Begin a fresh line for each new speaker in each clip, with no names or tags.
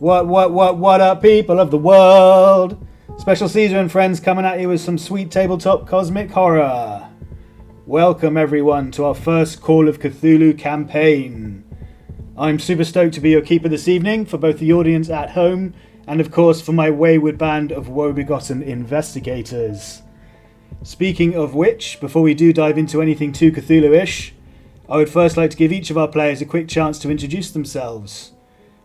What up, people of the world? Special Caesar and friends coming at you with some sweet tabletop cosmic horror. Welcome everyone to our first Call of Cthulhu campaign. I'm super stoked to be your keeper this evening for both the audience at home and of course for my wayward band of woe-begotten investigators. Speaking of which, before we do dive into anything too Cthulhu-ish, I would first like to give each of our players a quick chance to introduce themselves,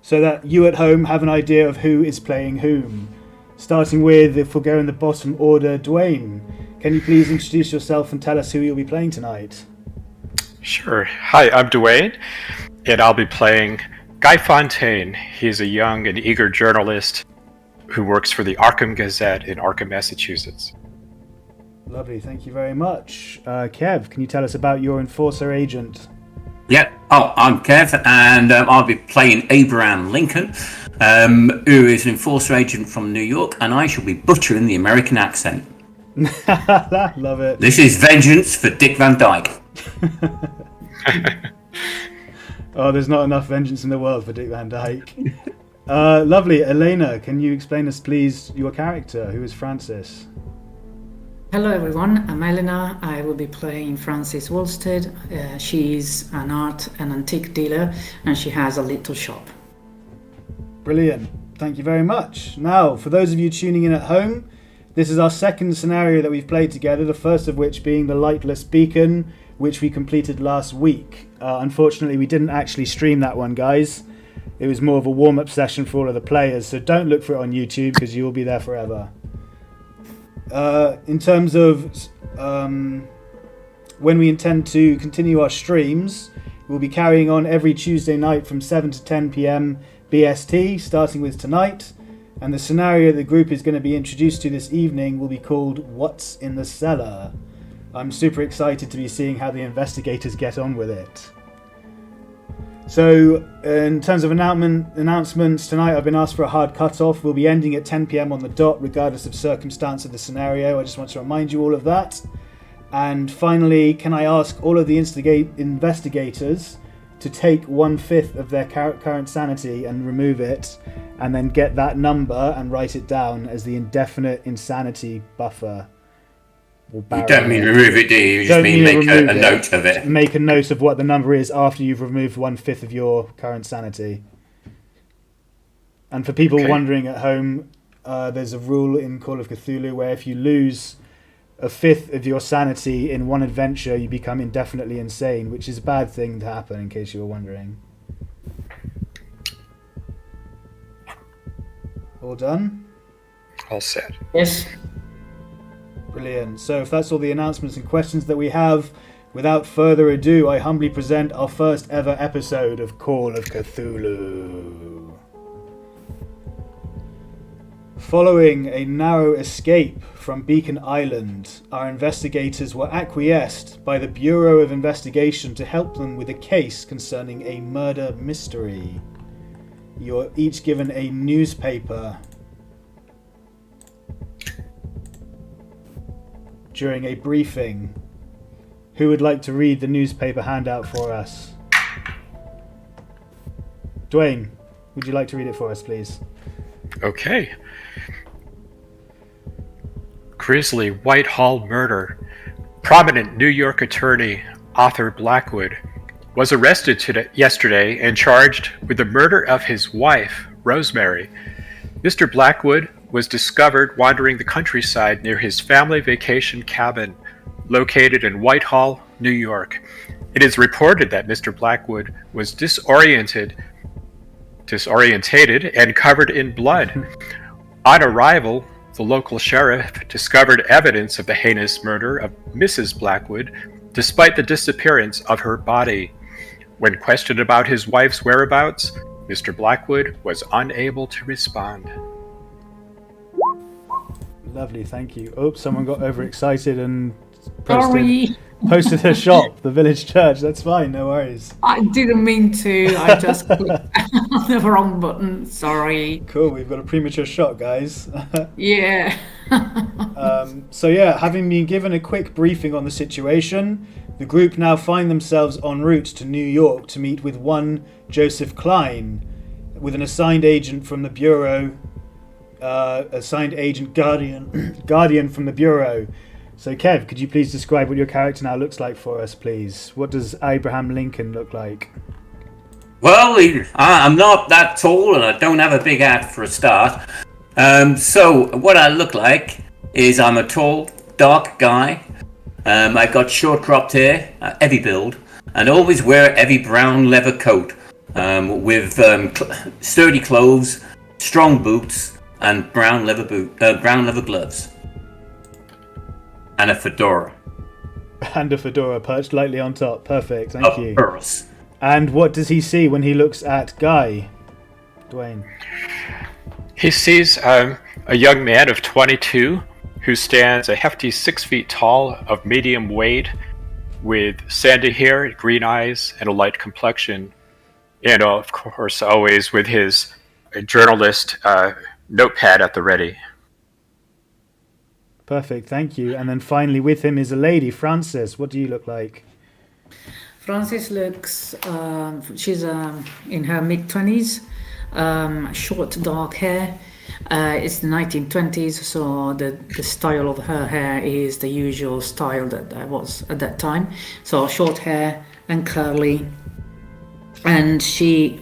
so that you at home have an idea of who is playing whom. Starting with, if we'll go in the bottom order, Dwayne. Can you please introduce yourself and tell us who you'll be playing tonight?
Sure. Hi, I'm Dwayne, and I'll be playing Guy Fontaine. He's a young and eager journalist who works for the Arkham Gazette in Arkham, Massachusetts.
Lovely, thank you very much. Kev, can you tell us about your Enforcer agent?
Yeah. Oh, I'm Kev, and I'll be playing Abraham Lincoln, who is an Enforcer agent from New York, and I shall be butchering the American accent.
Love it.
This is vengeance for Dick Van Dyke.
Oh, there's not enough vengeance in the world for Dick Van Dyke. Lovely. Elena, can you explain us, please, your character? Who is Francis?
Hello everyone, I'm Elena. I will be playing Frances Wolstead. She's an art and antique dealer and she has a little shop.
Brilliant, thank you very much. Now, for those of you tuning in at home, this is our second scenario that we've played together, the first of which being the Lightless Beacon, which we completed last week. Unfortunately, we didn't actually stream that one, guys. It was more of a warm-up session for all of the players, so don't look for it on YouTube because you will be there forever. In terms of when we intend to continue our streams, we'll be carrying on every Tuesday night from 7 to 10 p.m. BST, starting with tonight. And the scenario the group is going to be introduced to this evening will be called What's in the Cellar. I'm super excited to be seeing how the investigators get on with it. So, in terms of announcements, tonight I've been asked for a hard cut-off. We'll be ending at 10 p.m. on the dot, regardless of circumstance of the scenario. I just want to remind you all of that. And finally, can I ask all of the investigators to take 1/5 of their current sanity and remove it, and then get that number and write it down as the indefinite insanity buffer.
You don't mean remove it, do you? You just mean make a note of it.
Make a note of what the number is after you've removed 1/5 of your current sanity. And for people wondering at home, there's a rule in Call of Cthulhu where if you lose 1/5 of your sanity in one adventure, you become indefinitely insane, which is a bad thing to happen, in case you were wondering. All done?
All set.
Yes.
Brilliant. So if that's all the announcements and questions that we have, without further ado, I humbly present our first ever episode of Call of Cthulhu. Following a narrow escape from Beacon Island, our investigators were acquiesced by the Bureau of Investigation to help them with a case concerning a murder mystery. You're each given a newspaper during a briefing. Who would like to read the newspaper handout for us? Dwayne, would you like to read it for us, please?
Okay. Grisly Whitehall murder. Prominent New York attorney Arthur Blackwood was arrested yesterday and charged with the murder of his wife, Rosemary. Mr. Blackwood was discovered wandering the countryside near his family vacation cabin located in Whitehall, New York. It is reported that Mr. Blackwood was disorientated and covered in blood. On arrival, the local sheriff discovered evidence of the heinous murder of Mrs. Blackwood, despite the disappearance of her body. When questioned about his wife's whereabouts, Mr. Blackwood was unable to respond.
Lovely, thank you. Oops, someone got overexcited and posted her shop, the village church. That's fine, no worries.
I didn't mean to. I just clicked on the wrong button. Sorry.
Cool, we've got a premature shot, guys.
Yeah.
So yeah, having been given a quick briefing on the situation, the group now find themselves en route to New York to meet with one Joseph Klein, with an assigned agent from the Bureau, assigned agent Guardian from the Bureau. So Kev, could you please describe what your character now looks like for us, please? What does Abraham Lincoln look like?
Well, I'm not that tall and I don't have a big hat for a start. So what I look like is I'm a tall, dark guy. I've got short cropped hair, heavy build, and always wear a heavy brown leather coat with sturdy clothes, strong boots, and brown leather gloves. And a fedora.
And a fedora perched lightly on top. Perfect, thank you.
Of course.
And what does he see when he looks at Guy? Dwayne.
He sees a young man of 22 who stands a hefty 6 feet tall, of medium weight, with sandy hair, green eyes, and a light complexion. And of course, always with his journalist notepad at the ready.
Perfect, thank you. And then finally with him is a lady, Frances. What do you look like?
Frances looks, she's in her mid-20s, short dark hair. It's the 1920s, so the style of her hair is the usual style that was at that time. So short hair and curly. And she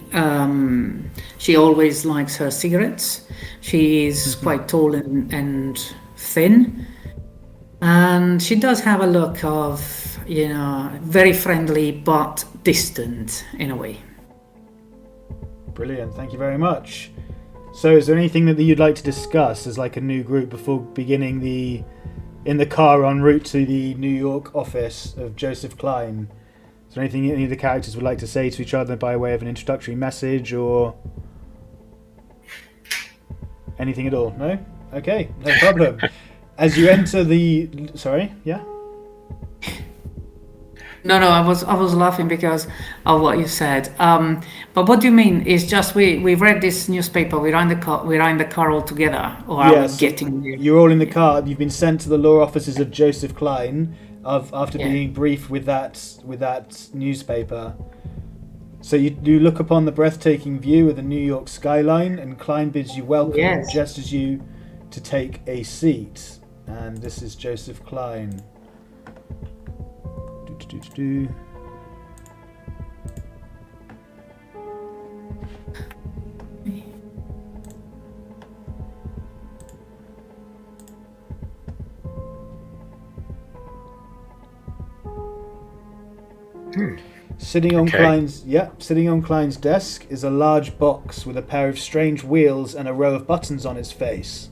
always likes her cigarettes. She is quite tall and thin. And she does have a look of, very friendly but distant in a way.
Brilliant, thank you very much. So is there anything that you'd like to discuss as like a new group before beginning in the car en route to the New York office of Joseph Klein? Is there anything any of the characters would like to say to each other by way of an introductory message or anything at all? No? Okay, no problem. As you enter sorry, yeah?
No, I was laughing because of what you said. But what do you mean? It's just we read this newspaper. We're in the car all together, or
Yes,
are we getting there?
you're all in the car. You've been sent to the law offices of Joseph Klein after being briefed with that newspaper. So you look upon the breathtaking view of the New York skyline, and Klein bids you welcome and gestures you to take a seat. And this is Joseph Klein. Sitting on Klein's desk is a large box with a pair of strange wheels and a row of buttons on its face.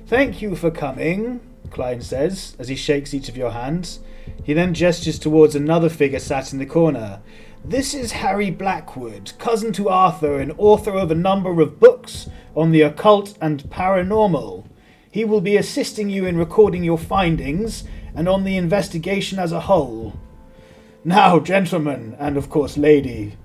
"Thank you for coming," Klein says as he shakes each of your hands. He then gestures towards another figure sat in the corner. "This is Harry Blackwood, cousin to Arthur and author of a number of books on the occult and paranormal. He will be assisting you in recording your findings and on the investigation as a whole. Now, gentlemen, and of course lady,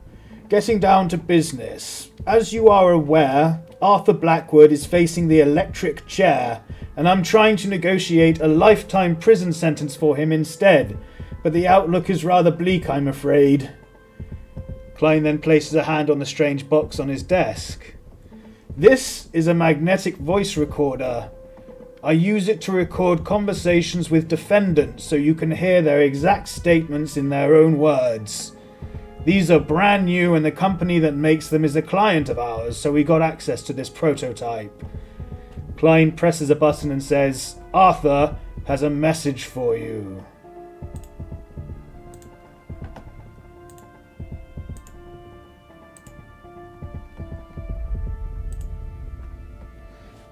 getting down to business. As you are aware, Arthur Blackwood is facing the electric chair, and I'm trying to negotiate a lifetime prison sentence for him instead, but the outlook is rather bleak, I'm afraid." Klein then places a hand on the strange box on his desk. "This is a magnetic voice recorder. I use it to record conversations with defendants so you can hear their exact statements in their own words. These are brand new and the company that makes them is a client of ours, so we got access to this prototype." Klein presses a button and says, "Arthur has a message for you."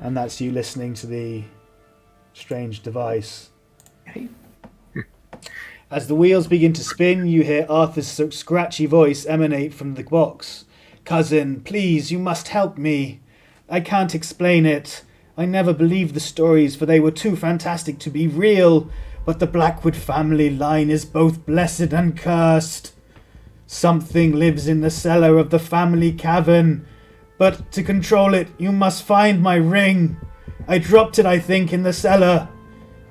And that's you listening to the strange device. As the wheels begin to spin, you hear Arthur's scratchy voice emanate from the box. "Cousin, please, you must help me. I can't explain it. I never believed the stories, for they were too fantastic to be real, but the Blackwood family line is both blessed and cursed. Something lives in the cellar of the family cavern, but to control it, you must find my ring. I dropped it, I think, in the cellar.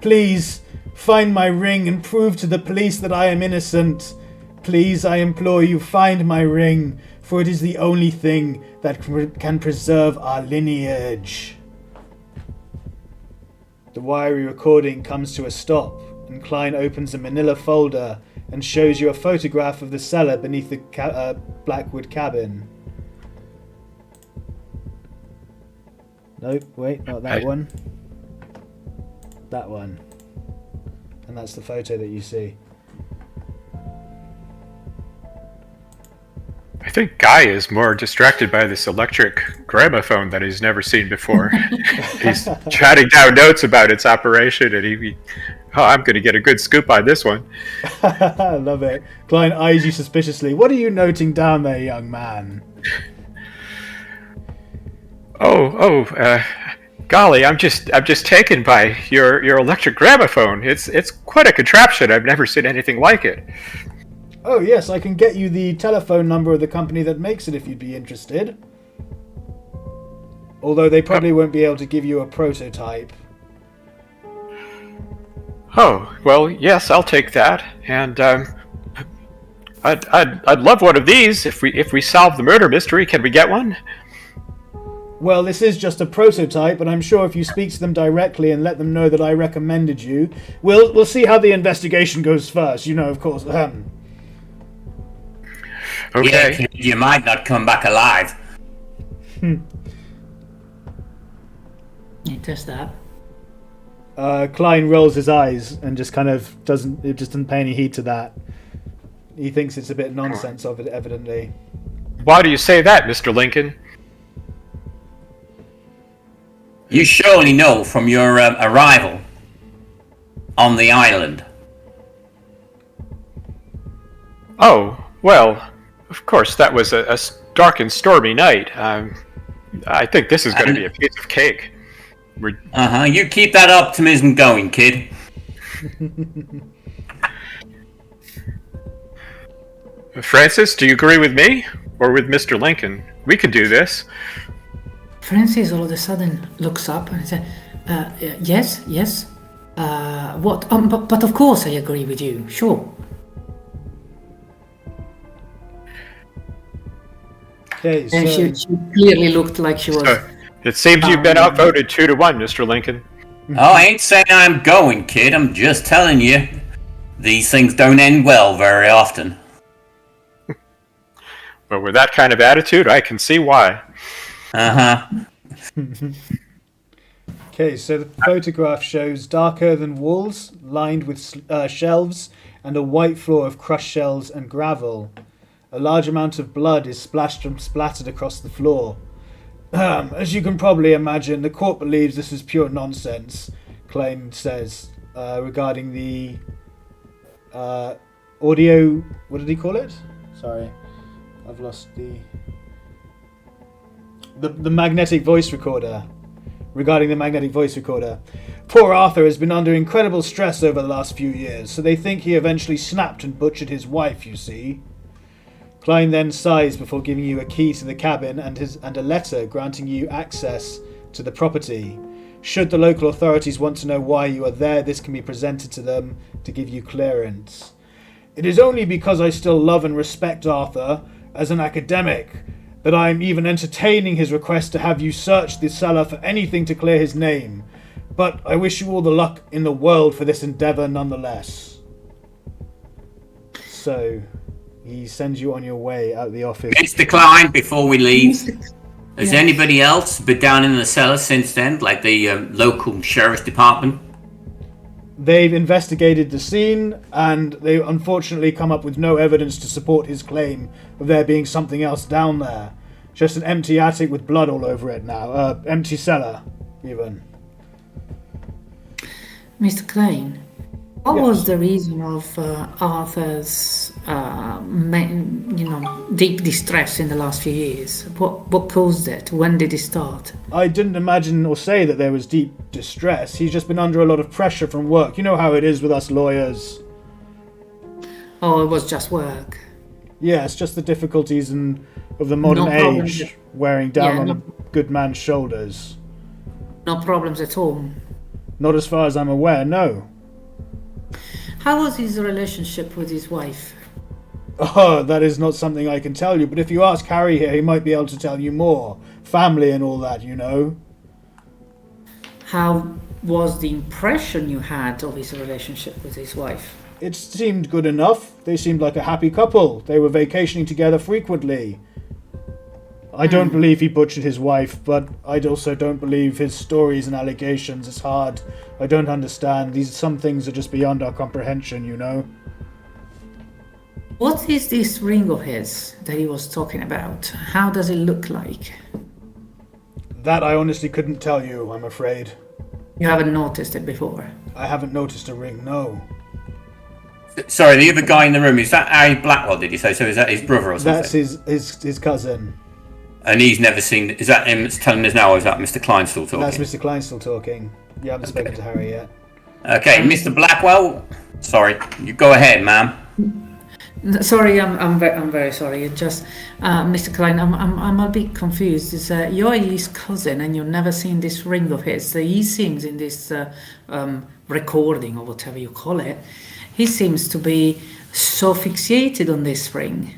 Please, find my ring and prove to the police that I am innocent. Please, I implore you, find my ring, for it is the only thing that can preserve our lineage. The wiry recording comes to a stop, and Klein opens a manila folder and shows you a photograph of the cellar beneath the Blackwood cabin. Nope, wait, not that one. That one. And that's the photo that you see.
I think Guy is more distracted by this electric gramophone that he's never seen before. He's jotting down notes about its operation, and I'm going to get a good scoop on this one.
I love it. Klein eyes you suspiciously. What are you noting down there, young man?
Golly, I'm just taken by your electric gramophone. It's quite a contraption. I've never seen anything like it.
Oh yes, I can get you the telephone number of the company that makes it if you'd be interested. Although they probably won't be able to give you a prototype.
Oh, well, yes, I'll take that. And I'd love one of these. If we solve the murder mystery, can we get one?
Well, this is just a prototype, but I'm sure if you speak to them directly and let them know that I recommended you, we'll see how the investigation goes first. You know, of course.
Okay.
Yeah, you might not come back alive.
Yeah, test that.
Klein rolls his eyes and just kind of doesn't pay any heed to that. He thinks it's a bit nonsense of it, evidently.
Why do you say that, Mr. Lincoln?
You surely know from your arrival on the island.
Oh, well, of course, that was a dark and stormy night. I think this is going to be a piece of cake.
You keep that optimism going, kid.
Francis, do you agree with me? Or with Mr. Lincoln? We could do this.
Francis all of a sudden looks up and says, yes. What? But of course I agree with you, sure.
Okay, so...
And she clearly looked like she was...
It seems you've been outvoted 2-1, Mr. Lincoln.
Oh, I ain't saying I'm going, kid. I'm just telling you. These things don't end well very often.
But with that kind of attitude, I can see why.
Okay, so the photograph shows dark earthen walls lined with shelves and a white floor of crushed shells and gravel. A large amount of blood is splattered across the floor. As you can probably imagine, the court believes this is pure nonsense, Klein says, regarding the audio... What did he call it? Sorry, I've lost the magnetic voice recorder. Regarding the magnetic voice recorder. Poor Arthur has been under incredible stress over the last few years, so they think he eventually snapped and butchered his wife, you see. Klein then sighs before giving you a key to the cabin and a letter granting you access to the property. Should the local authorities want to know why you are there, this can be presented to them to give you clearance. It is only because I still love and respect Arthur as an academic that I am even entertaining his request to have you search the cellar for anything to clear his name. But I wish you all the luck in the world for this endeavour nonetheless. So... he sends you on your way out of the office.
Mr. Klein, before we leave, has anybody else been down in the cellar since then, like the local sheriff's department?
They've investigated the scene, and they unfortunately come up with no evidence to support his claim of there being something else down there. Just an empty attic with blood all over it now. Empty cellar, even.
Mr. Klein, what
Yes.
was the reason of Arthur's, deep distress in the last few years? What caused it? When did it start?
I didn't imagine or say that there was deep distress. He's just been under a lot of pressure from work. You know how it is with us lawyers.
Oh, it was just work.
Yeah, it's just the difficulties of the modern
No problem.
age wearing down
Yeah,
on
no-
a good man's shoulders.
No problems at all.
Not as far as I'm aware, no.
How was his relationship with his wife?
Oh, that is not something I can tell you, but if you ask Harry here, he might be able to tell you more. Family and all that, you know.
How was the impression you had of his relationship with his wife?
It seemed good enough. They seemed like a happy couple. They were vacationing together frequently. I don't believe he butchered his wife, but I also don't believe his stories and allegations. It's hard. I don't understand. Some things are just beyond our comprehension, you know.
What is this ring of his that he was talking about? How does it look like?
That I honestly couldn't tell you, I'm afraid.
You haven't noticed it before?
I haven't noticed a ring, no.
Sorry, the other guy in the room, is that Harry Blackwell, did you say? So is that his brother or something?
That's his cousin.
And he's never seen... Is that him that's telling us now, or is that Mr. Klein still talking?
That's Mr. Klein still talking. You haven't spoken to Harry yet.
Okay, Mr. Blackwell. Sorry, you go ahead, ma'am.
Sorry, I'm very sorry. It just, Mr. Klein, I'm a bit confused. You're his cousin, and you've never seen this ring of his. He seems in this recording or whatever you call it. He seems to be so fixated on this ring.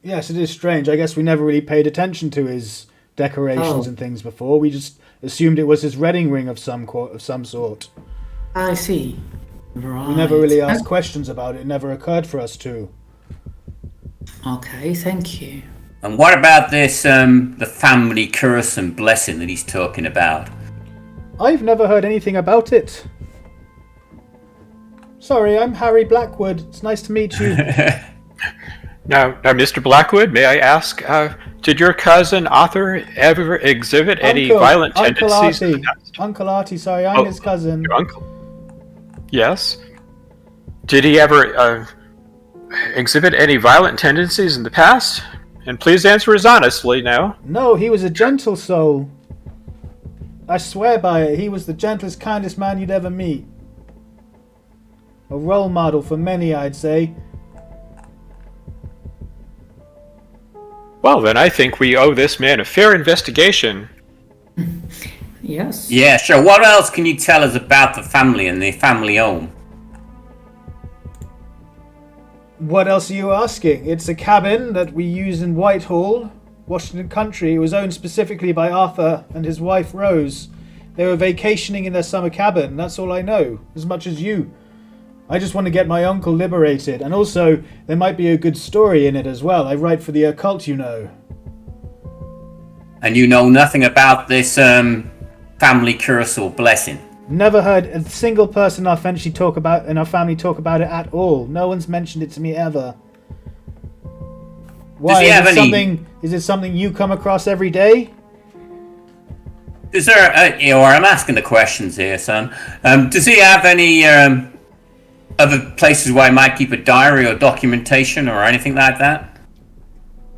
Yes, it is strange. I guess we never really paid attention to his decorations and things before. We just assumed it was his wedding ring of some sort.
I see. Right.
We never really asked questions about it. It never occurred for us to.
Okay, thank you.
And what about this, the family curse and blessing that he's talking about?
I've never heard anything about it. Sorry, I'm Harry Blackwood. It's nice to meet you.
Now, Mr. Blackwood, may I ask, did your cousin Arthur ever exhibit any violent tendencies?
Uncle Artie, sorry, I'm his cousin.
Your uncle? Yes. Did he ever exhibit any violent tendencies in the past? And please answer as honestly now.
No, he was a gentle soul. I swear by it, he was the gentlest, kindest man you'd ever meet. A role model for many, I'd say.
Well, then I think we owe this man a fair investigation.
Yes.
Yeah, sure. What else can you tell us about the family and the family home?
What else are you asking? It's a cabin that we use in Whitehall, Washington Country. It was owned specifically by Arthur and his wife Rose. They were vacationing in their summer cabin. That's all I know, as much as you. I just want to get my uncle liberated. And also, there might be a good story in it as well. I write for the occult, you know.
And you know nothing about this family curse or blessing?
Never heard a single person in our family talk about it at all. No one's mentioned it to me ever. Why?
Does he have any...
Is it something you come across every day?
Is there, I'm asking the questions here, son. Does he have any other places where he might keep a diary or documentation or anything like that?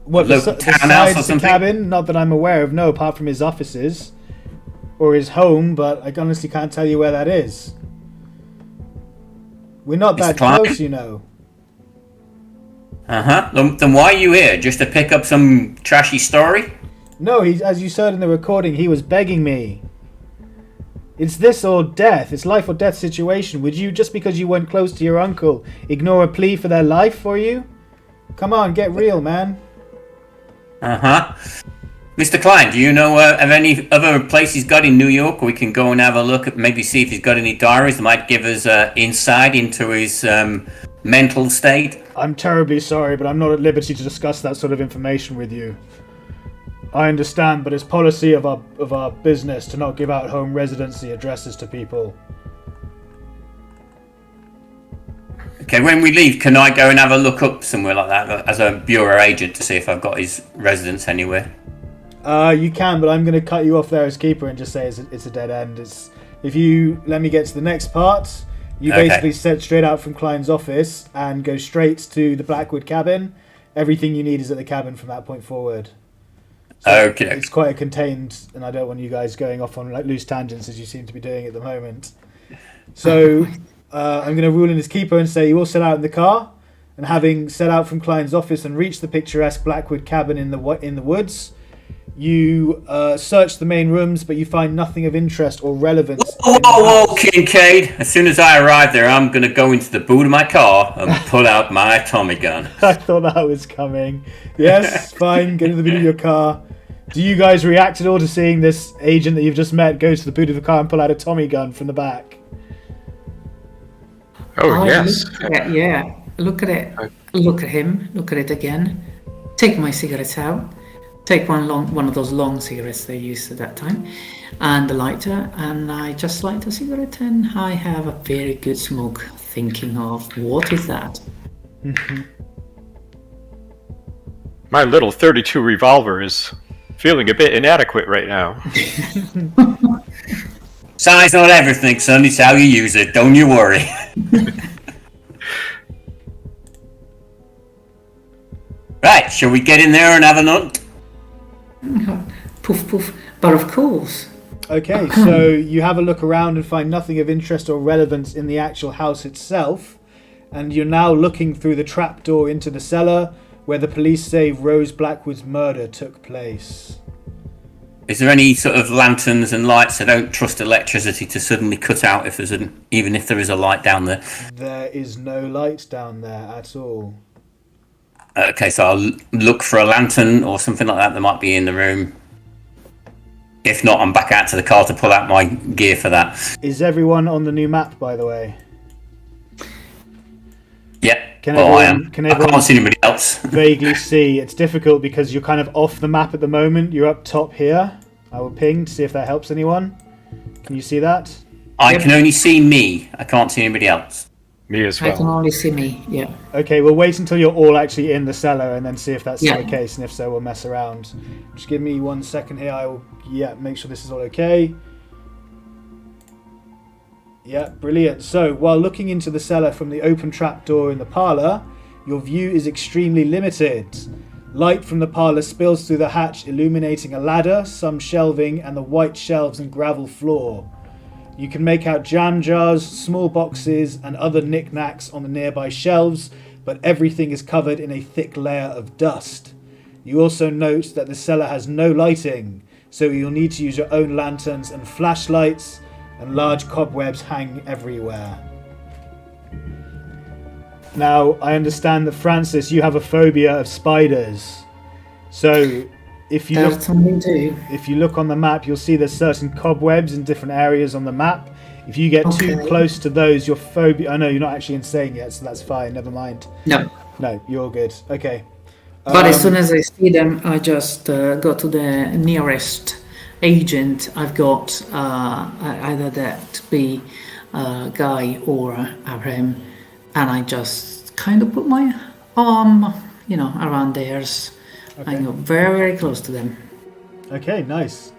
What,
local townhouse or something?
The cabin? Not that I'm aware of, no, apart from his offices. Or his home, but I honestly can't tell you where that is. We're not that close, you know.
Uh-huh. Then why are you here? Just to pick up some trashy story?
No, as you said in the recording, he was begging me. It's this or death. It's life or death situation. Would you, just because you weren't close to your uncle, ignore a plea for their life for you? Come on, get real, man.
Uh-huh. Mr. Klein, do you know of any other place he's got in New York where we can go and have a look at, maybe see if he's got any diaries that might give us insight into his mental state?
I'm terribly sorry, but I'm not at liberty to discuss that sort of information with you. I understand, but it's policy of our business to not give out home residency addresses to people.
Okay, when we leave, can I go and have a look up somewhere like that as a bureau agent to see if I've got his residence anywhere?
You can, but I'm going to cut you off there as keeper and just say it's a dead end. If you let me get to the next part, you basically set straight out from Klein's office and go straight to the Blackwood cabin. Everything you need is at the cabin from that point forward. So
okay.
It's quite a contained, and I don't want you guys going off on like loose tangents as you seem to be doing at the moment. So I'm going to rule in as keeper and say you all set out in the car, and having set out from Klein's office and reached the picturesque Blackwood cabin in the woods, You search the main rooms, but you find nothing of interest or relevance.
Whoa, Kincaid! As soon as I arrive there, I'm gonna go into the boot of my car and pull out my Tommy gun.
I thought that was coming. Yes, fine. Get to the boot of your car. Do you guys react at all to seeing this agent that you've just met go to the boot of the car and pull out a Tommy gun from the back?
Oh, yes.
Yeah. Look at it. Look at him. Look at it again. Take my cigarettes out. Take one of those long cigarettes they used at that time, and the lighter, and I just light a cigarette, and I have a very good smoke, thinking of what is that?
My little 32 revolver is feeling a bit inadequate right now.
Size not everything, son. It's how you use it. Don't you worry. Right, shall we get in there and have a nut?
Poof poof, but of course.
Okay, so you have a look around and find nothing of interest or relevance in the actual house itself, and you're now looking through the trapdoor into the cellar where the police say Rose Blackwood's murder took place.
Is there any sort of lanterns and lights? I don't trust electricity to suddenly cut out if there's even if there is a light down there.
There is no light down there at all.
Okay, so I'll look for a lantern or something like that might be in the room. If not, I'm back out to the car to pull out my gear for that.
Is everyone on the new map, by the way?
Yep.
I
am. I can't see anybody else.
Vaguely see. It's difficult because you're kind of off the map at the moment. You're up top here. I will ping to see if that helps anyone. Can you see that?
I can only see me. I can't see anybody else.
Me as
I can
well.
only see me, yeah.
Okay, we'll wait until you're all actually in the cellar and then see if that's still
Yeah.
the case, and if so, we'll mess around. Just give me 1 second here. I will, make sure this is all okay. Yeah, brilliant. So, while looking into the cellar from the open trapdoor in the parlour, your view is extremely limited. Light from the parlour spills through the hatch, illuminating a ladder, some shelving, and the white shelves and gravel floor. You can make out jam jars, small boxes, and other knickknacks on the nearby shelves, but everything is covered in a thick layer of dust. You also note that the cellar has no lighting, so you'll need to use your own lanterns and flashlights, and large cobwebs hang everywhere. Now, I understand that, Francis, you have a phobia of spiders. So, if you look on the map, you'll see there's certain cobwebs in different areas on the map. If you get too close to those, your phobia... I know you're not actually insane yet, so that's fine. Never mind.
No,
you're good. Okay.
but as soon as I see them, I just go to the nearest agent I've got, either that be Guy or Abraham, and I just kind of put my arm, around theirs.
Okay.
I go very, very close to them.
Okay, nice.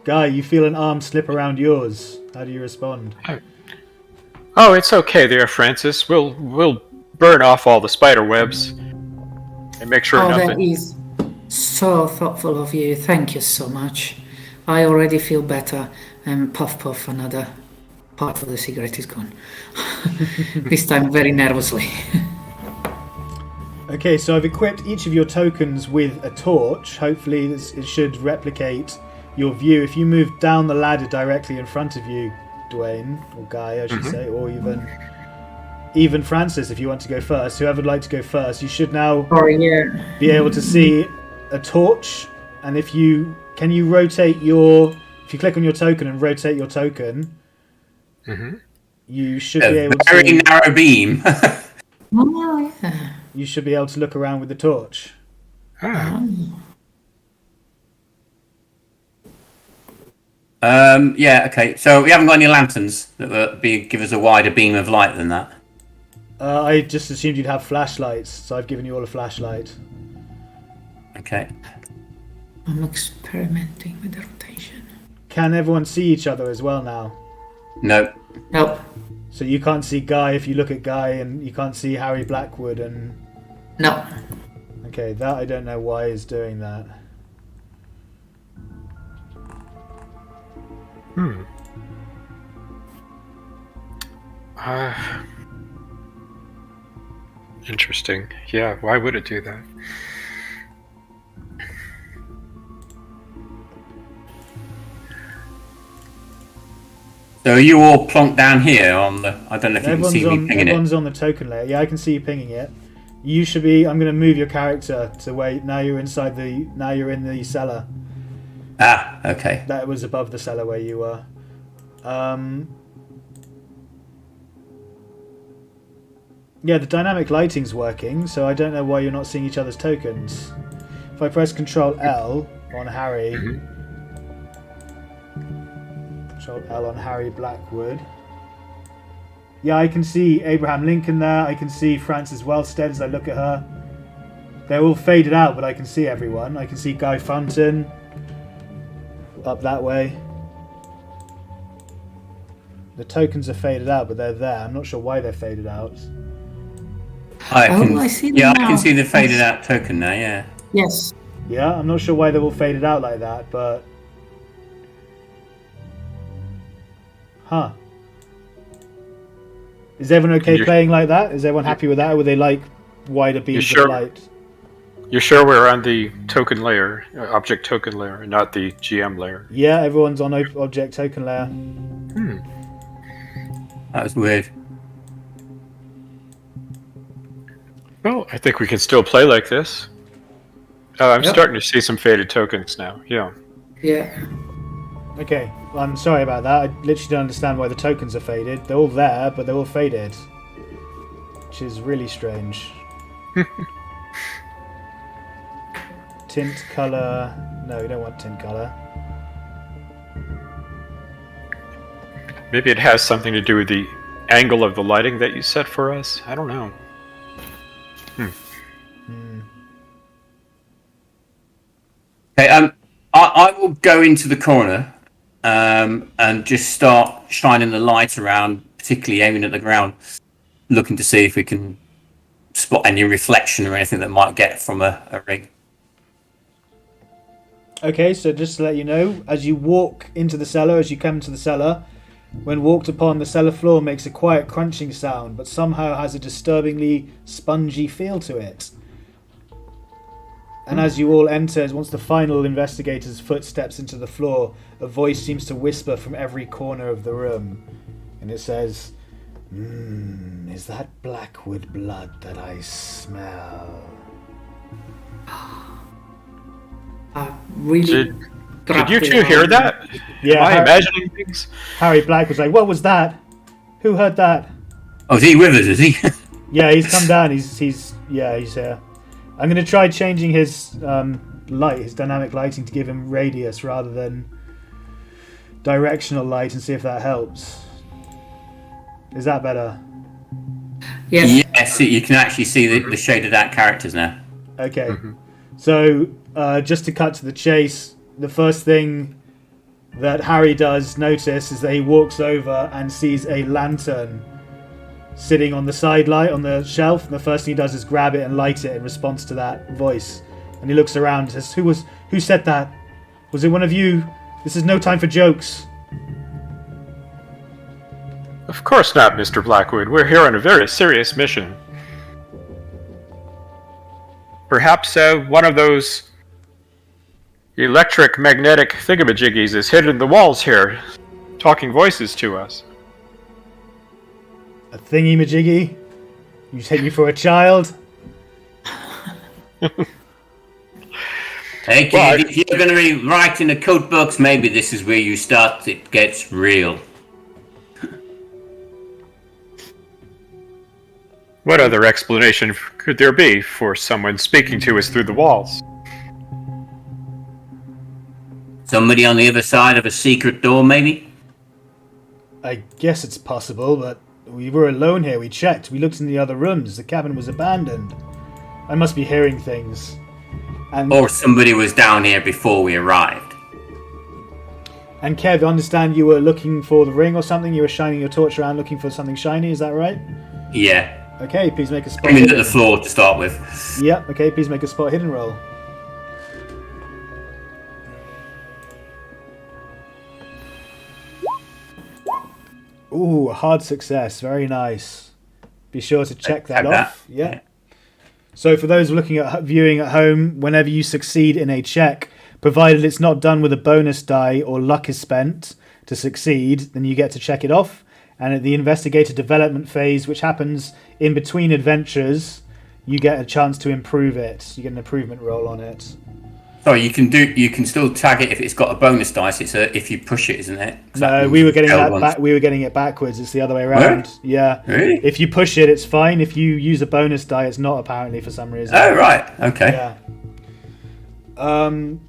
Guy, you feel an arm slip around yours. How do you respond?
Oh, it's okay there, Francis. We'll burn off all the spider webs and make sure nothing.
That is so thoughtful of you. Thank you so much. I already feel better. And puff, another part of the cigarette is gone. This time very nervously.
Okay, so I've equipped each of your tokens with a torch. Hopefully it should replicate your view. If you move down the ladder directly in front of you, Dwayne, or Guy, I should say, or even Francis, if you want to go first, whoever would like to go first, you should now be able to see a torch. And if you click on your token and rotate your token, you should be able to...
Very narrow beam.
Oh, yeah.
You should be able to look around with the torch.
Okay. So we haven't got any lanterns that would give us a wider beam of light than that.
I just assumed you'd have flashlights, so I've given you all a flashlight.
Okay.
I'm experimenting with the rotation.
Can everyone see each other as well now?
No.
Nope.
So you can't see Guy if you look at Guy, and you can't see Harry Blackwood and...
No.
Okay, that I don't know why is doing that.
Interesting. Yeah, why would it do that?
So are you all plonked down here on the... I don't know if you can see me pinging
everyone's
it.
on the token layer. Yeah, I can see you pinging it. You should be... I'm going to move your character to where... Now you're inside the... Now you're in the cellar.
Ah, okay.
That was above the cellar where you were. Yeah, the dynamic lighting's working, so I don't know why you're not seeing each other's tokens. If I press Control L on Harry... Control L on Harry Blackwood. Yeah, I can see Abraham Lincoln there. I can see Frances Wellstead as I look at her. They're all faded out, but I can see everyone. I can see Guy Fountain up that way. The tokens are faded out, but they're there. I'm not sure why they're faded out.
I see them
Yeah,
now.
I can see the faded out token now, yeah.
Yes.
Yeah, I'm not sure why they're all faded out like that, but... Huh. Is everyone okay playing like that? Is everyone happy with that, or would they like wider beams of light?
You're sure we're on the token layer, object token layer, and not the GM layer?
Yeah, everyone's on object token layer.
That was weird.
Well, I think we can still play like this. I'm starting to see some faded tokens now. Yeah.
Yeah.
Okay, well, I'm sorry about that. I literally don't understand why the tokens are faded. They're all there, but they're all faded. Which is really strange. Tint color. No, we don't want tint color.
Maybe it has something to do with the angle of the lighting that you set for us. I don't know.
Okay, I will go into the corner and just start shining the light around, particularly aiming at the ground, looking to see if we can spot any reflection or anything that might get from a ring.
Okay, so just to let you know, as you walk into the cellar, as you come into the cellar, when walked upon, the cellar floor makes a quiet crunching sound, but somehow has a disturbingly spongy feel to it. And as you all enter, once the final investigator's foot steps into the floor, a voice seems to whisper from every corner of the room. And it says, is that Blackwood blood that I smell?
Really.
Did you two hear that?
Yeah.
Am I imagining things?
Harry Black was like, what was that? Who heard that?
Oh, is he with us, is he?
Yeah, he's come down. He's here. I'm going to try changing his light, his dynamic lighting, to give him radius rather than directional light, and see if that helps. Is that better?
Yes.
Yes, you can actually see the shaded out characters now.
Okay. So, just to cut to the chase, the first thing that Harry does notice is that he walks over and sees a lantern sitting on the side light on the shelf, and the first thing he does is grab it and light it in response to that voice. And he looks around and says, who said that? Was it one of you? This is no time for jokes.
Of course not, Mr. Blackwood. We're here on a very serious mission. Perhaps one of those electric magnetic thingamajiggies is hidden in the walls here, talking voices to us.
A thingy-majiggy? You take me for a child?
Hey, kid, if you're going to be writing the code books, maybe this is where you start. It gets real.
What other explanation could there be for someone speaking to us through the walls?
Somebody on the other side of a secret door, maybe?
I guess it's possible, but we were alone here. We checked. We looked in the other rooms. The cabin was abandoned. I must be hearing things.
Or somebody was down here before we arrived.
And Kev, I understand you were looking for the ring or something. You were shining your torch around looking for something shiny. Is that right?
Yeah.
Okay, please make a spot
Aiming
hidden.
at the floor to start with.
Yep, okay, please make a spot hidden roll. Ooh, a hard success. Very nice. Be sure to check that off. Yeah. So for those looking at viewing at home, whenever you succeed in a check, provided it's not done with a bonus die or luck is spent, to succeed, then you get to check it off. And at the investigator development phase, which happens in between adventures, you get a chance to improve it. You get an improvement roll on it.
Sorry, you can still tag it if it's got a bonus dice. It's if you push it, isn't it?
No, we were getting we were getting it backwards. It's the other way around.
What?
Yeah.
Really?
If you push it, it's fine. If you use a bonus die, it's not, apparently, for some reason.
Oh, right. Okay.
Yeah.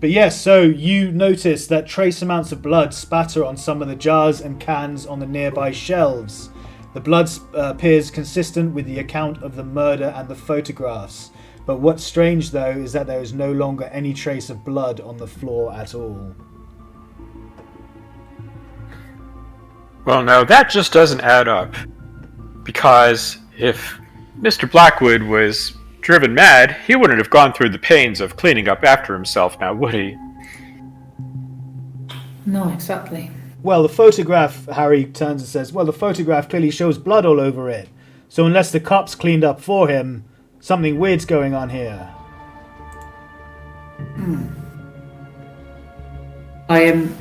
But yes, so you notice that trace amounts of blood spatter on some of the jars and cans on the nearby shelves. The blood appears consistent with the account of the murder and the photographs. But what's strange, though, is that there is no longer any trace of blood on the floor at all.
Well, no, that just doesn't add up. Because if Mr. Blackwood was driven mad, he wouldn't have gone through the pains of cleaning up after himself now, would he?
No, exactly.
Well, the photograph, Harry turns and says, well, the photograph clearly shows blood all over it. So unless the cops cleaned up for him, something weird's going on here.
I am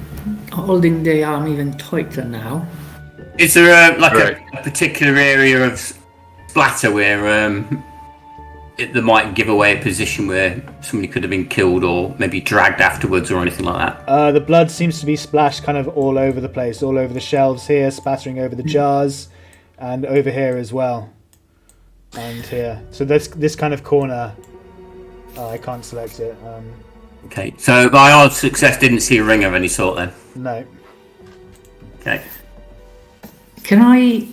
holding the arm even tighter now.
Is there a particular area of splatter where that might give away a position where somebody could have been killed or maybe dragged afterwards or anything like that?
The blood seems to be splashed kind of all over the place, all over the shelves here, spattering over the jars, and over here as well. And here. So this kind of corner, I can't select it.
Okay, so by odd success didn't see a ring of any sort then?
No.
Okay.
Can I...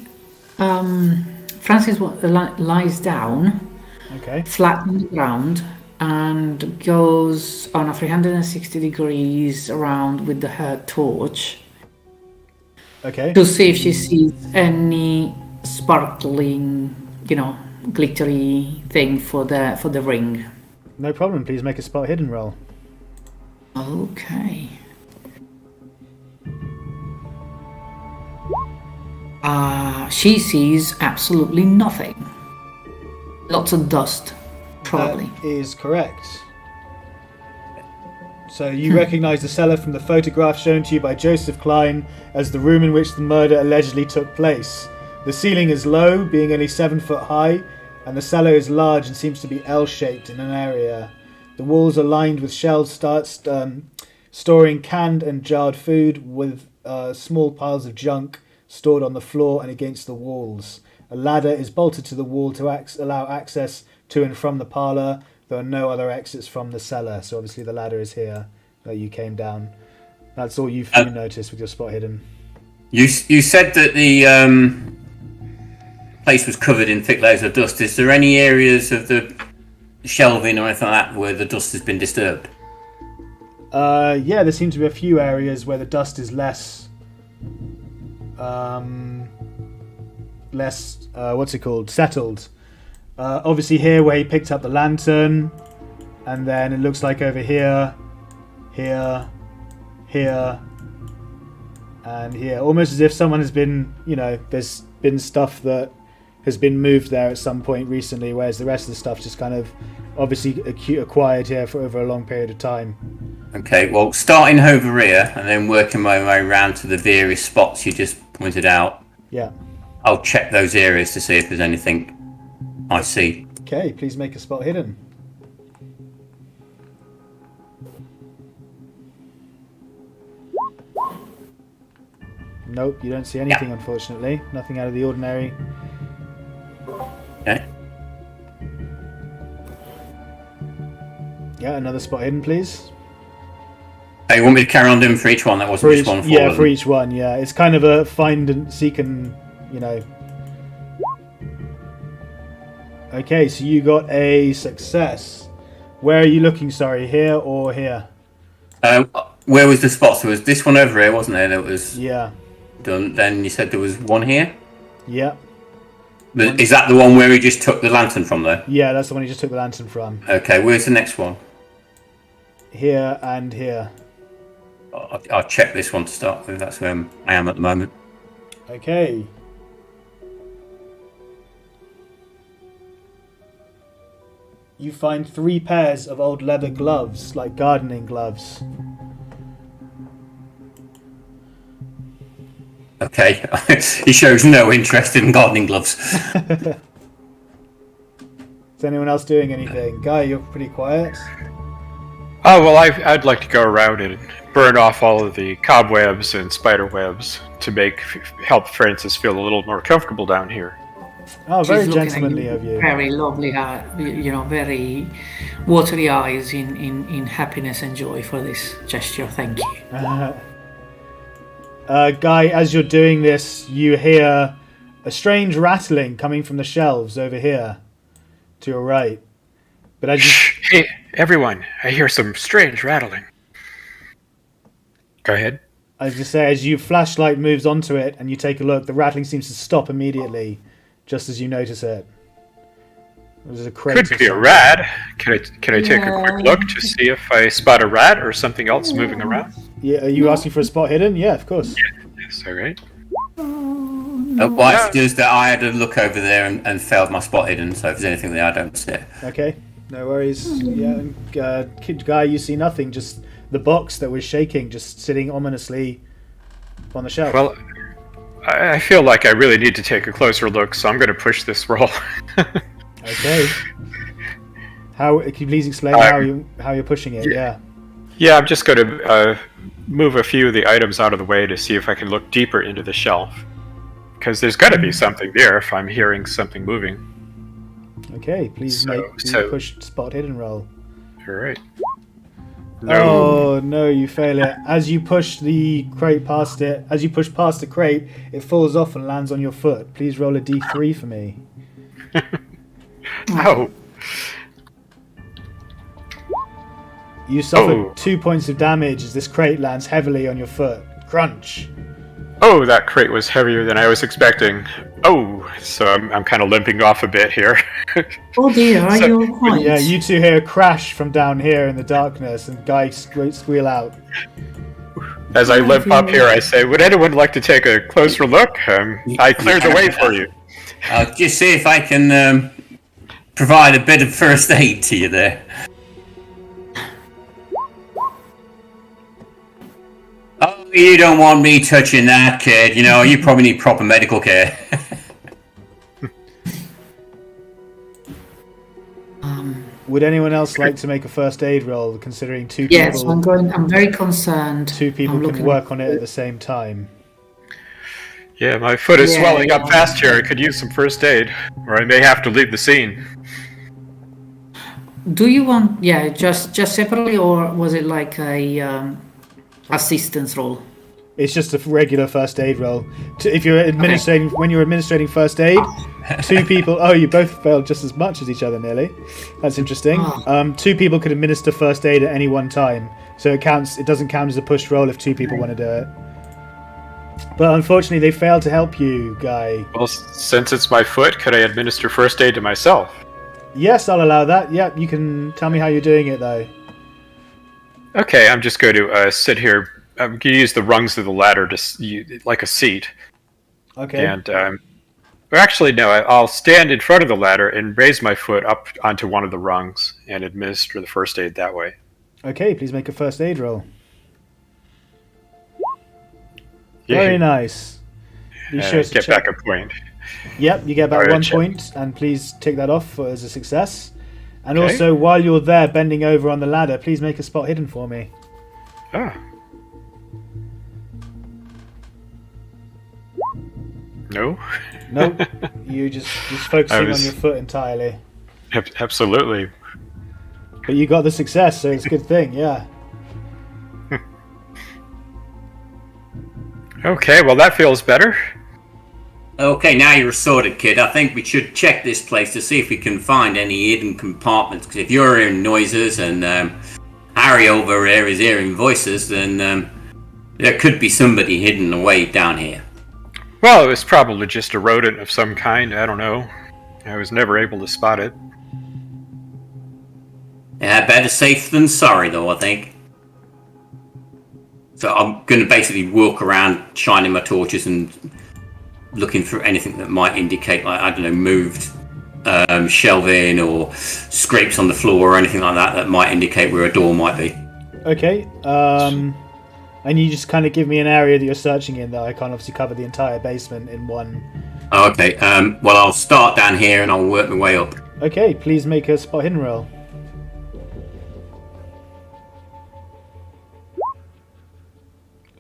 Francis lies down,
Okay.
flat on the ground, and goes on a 360 degrees around with her torch
Okay.
to see if she sees any sparkling, glittery thing for the ring.
No problem. Please make a spot hidden roll.
Okay. She sees absolutely nothing. Lots of dust, probably.
That is correct. So you recognise the cellar from the photograph shown to you by Joseph Klein as the room in which the murder allegedly took place. The ceiling is low, being only 7 foot high, and the cellar is large and seems to be L-shaped in an area. The walls are lined with shelves storing canned and jarred food, with small piles of junk stored on the floor and against the walls. A ladder is bolted to the wall to allow access to and from the parlour. There are no other exits from the cellar, so obviously the ladder is here that you came down. That's all you've noticed with your spot hidden.
You said that the place was covered in thick layers of dust. Is there any areas of the shelving or anything like that where the dust has been disturbed?
Yeah, there seem to be a few areas where the dust is less settled. Obviously here where he picked up the lantern, and then it looks like over here, and here, almost as if someone has been, there's been stuff that has been moved there at some point recently, whereas the rest of the stuff just kind of obviously acquired here for over a long period of time.
Okay, well, starting over here and then working my way around to the various spots you just pointed out.
Yeah.
I'll check those areas to see if there's anything I see.
Okay, please make a spot hidden. Nope, you don't see anything, unfortunately. Nothing out of the ordinary.
Okay.
Yeah, another spot hidden, please.
Hey, you want me to carry on doing for each one? That wasn't just one for
yeah, for each one, yeah. It's kind of a find and seek and, Okay, so you got a success. Where are you looking, sorry, here or here?
Where was the spot? So it was this one over here, wasn't there? That was
Yeah.
done. Then you said there was one here?
Yeah.
Is that the one where he just took the lantern from there?
Yeah, that's the one you just took the lantern from.
Okay, where's the next one?
Here and here.
I'll check this one to start with. That's where I am at the moment.
Okay. You find 3 pairs of old leather gloves, like gardening gloves.
Okay. He shows no interest in gardening gloves.
Is anyone else doing anything? Guy, you're pretty quiet.
Oh, well, I'd like to go around and burn off all of the cobwebs and spider webs to help Francis feel a little more comfortable down here.
Oh, very
She's looking at
gentlemanly
you,
of you.
Very lovely, very watery eyes in happiness and joy for this gesture. Thank you.
Guy, as you're doing this, you hear a strange rattling coming from the shelves over here to your right. But as you...
Hey, everyone, I hear some strange rattling. Go ahead.
I was just say, as your flashlight moves onto it and you take a look, the rattling seems to stop immediately, just as you notice it. There's a crate.
Could be a rat. Can I take a quick look to see if I spot a rat or something else moving around?
Yeah, are you asking for a spot hidden? Yeah, of course.
Yes, all right.
Wife does that. I had a look over there and failed my spot hidden, so if there's anything there, I don't see it.
Okay, no worries. Yeah, kid Guy, you see nothing, just the box that was shaking, just sitting ominously on the shelf.
Well, I feel like I really need to take a closer look, so I'm going to push this roll.
Okay. Can you please explain how you're pushing it? Yeah.
Yeah, I'm just going to move a few of the items out of the way to see if I can look deeper into the shelf. Because there's got to be something there if I'm hearing something moving.
Okay, please push spot hidden roll.
All right. No.
Oh no, you fail it. As you push the crate past it, as you push past the crate, it falls off and lands on your foot. Please roll a d3 for me.
Oh.
You suffer 2 points of damage as this crate lands heavily on your foot. Crunch.
Oh, that crate was heavier than I was expecting. Oh, so I'm kind of limping off a bit here.
Oh dear, are you alright?
Yeah, you two hear a crash from down here in the darkness, and Guy squeal out.
As I limp up here, I say, would anyone like to take a closer look? I cleared the way for you.
I'll just see if I can provide a bit of first aid to you there. Oh, you don't want me touching that, kid. You know, you probably need proper medical care.
Would anyone else like to make a first aid roll, considering two
Yes,
people?
I'm very concerned.
Two people can work on it at the same time.
Yeah, my foot is swelling up fast here. I could use some first aid, or I may have to leave the scene.
Do you want, just separately, or was it like a assistance roll?
It's just a regular first aid roll. If you're administrating, when you're administrating first aid, two people. Oh, you both failed just as much as each other, nearly. That's interesting. Two people could administer first aid at any one time, so it counts. It doesn't count as a push roll if two people want to do it. But unfortunately, they failed to help you, Guy.
Well, since it's my foot, could I administer first aid to myself?
Yes, I'll allow that. Yep, you can tell me how you're doing it, though.
Okay, I'm just going to sit here. I'm going to use the rungs of the ladder like a seat.
Okay.
And actually, no. I'll stand in front of the ladder and raise my foot up onto one of the rungs and administer the first aid that way.
Okay, please make a first aid roll.
Yeah.
Very nice. Be sure to
get
check.
back a point.
Yep, you get back
Alright,
1
check.
point, and please take that off as a success. And
Okay.
also, while you're there bending over on the ladder, please make a spot hidden for me.
Ah. No?
Nope. You just focusing on your foot entirely.
Absolutely.
But you got the success, so it's a good thing, yeah.
Okay, well that feels better.
Okay, now you're sorted, kid. I think we should check this place to see if we can find any hidden compartments. Because if you're hearing noises and Harry over there is hearing voices, then there could be somebody hidden away down here.
Well, it was probably just a rodent of some kind. I don't know. I was never able to spot it.
Yeah, better safe than sorry, though, I think. So I'm going to basically walk around shining my torches and looking for anything that might indicate, like, I don't know, moved shelving or scrapes on the floor or anything like that that might indicate where a door might be.
Okay. And you just kind of give me an area that you're searching in, though. I can't obviously cover the entire basement in one.
Okay. Well, I'll start down here and I'll work my way up.
Okay, please make a spot hidden roll.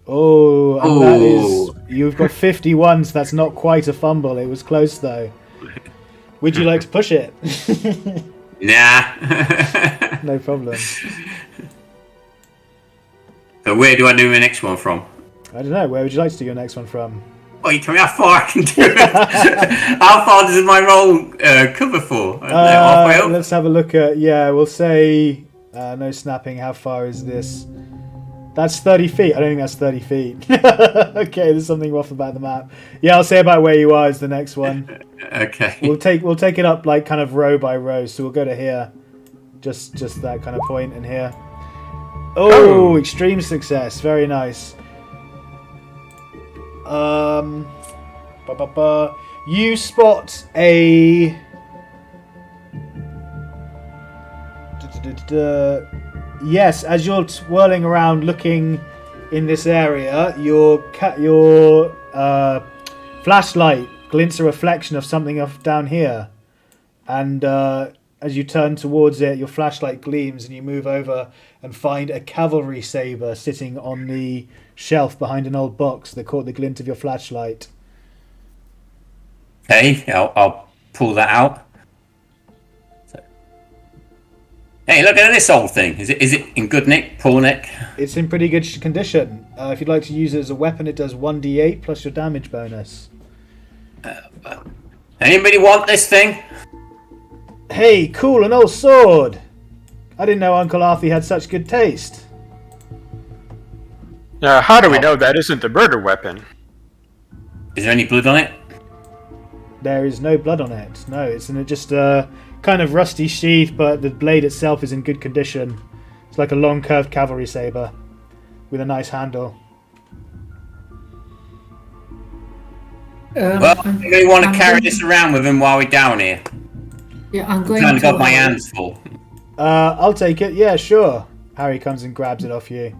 Oh, and that is... You've got 51, so that's not quite a fumble. It was close, though. Would you like to push it?
Nah.
No problem.
So where do I do the next one from?
I don't know. Where would you like to do your next one from?
Oh, you tell me how far I can do it. How far does my roll cover for? Halfway up?
Let's have a look at... Yeah, we'll say... no snapping. How far is this? That's 30 feet. I don't think that's 30 feet. Okay, there's something off about the map. Yeah, I'll say about where you are is the next one.
Okay.
We'll take it up like kind of row by row. So we'll go to here. Just that kind of point in here. Oh, extreme success. Very nice. You spot a... Yes, as you're twirling around looking in this area, your flashlight glints a reflection of something down here. And as you turn towards it, your flashlight gleams and you move over and find a cavalry saber sitting on the shelf behind an old box that caught the glint of your flashlight.
Okay, I'll pull that out. Hey, look at this old thing. Is it in good nick, poor nick?
It's in pretty good condition. If you'd like to use it as a weapon, it does 1d8 plus your damage bonus.
Anybody want this thing?
Hey, cool, an old sword! I didn't know Uncle Arthur had such good taste.
How do we know that isn't the murder weapon?
Is there any blood on it?
There is no blood on it. No, it's in just a kind of rusty sheath, but the blade itself is in good condition. It's like a long curved cavalry saber with a nice handle.
Well, I really want to carry this around with him while we're down here.
Yeah, I'm going
I've
to...
got my hands full.
I'll take it. Yeah, sure. Harry comes and grabs it off you.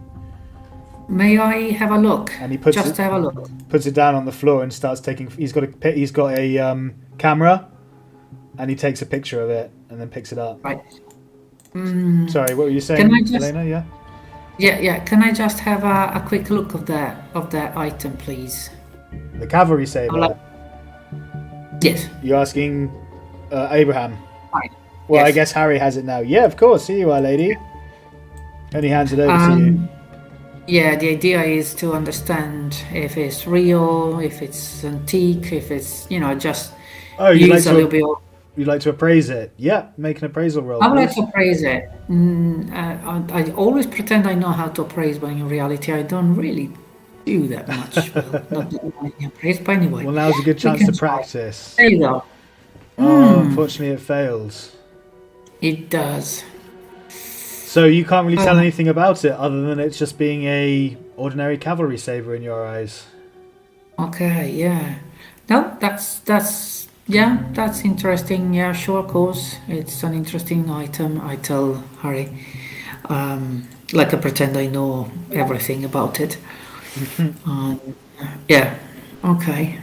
May I have a look?
And he puts
have a look.
Puts it down on the floor and starts taking. He's got a camera, and he takes a picture of it and then picks it up.
Right.
Sorry, what were you saying,
Can I just-
Elena? Yeah.
Yeah. Can I just have a quick look of that item, please?
The cavalry saber.
Yes.
You're asking Abraham.
Right.
Well,
Yes.
I guess Harry has it now. Yeah, of course. Here you are, lady. And he hands it over to you.
Yeah, the idea is to understand if it's real, if it's antique, if it's, just
Oh,
use a little bit of...
you'd like to appraise it? Yeah, make an appraisal roll.
I would like
please.
to appraise it. I always pretend I know how to appraise, but in reality, I don't really do that much. Well, not that I can appraise, but anyway.
Well, now's a good chance
can
to
try.
practice.
There you go.
Oh, unfortunately, it fails.
It does.
So you can't really tell anything about it other than it's just being a ordinary cavalry saber in your eyes.
Okay, yeah. No, that's interesting. Yeah, sure, of course. It's an interesting item. I tell Harry. Like I pretend I know everything about it. Yeah, okay.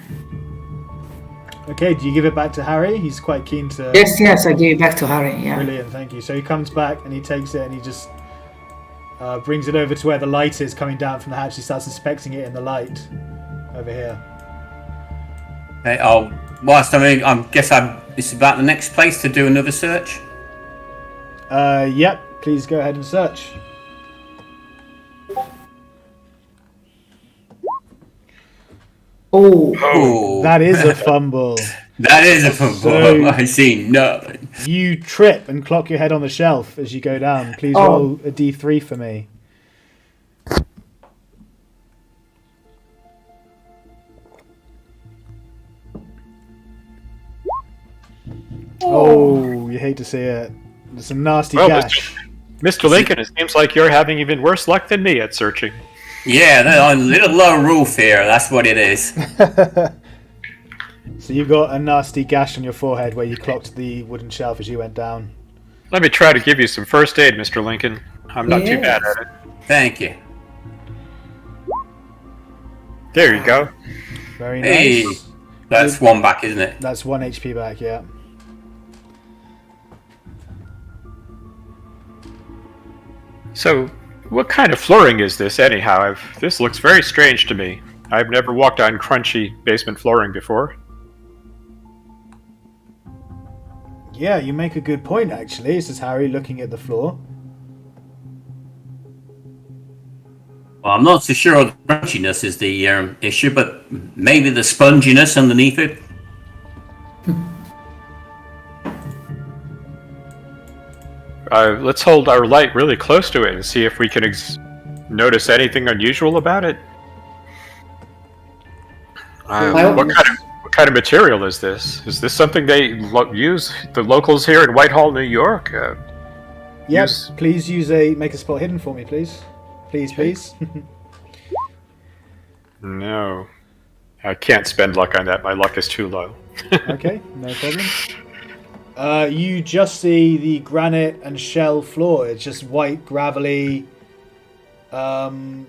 Okay, do you give it back to Harry? He's quite keen to...
Yes, I give it back to Harry, yeah.
Brilliant, thank you. So he comes back and he takes it and he just brings it over to where the light is coming down from the hatch. He starts inspecting it in the light over here.
Okay, this is about the next place to do another search.
Yep, please go ahead and search.
Oh,
That is a fumble.
that is a fumble.
So-
I see nothing.
You trip and clock your head on the shelf as you go down. Please roll a d3 for me. Oh, you hate to see it. There's some nasty
Well,
gash.
Mr. Lincoln, it seems like you're having even worse luck than me at searching.
Yeah, a little low roof here. That's what it is.
So you've got a nasty gash on your forehead where you clocked the wooden shelf as you went down.
Let me try to give you some first aid, Mr. Lincoln. I'm not too bad at it.
Thank you.
There you go.
Very
Hey,
nice.
that's one back, isn't it?
That's 1 HP back, yeah.
So, what kind of flooring is this, anyhow? This looks very strange to me. I've never walked on crunchy basement flooring before.
Yeah, you make a good point, actually. This is Harry looking at the floor.
Well, I'm not so sure the crunchiness is the issue, but maybe the sponginess underneath it.
Let's hold our light really close to it and see if we can notice anything unusual about it. What kind of material is this? Is this something they use, the locals here in Whitehall, New York?
Yes, please make a spot hidden for me, please. Please.
No. I can't spend luck on that. My luck is too low.
Okay, no problem. You just see the granite and shell floor. It's just white, gravelly. Just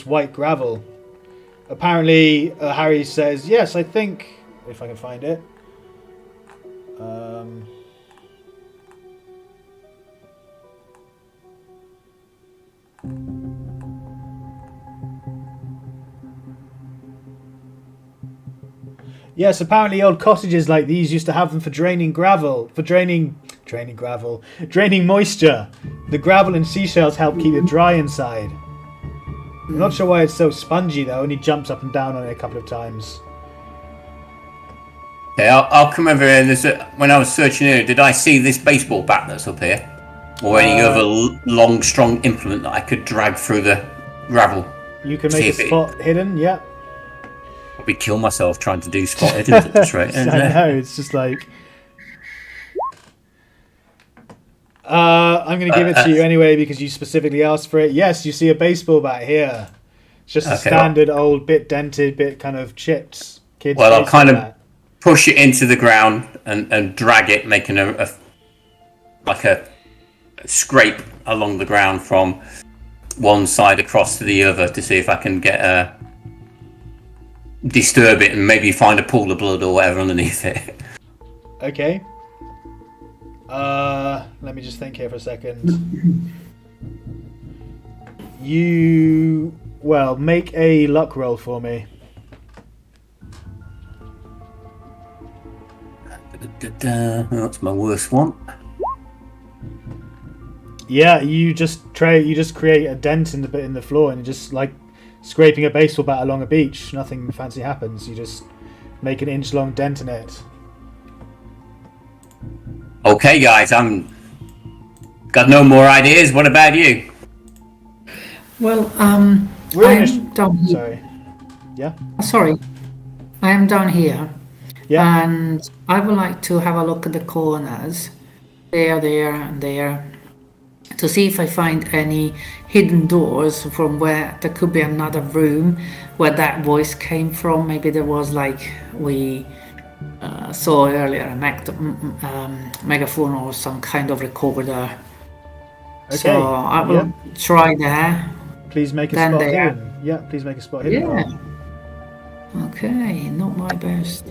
white gravel. Apparently, Harry says, yes, I think, if I can find it. Yes, apparently old cottages like these used to have them for draining moisture. The gravel and seashells help keep it dry inside. I'm not sure why it's so spongy though, and he jumps up and down on it a couple of times.
Okay, I'll come over here. When I was searching here, did I see this baseball bat that's up here? Or any other long, strong implement that I could drag through the gravel?
You can make a spot hidden, yeah.
Probably kill myself trying to do spot hidden at this rate.
I know, it's just like... I'm going to give it to you anyway because you specifically asked for it. Yes, you see a baseball bat here. It's just a standard old, bit dented, bit kind of chipped kid's
Well, I'll kind
bat.
of push it into the ground and drag it, making a scrape along the ground from one side across to the other to see if I can get disturb it and maybe find a pool of blood or whatever underneath it.
Okay. Let me just think here for a second. Make a luck roll for me.
That's my worst one.
Yeah, you just create a dent in the floor, and you're just like scraping a baseball bat along a beach. Nothing fancy happens. You just make an inch-long dent in it.
Okay, guys, got no more ideas. What about you?
Well, I'm down here.
Sorry. Yeah.
Sorry, I am down here.
Yeah.
And I would like to have a look at the corners, there, and there, to see if I find any hidden doors from where there could be another room where that voice came from. Maybe there was, like we saw earlier, a megaphone or some kind of recorder.
Okay.
So I will try there.
Please make a
Then
spot
there.
hidden. Yeah, please make a spot hidden.
Yeah. Okay, not my best.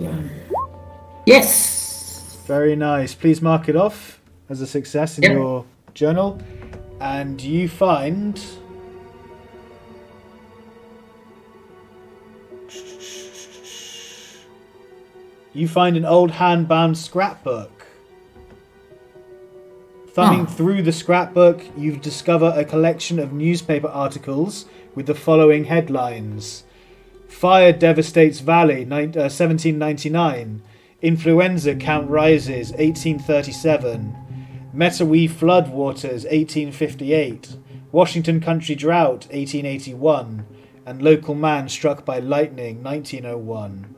Yes.
Very nice. Please mark it off as a success in your journal. And you find... an old hand-bound scrapbook. Thumbing through the scrapbook, you discover a collection of newspaper articles with the following headlines. Fire devastates Valley, 1799. Influenza count rises, 1837. Metawe flood waters, 1858. Washington country drought, 1881. And local man struck by lightning, 1901.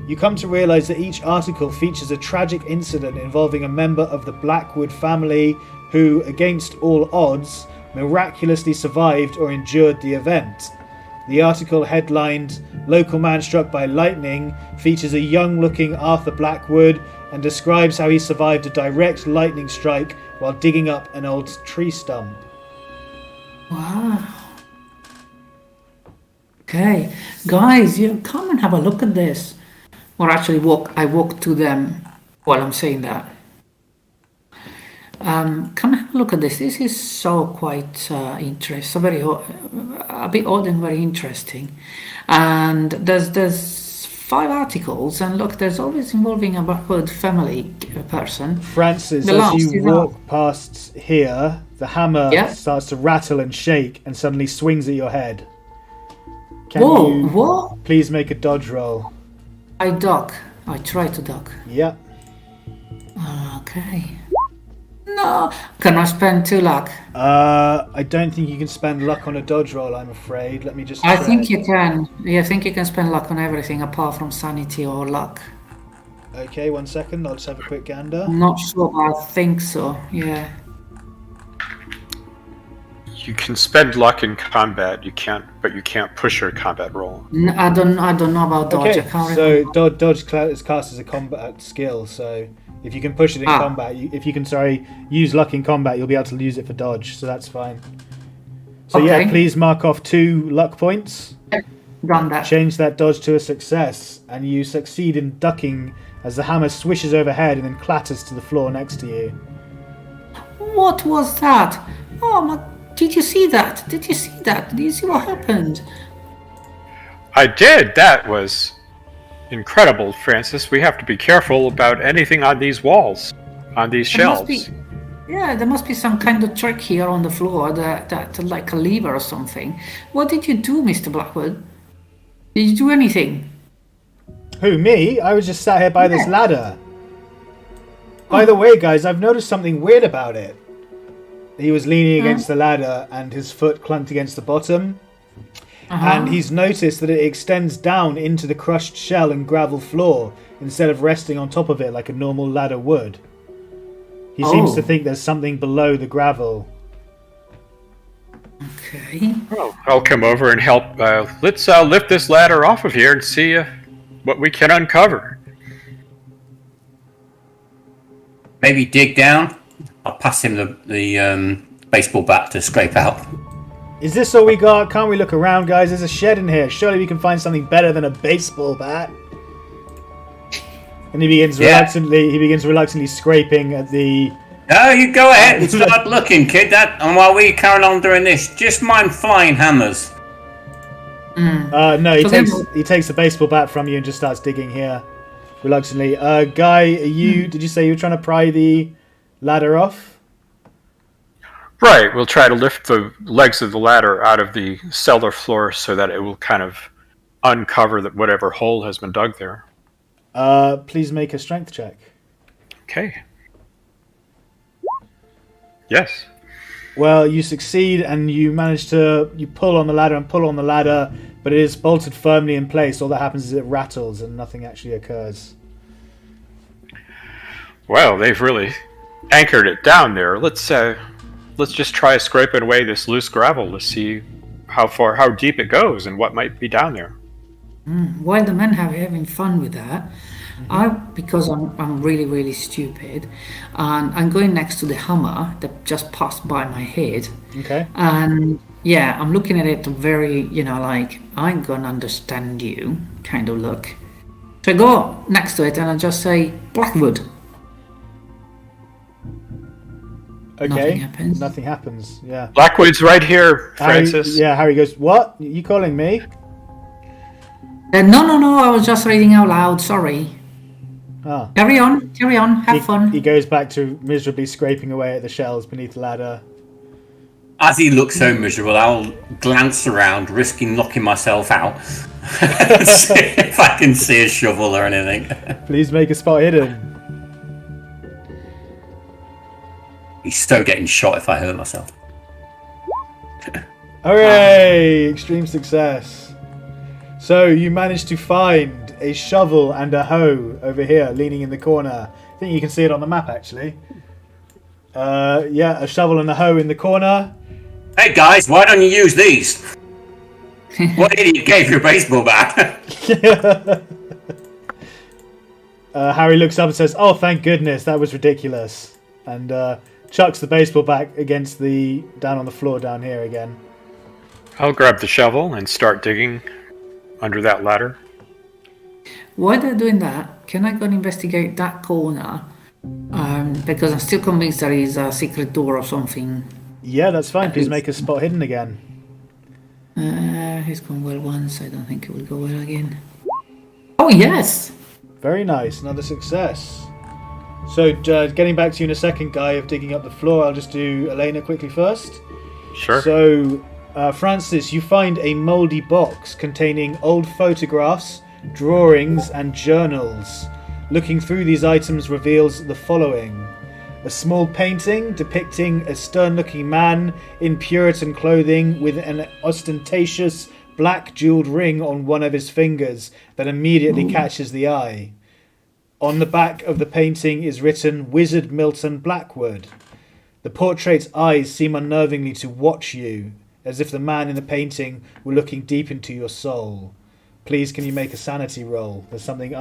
You come to realise that each article features a tragic incident involving a member of the Blackwood family who, against all odds, miraculously survived or endured the event. The article headlined, "Local Man Struck by Lightning," features a young-looking Arthur Blackwood and describes how he survived a direct lightning strike while digging up an old tree stump.
Wow. Okay, guys, you come and have a look at this. Or actually, I walk to them while I'm saying that. Come and have a look at this. This is so quite interesting, a bit odd and very interesting. And there's 5 articles, and look, there's always involving a Blackwood family person.
Francis,
The
as
last
you
is
walk past here, the hammer
Yeah.
starts to rattle and shake and suddenly swings at your head. Can
Whoa,
you
what?
please make a dodge roll?
I duck. I try to duck.
Yep.
Okay. No. Can I spend 2 luck?
I don't think you can spend luck on a dodge roll, I'm afraid. Let me just
I
check.
think you can. Yeah, I think you can spend luck on everything apart from sanity or luck.
Okay, 1 second. I'll just have a quick gander.
I'm not sure, but I think so. Yeah.
You can spend luck in combat. You can't push your combat roll.
I don't know about dodge.
Okay,
I can't
so
remember.
dodge is cast as a combat skill, so if you can push it in combat, if you can use luck in combat, you'll be able to use it for dodge, so that's fine. So
Okay.
yeah, please mark off 2 luck points.
Done that.
Change that dodge to a success, and you succeed in ducking as the hammer swishes overhead and then clatters to the floor next to you.
What was that? Oh my! Did you see that? Did you see that? Did you see what happened?
I did. That was incredible, Francis. We have to be careful about anything on these walls, on these
There must
shelves.
there must be some kind of trick here on the floor that like a lever or something. What did you do, Mr. Blackwood? Did you do anything?
Who, me? I was just sat here by this
Yeah.
ladder. By the way, guys, I've noticed something weird about it. He was leaning against the ladder and his foot clunked against the bottom. And he's noticed that it extends down into the crushed shell and gravel floor instead of resting on top of it like a normal ladder would. He seems to think there's something below the gravel.
Okay.
Well, I'll come over and help. Let's lift this ladder off of here and see what we can uncover.
Maybe dig down. I'll pass him the baseball bat to scrape out.
Is this all we got? Can't we look around, guys? There's a shed in here. Surely we can find something better than a baseball bat. And he begins reluctantly scraping at the...
No, you go ahead and start looking, kid. And while we carry on doing this, just mind flying hammers.
No, he takes the baseball bat from you and just starts digging here reluctantly. Guy, did you say you were trying to pry the ladder off?
Right, we'll try to lift the legs of the ladder out of the cellar floor so that it will kind of uncover whatever hole has been dug there.
Please make a strength check.
Okay. Yes.
Well, you succeed and you manage to... You pull on the ladder, but it is bolted firmly in place. All that happens is it rattles and nothing actually occurs.
Well, they've really anchored it down there. Let's just try scraping away this loose gravel to see how deep it goes and what might be down there.
While the men are having fun with that, because I'm really, really stupid, and I'm going next to the hammer that just passed by my head.
Okay.
And yeah, I'm looking at it very, like, I'm gonna understand you kind of look. So I go next to it and I just say, Blackwood.
Okay.
Nothing happens.
Yeah.
Blackwood's right here, Francis.
Harry goes, what? You calling me?
No, I was just reading out loud, sorry.
Ah.
Carry on, have fun.
He goes back to miserably scraping away at the shells beneath the ladder.
As he looks so miserable, I'll glance around, risking knocking myself out. See if I can see a shovel or anything.
Please make a spot hidden.
He's so getting shot if I hurt myself.
Hooray! Extreme success. So you managed to find a shovel and a hoe over here, leaning in the corner. I think you can see it on the map, actually. A shovel and a hoe in the corner.
Hey guys, why don't you use these? What idiot gave you a baseball bat?
Harry looks up and says, "Oh, thank goodness, that was ridiculous," and chucks the baseball bat against down on the floor down here again.
I'll grab the shovel and start digging under that ladder.
While they're doing that, can I go and investigate that corner? Because I'm still convinced there is a secret door or something.
Yeah, that's fine. Please make a spot hidden again.
It's gone well once. I don't think it will go well again. Oh, yes!
Very nice. Another success. So, getting back to you in a second, Guy, of digging up the floor, I'll just do Elena quickly first.
Sure.
So, Francis, you find a mouldy box containing old photographs, drawings, and journals. Looking through these items reveals the following. A small painting depicting a stern-looking man in Puritan clothing with an ostentatious black jeweled ring on one of his fingers that immediately catches the eye. On the back of the painting is written Wizard Milton Blackwood. The portrait's eyes seem unnervingly to watch you, as if the man in the painting were looking deep into your soul. Please, can you make a sanity roll? There's something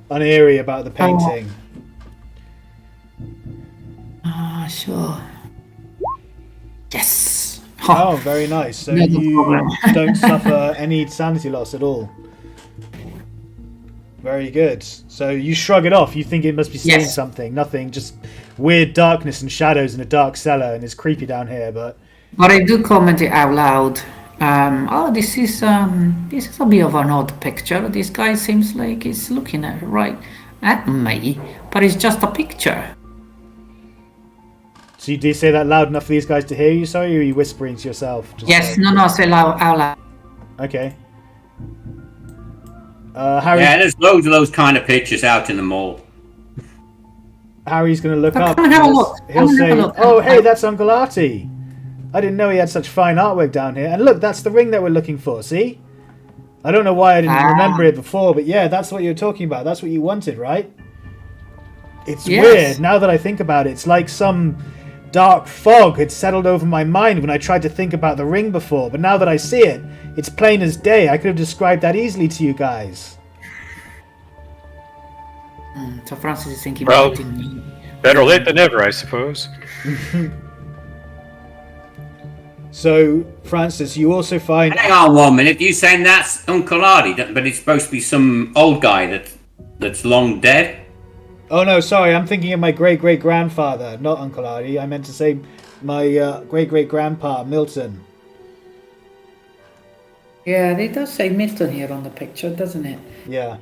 uneery about the painting.
Sure. Yes!
Oh, very nice. So you don't suffer any sanity loss at all. Very good. So you shrug it off. You think it must be seeing something. Nothing. Just weird darkness and shadows in a dark cellar, and it's creepy down here. But
I do comment it out loud. This is a bit of an odd picture. This guy seems like he's looking right at me, but it's just a picture.
So do you say that loud enough for these guys to hear you? Sorry, or are you whispering to yourself?
Say out loud.
Okay. Harry.
Yeah, there's loads of those kind of pictures out in the mall.
Harry's going to look up.
Come and have a look.
He'll say, "Oh, hey, that's Uncle Artie. I didn't know he had such fine artwork down here. And look, that's the ring that we're looking for. See? I don't know why I didn't remember it before, but yeah, that's what you're talking about. That's what you wanted, right? It's weird now that I think about it. It's like some dark fog had settled over my mind when I tried to think about the ring before, but now that I see it, it's plain as day. I could have described that easily to you guys."
So Francis is thinking
Well,
about it.
better late than never, I suppose.
So, Francis, you also find...
Hang on 1 minute. You saying that's Uncle Artie, but it's supposed to be some old guy that's long dead?
Oh no, sorry, I'm thinking of my great-great-grandfather, not Uncle Artie. I meant to say my great-great-grandpa, Milton.
Yeah, it does say Milton here on the picture, doesn't it?
Yeah,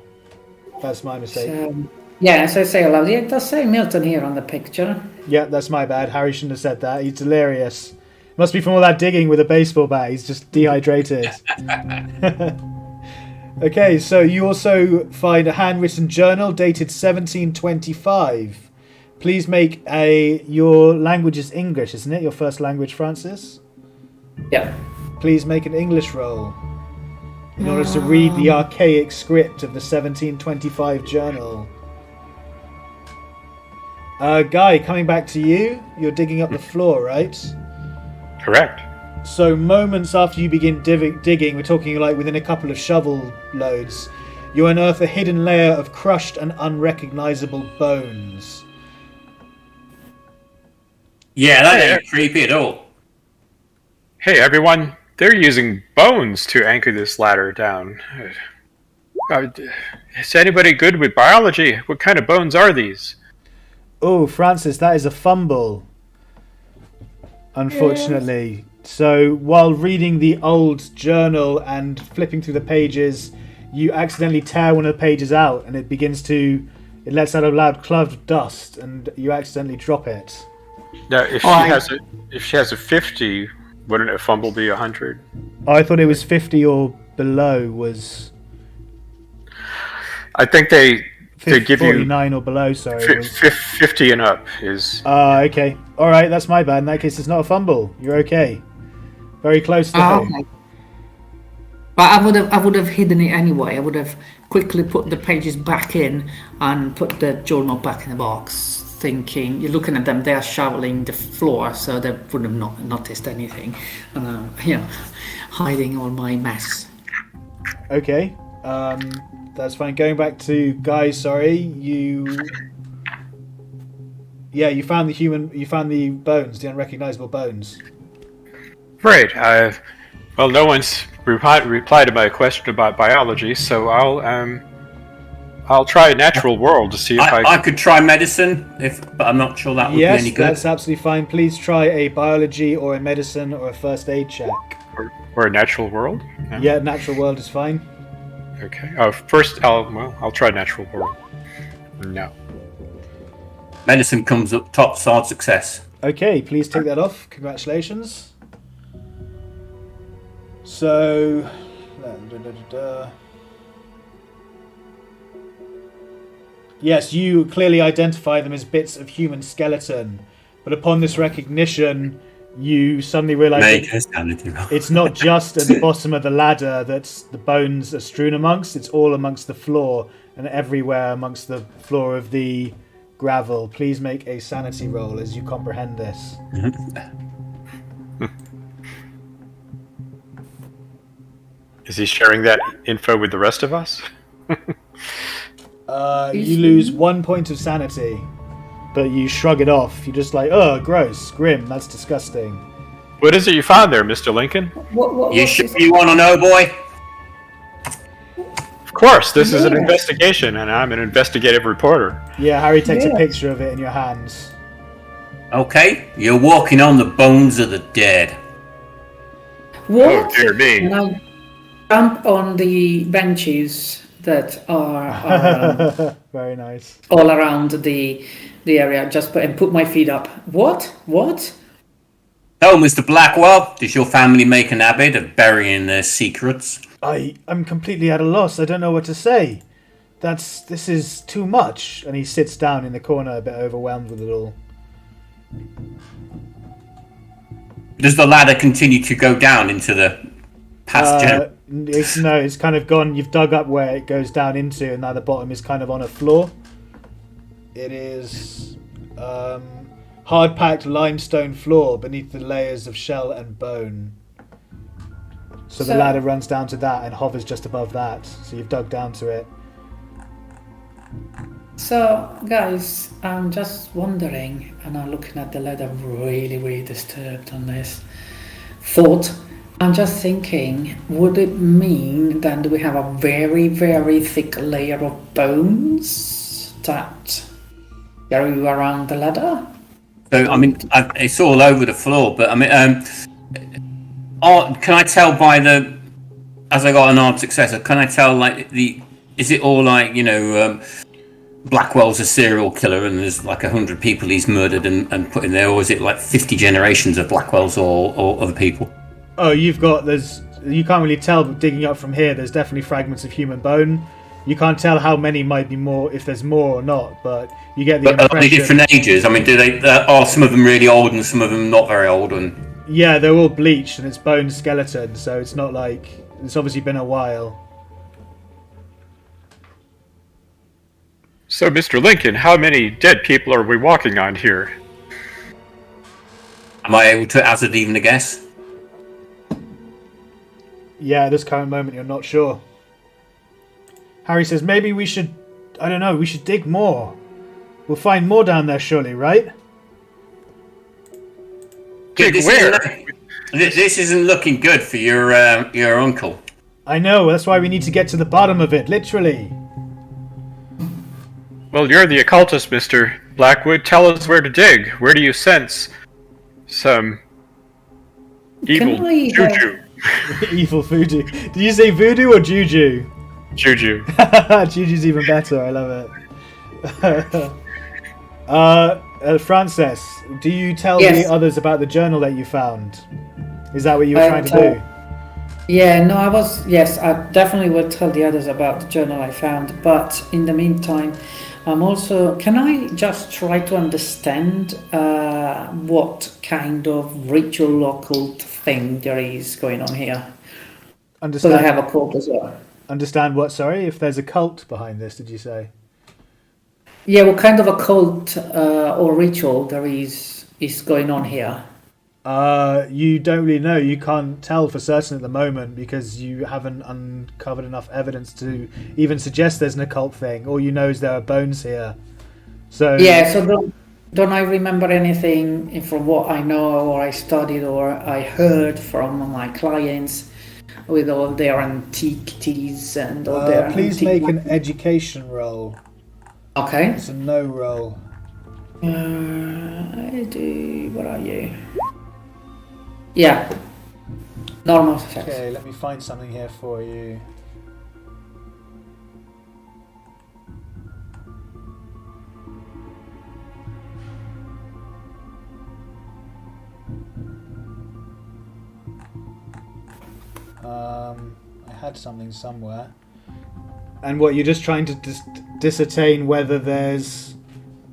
that's my mistake.
So I say aloud, it does say Milton here on the picture.
Yeah, that's my bad. Harry shouldn't have said that. He's delirious. Must be from all that digging with a baseball bat. He's just dehydrated. Okay, so you also find a handwritten journal dated 1725. Please make your language is English, isn't it? Your first language, Francis?
Yeah.
Please make an English roll in order to read the archaic script of the 1725 journal. Guy, coming back to you, you're digging up the floor, right?
Correct.
So moments after you begin digging, we're talking like within a couple of shovel loads, you unearth a hidden layer of crushed and unrecognizable bones.
Yeah, that ain't creepy at all.
Hey, everyone. They're using bones to anchor this ladder down. Is anybody good with biology? What kind of bones are these?
Oh, Francis, that is a fumble. Unfortunately. So while reading the old journal and flipping through the pages, you accidentally tear one of the pages out and it lets out a loud cloud of dust and you accidentally drop it.
Now, if she has a 50, wouldn't a fumble be 100?
Oh, I thought it was 50 or below was...
I think they give
49 or below, sorry.
50 and up is...
okay. Alright, that's my bad. In that case, it's not a fumble. You're okay. Very close to
Okay. But I would have hidden it anyway. I would have quickly put the pages back in and put the journal back in the box, thinking, you're looking at them, they are shoveling the floor, so they would have not noticed anything. And hiding all my mess.
Okay. That's fine. Going back to Guy, sorry, you found the bones, the unrecognizable bones.
Right. Well, no one's replied to my question about biology, so I'll try natural world to see if
I could try medicine, but I'm not sure that would be any good.
Yes, that's absolutely fine. Please try a biology or a medicine or a first aid check.
or a natural world.
Yeah, natural world is fine.
Okay. First, I'll try natural world. No.
Medicine comes up top, hard success.
Okay, please take that off. Congratulations. So, yes, you clearly identify them as bits of human skeleton, but upon this recognition, you suddenly realize it's not just at the bottom of the ladder that the bones are strewn amongst, it's all amongst the floor and everywhere amongst the floor of the gravel. Please make a sanity roll as you comprehend this.
Is he sharing that info with the rest of us?
You lose 1 point of sanity, but you shrug it off. You're just like, oh, gross, grim, that's disgusting.
What is it you found there, Mr. Lincoln?
You want to know, boy?
Of course, this is an investigation, and I'm an investigative reporter.
Yeah, Harry takes a picture of it in your hands.
Okay, you're walking on the bones of the dead.
What?
Oh, dear me.
And I jump on the benches that are
Very nice.
all around the area, and put my feet up. What?
Oh, Mr. Blackwell, does your family make an habit of burying their secrets?
I'm completely at a loss. I don't know what to say. This is too much. And he sits down in the corner, a bit overwhelmed with it all.
Does the ladder continue to go down into the passage?
It's kind of gone. You've dug up where it goes down into, and now the bottom is kind of on a floor. It is hard-packed limestone floor beneath the layers of shell and bone. So the ladder runs down to that and hovers just above that. So you've dug down to it.
So, guys, I'm just wondering, and I'm looking at the ladder, really, really disturbed on this thought. I'm just thinking, would it mean then that we have a very, very thick layer of bones that go around the ladder?
So, I mean, it's all over the floor, but I mean, can I tell by as I got an armed successor, can I tell, is it all Blackwell's a serial killer and there's like 100 people he's murdered and put in there, or is it like 50 generations of Blackwells or other people?
Oh, you can't really tell, but digging up from here, there's definitely fragments of human bone. You can't tell how many might be more, if there's more or not, but you get the impression.
Are they different ages? I mean, are some of them really old and some of them not very old?
Yeah, they're all bleached and it's bone skeleton, so it's not like, it's obviously been a while.
So, Mr. Lincoln, how many dead people are we walking on here?
Am I able to hazard even a guess?
Yeah, at this current moment, you're not sure. Harry says, maybe we should dig more. We'll find more down there, surely, right?
Dig where?
This isn't looking good for your uncle.
I know, that's why we need to get to the bottom of it, literally.
Well, you're the occultist, Mr. Blackwood. Tell us where to dig. Where do you sense some evil juju?
Evil voodoo. Did you say voodoo or juju?
Juju.
Juju's even better, I love it. Frances, do you tell the others about the journal that you found? Is that what you were trying to do?
Yeah, no, I definitely would tell the others about the journal I found, but in the meantime, can I just try to understand what kind of ritual occult thing there is going on here? So I have a cult as well.
Understand what, sorry? If there's a cult behind this, did you say?
Yeah, what kind of a cult or ritual there is going on here?
You don't really know. You can't tell for certain at the moment because you haven't uncovered enough evidence to even suggest there's an occult thing. All you know is there are bones here. So
yeah, so don't I remember anything from what I know or I studied or I heard from my clients with all their antiquities and all their...
Please make an education roll.
Okay.
It's a no roll.
What are you? Yeah. Normal success.
Okay, let me find something here for you. I had something somewhere. And what, you're just trying to discertain whether there's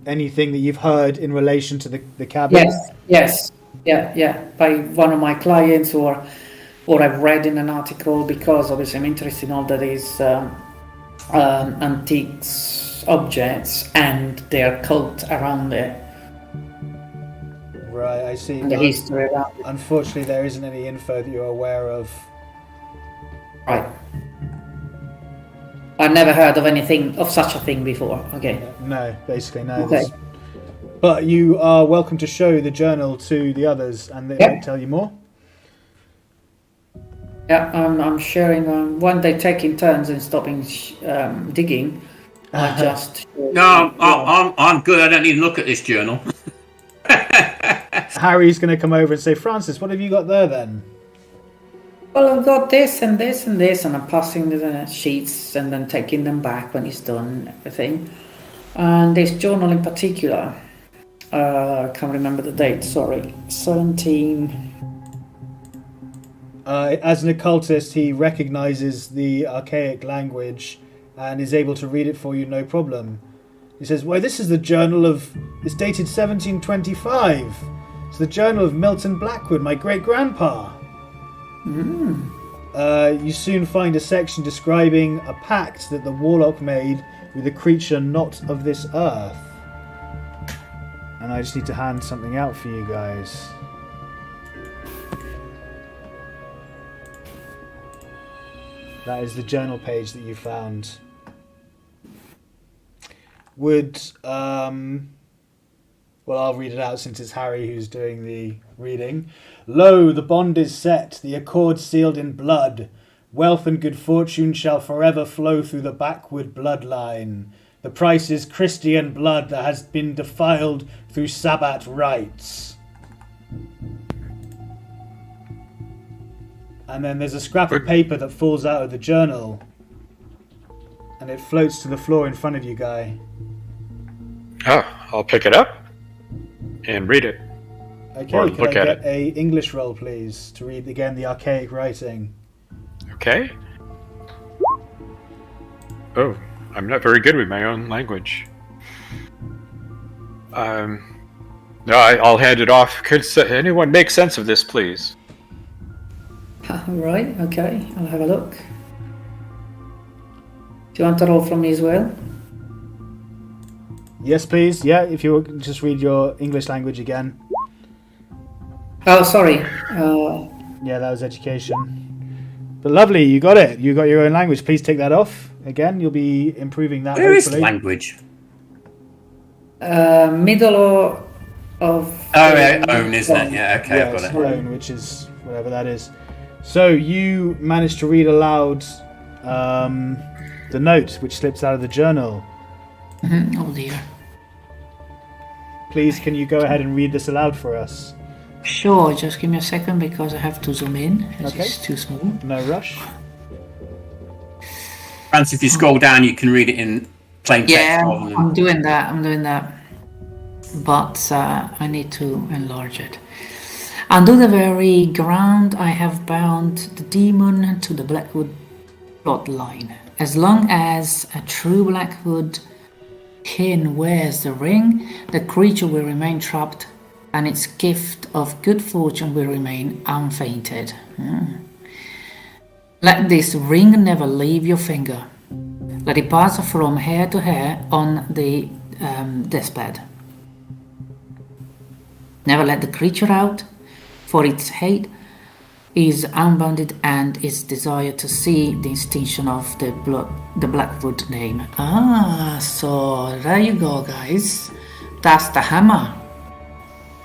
anything that you've heard in relation to the cabin?
Yes. Yeah. By one of my clients or I've read in an article, because obviously I'm interested in all that is antiques, objects, and their cult around it.
Right, I see.
And the history around it.
Unfortunately, there isn't any info that you're aware of.
Right. I've never heard of such a thing before. Okay.
No, basically no.
Okay.
But you are welcome to show the journal to the others, and they might tell you more.
Yeah, I'm sharing. When they take in turns and stopping digging, I just.
No, I'm good. I don't need to look at this journal.
Harry's going to come over and say, Francis, what have you got there then?
Well, I've got this and this and this, and I'm passing the sheets and then taking them back when he's done everything. And this journal in particular, I can't remember the date, sorry, 17...
As an occultist, he recognizes the archaic language and is able to read it for you, no problem. He says, well, this is the journal of... It's dated 1725. It's the journal of Milton Blackwood, my great-grandpa. You soon find a section describing a pact that the warlock made with a creature not of this earth. And I just need to hand something out for you guys. That is the journal page that you found. Well, I'll read it out since it's Harry who's doing the reading. Lo, the bond is set, the accord sealed in blood. Wealth and good fortune shall forever flow through the backward bloodline. The price is Christian blood that has been defiled through Sabbat rites. And then there's a scrap of paper that falls out of the journal. And it floats to the floor in front of you, Guy.
Oh, I'll pick it up and read it.
Okay,
Or
can
look
I
at
get
it.
a English roll, please, to read again the archaic writing?
Okay. Oh, I'm not very good with my own language. No, I'll hand it off. Could anyone make sense of this, please?
Right, okay, I'll have a look. Do you want to roll from me as well?
Yes, please. Yeah, if you will just read your English language again.
Oh, sorry.
Yeah, that was education. But lovely, you got it. You got your own language. Please take that off. Again, you'll be improving that.
Where is
hopefully.
language?
Middle of...
Oh, yeah, own, isn't it? Yeah, okay,
Yeah,
I've got
it's
it.
own, which is whatever that is. So you managed to read aloud the note which slips out of the journal.
Oh dear.
Please, can you go ahead and read this aloud for us?
Sure, just give me a second because I have to zoom in. It's
Okay.
too small.
No rush.
Francis, if you scroll down, you can read it in plain text.
Yeah,
rather than...
I'm doing that. But I need to enlarge it. Under the very ground I have bound the demon to the Blackwood bloodline. As long as a true Blackwood kin wears the ring, the creature will remain trapped and its gift of good fortune will remain unfainted. Let this ring never leave your finger. Let it pass from hair to hair on the deathbed. Never let the creature out, for its hate is unbounded and its desire to see the extinction of the Blackwood name. So there you go, guys. that's the hammer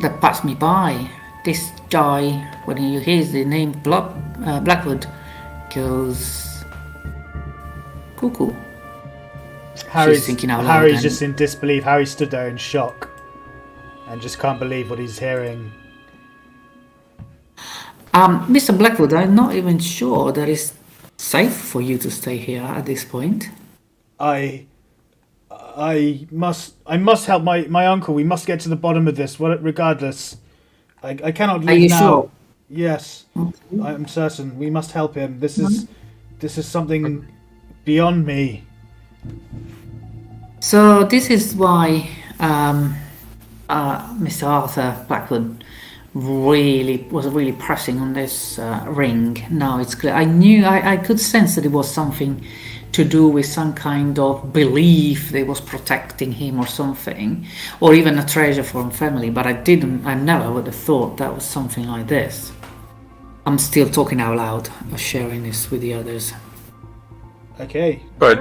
that passed me by. This guy, when he hears the name Blackwood, goes cuckoo.
Harry's
thinking out loud
Harry's
then.
just in disbelief. Harry stood there in shock and just can't believe what he's hearing.
Mr. Blackwood, I'm not even sure that it's safe for you to stay here at this point.
I must help my uncle. We must get to the bottom of this. Regardless, I cannot leave
Are you
now.
sure?
Yes, I'm certain. We must help him. This is something beyond me.
So this is why Mr. Arthur Blackwood was really pressing on this ring. Now it's clear. I could sense that it was something to do with some kind of belief that was protecting him or something, or even a treasure from family, but I never would have thought that was something like this. I'm still talking out loud, sharing this with the others.
Okay.
But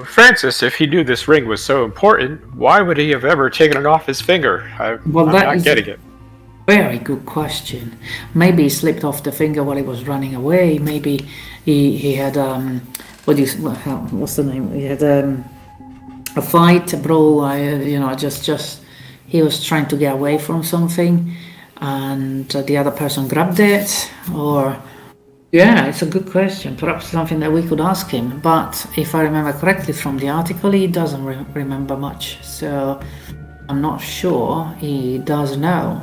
Francis, if he knew this ring was so important, why would he have ever taken it off his finger? I'm not getting it.
Very good question. Maybe he slipped off the finger while he was running away. Maybe he had what's the name? He had a fight, a brawl. Just he was trying to get away from something, and the other person grabbed it. Or yeah, it's a good question. Perhaps something that we could ask him. But if I remember correctly from the article, he doesn't remember much. So I'm not sure he does know.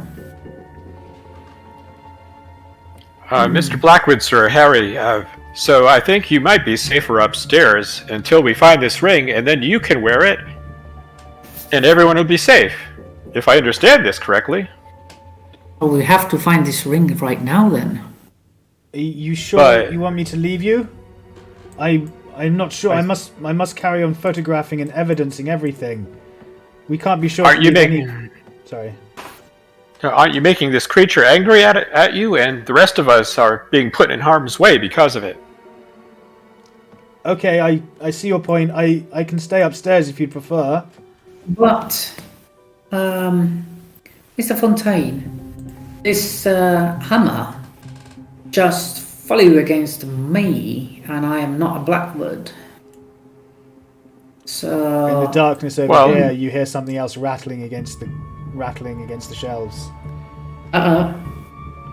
Mr. Blackwood, sir, Harry, so I think you might be safer upstairs until we find this ring, and then you can wear it, and everyone will be safe, if I understand this correctly.
Well, we have to find this ring right now, then.
Are you sure you want me to leave you? I'm not sure. I must carry on photographing and evidencing everything. We can't be sure. Sorry.
Aren't you making this creature angry at you, and the rest of us are being put in harm's way because of it?
Okay, I see your point. I can stay upstairs if you'd prefer.
But, Mr. Fontaine, this hammer just flew against me, and I am not a Blackwood. So
in the darkness over here, you hear something else rattling against the shelves.
Well,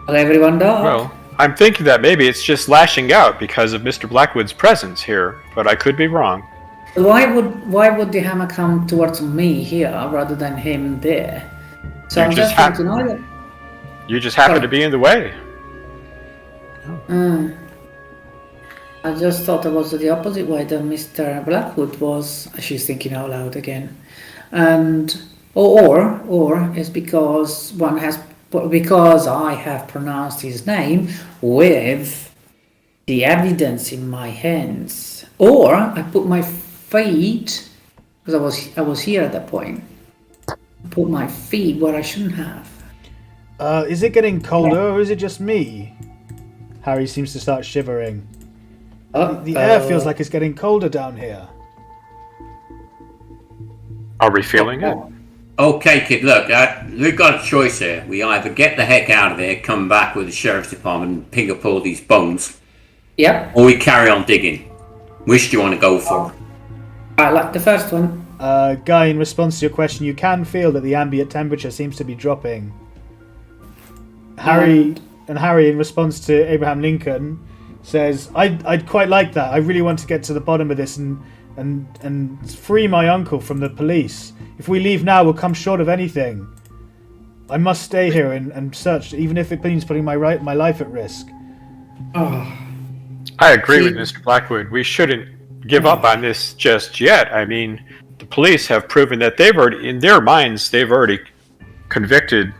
everyone dark.
Well, I'm thinking that maybe it's just lashing out because of Mr. Blackwood's presence here, but I could be wrong.
Why would the hammer come towards me here rather than him there? So I'm just thinking either.
You just happen to be in the way.
I just thought it was the opposite way that Mr. Blackwood was. She's thinking out loud again, and or it's because I have pronounced his name with the evidence in my hands, or I put my feet, because I was here at that point. Put my feet where I shouldn't have.
Is it getting colder or is it just me? Harry seems to start shivering. The air feels like it's getting colder down here.
Are we feeling it?
Okay, kid, look, we've got a choice here. We either get the heck out of here, come back with the sheriff's department and pick up all these bones.
Yep.
Or we carry on digging. Which do you want to go for?
I like the first one.
Guy, in response to your question, you can feel that the ambient temperature seems to be dropping. Harry, in response to Abraham Lincoln, says, I'd quite like that. I really want to get to the bottom of this and free my uncle from the police. If we leave now, we'll come short of anything. I must stay here and search, even if it means putting my life at risk.
I agree with Mr. Blackwood. We shouldn't give up on this just yet. I mean, the police have proven that they've already convicted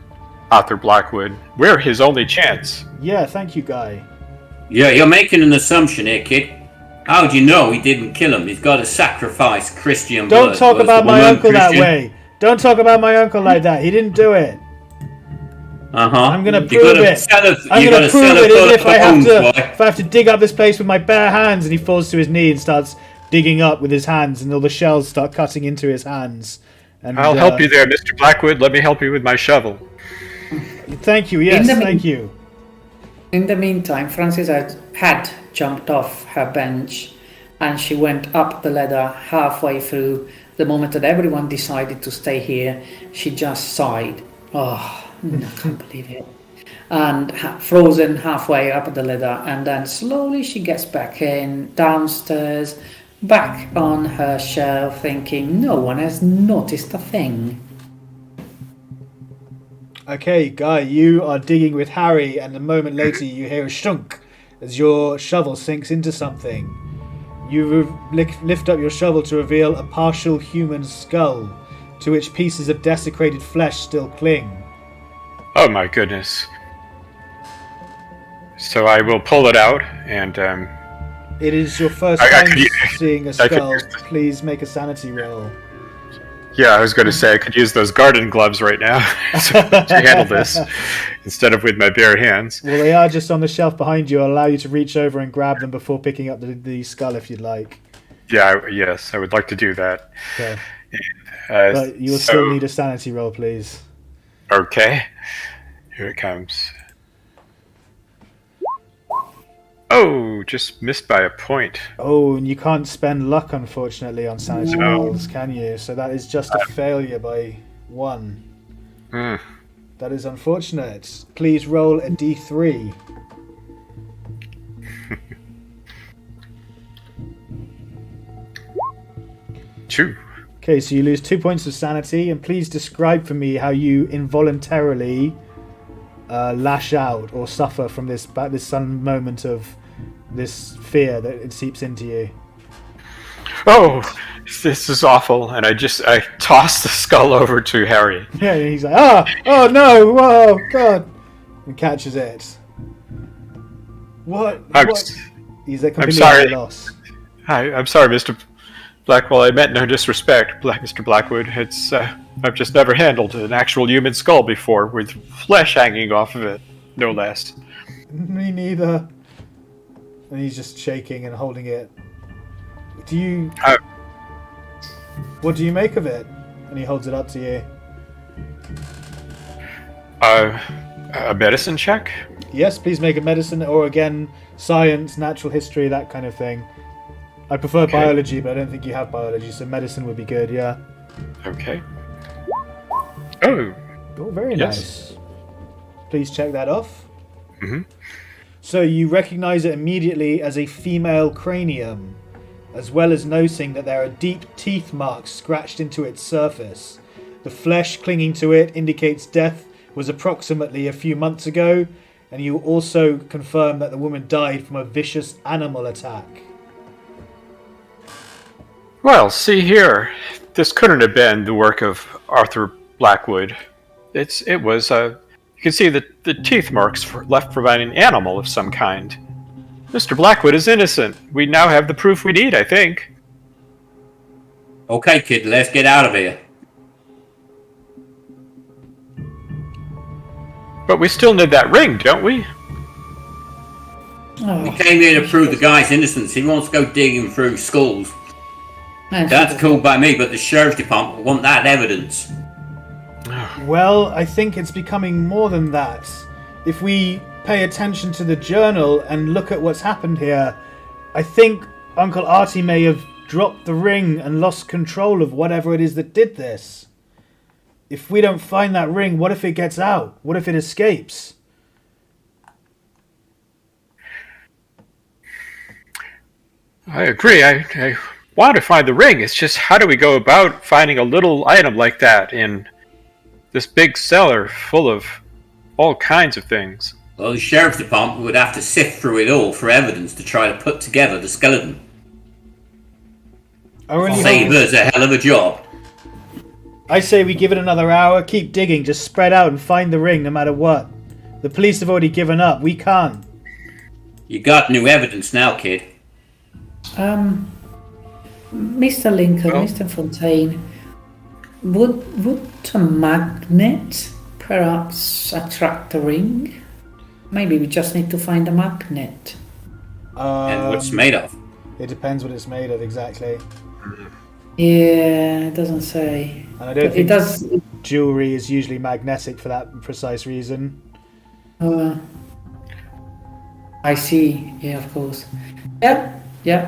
Arthur Blackwood. We're his only chance.
Yeah, thank you, Guy.
Yeah, you're making an assumption here, kid. How do you know he didn't kill him? He's got to sacrifice Christian blood.
Don't talk about my uncle that way. Don't talk about my uncle like that. He didn't do it. I'm gonna prove it. I'm gonna prove it even if I have to dig up this place with my bare hands. And he falls to his knee and starts digging up with his hands, and all the shells start cutting into his hands. And
I'll help you there, Mr. Blackwood. Let me help you with my shovel.
Thank you. Yes, thank you.
In the meantime, Frances had jumped off her bench and she went up the ladder halfway through. The moment that everyone decided to stay here, she just sighed. Oh, I can't believe it. And frozen halfway up the ladder, and then slowly she gets back in, downstairs, back on her shelf, thinking no one has noticed a thing.
Okay, Guy, you are digging with Harry, and a moment later you hear a shunk as your shovel sinks into something. You lift up your shovel to reveal a partial human skull, to which pieces of desecrated flesh still cling.
Oh my goodness. So I will pull it out, and
It is your first time seeing a skull. Please make a sanity roll.
Yeah, I was going to say I could use those garden gloves right now to handle this instead of with my bare hands.
Well, they are just on the shelf behind you. I'll allow you to reach over and grab them before picking up the skull if you'd like.
Yeah, yes, I would like to do that.
Okay. But you will still need a sanity roll, please.
Okay. Here it comes. Oh, just missed by a point.
Oh, and you can't spend luck, unfortunately, on sanity rolls, can you? So that is just a failure by 1. That is unfortunate. Please roll a d3.
Two.
Okay, so you lose 2 points of sanity, and please describe for me how you involuntarily lash out or suffer from this sudden moment of this fear that it seeps into you.
Oh, this is awful, and I toss the skull over to Harry.
Yeah, and he's like, oh no, whoa, God, and catches it. What? He's a completely at a loss.
I'm sorry, Mr. Blackwell. I meant no disrespect, Mr. Blackwood. It's I've just never handled an actual human skull before, with flesh hanging off of it, no less.
Me neither. And he's just shaking and holding it. What do you make of it? And he holds it up to you.
A medicine check?
Yes, please make a medicine, or again, science, natural history, that kind of thing. I prefer biology, but I don't think you have biology, so medicine would be good, yeah.
Okay. Oh,
very nice. Please check that off.
Mm-hmm.
So you recognize it immediately as a female cranium, as well as noticing that there are deep teeth marks scratched into its surface. The flesh clinging to it indicates death was approximately a few months ago, and you also confirm that the woman died from a vicious animal attack.
Well, see here. This couldn't have been the work of Arthur Blackwood. It was, you can see the teeth marks left by an animal of some kind. Mr. Blackwood is innocent. We now have the proof we need, I think.
Okay, kid, let's get out of here.
But we still need that ring, don't we?
We came here to prove the guy's innocence. He wants to go digging through skulls. That's cool by me, but the sheriff's department want that evidence.
Well, I think it's becoming more than that. If we pay attention to the journal and look at what's happened here, I think Uncle Artie may have dropped the ring and lost control of whatever it is that did this. If we don't find that ring, what if it gets out? What if it escapes?
I agree. I want to find the ring. It's just, how do we go about finding a little item like that in this big cellar full of all kinds of things?
Well, the sheriff's department would have to sift through it all for evidence to try to put together the skeleton. Saber's a hell of a job.
I say we give it another hour, keep digging, just spread out and find the ring no matter what. The police have already given up. We can't.
You got new evidence now, kid.
Mr. Lincoln, Mr. Fontaine, would a magnet perhaps attract the ring? Maybe we just need to find a magnet.
And what's it made of?
It depends what it's made of, exactly.
Yeah, it doesn't say.
And I don't
But it
think
does.
jewelry is usually magnetic for that precise reason.
I see. Yeah, of course. Yeah.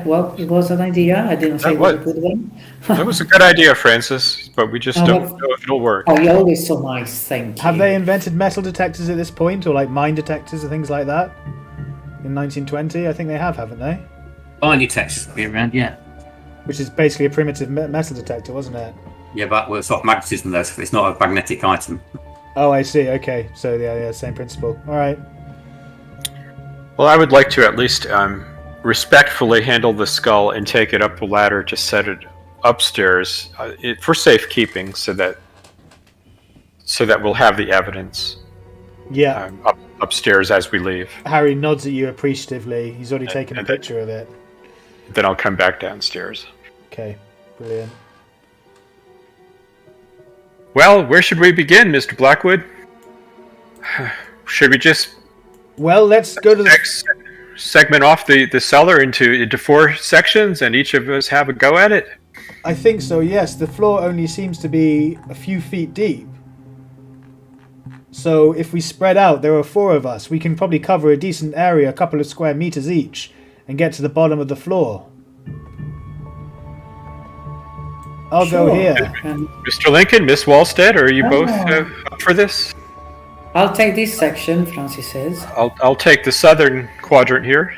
Well, it was an idea. I didn't say it was a good one.
That was a good idea, Francis, but we just don't know if it'll work.
Oh, you're always so nice. Thank you.
Have they invented metal detectors at this point, or like mine detectors or things like that? In 1920, I think they have, haven't they?
Binary text be around, yeah.
Which is basically a primitive metal detector, wasn't it?
Yeah, but we're sort of magnetism though, so it's not a magnetic item.
Oh, I see. Okay, so yeah, same principle. All right.
Well, I would like to at least respectfully handle the skull and take it up the ladder to set it upstairs for safekeeping, so that we'll have the evidence.
Yeah.
Upstairs as we leave.
Harry nods at you appreciatively. He's already taken a picture of it.
Then I'll come back downstairs.
Okay, brilliant.
Well, where should we begin, Mr. Blackwood? Should we just...
Well, let's go to the...
segment off the cellar into 4 sections, and each of us have a go at it?
I think so, yes. The floor only seems to be a few feet deep. So if we spread out, there are 4 of us. We can probably cover a decent area, a couple of square meters each, and get to the bottom of the floor. I'll go here.
Mr. Lincoln, Miss Wallstead, are you both up for this?
I'll take this section, Francis says.
I'll take the southern quadrant here.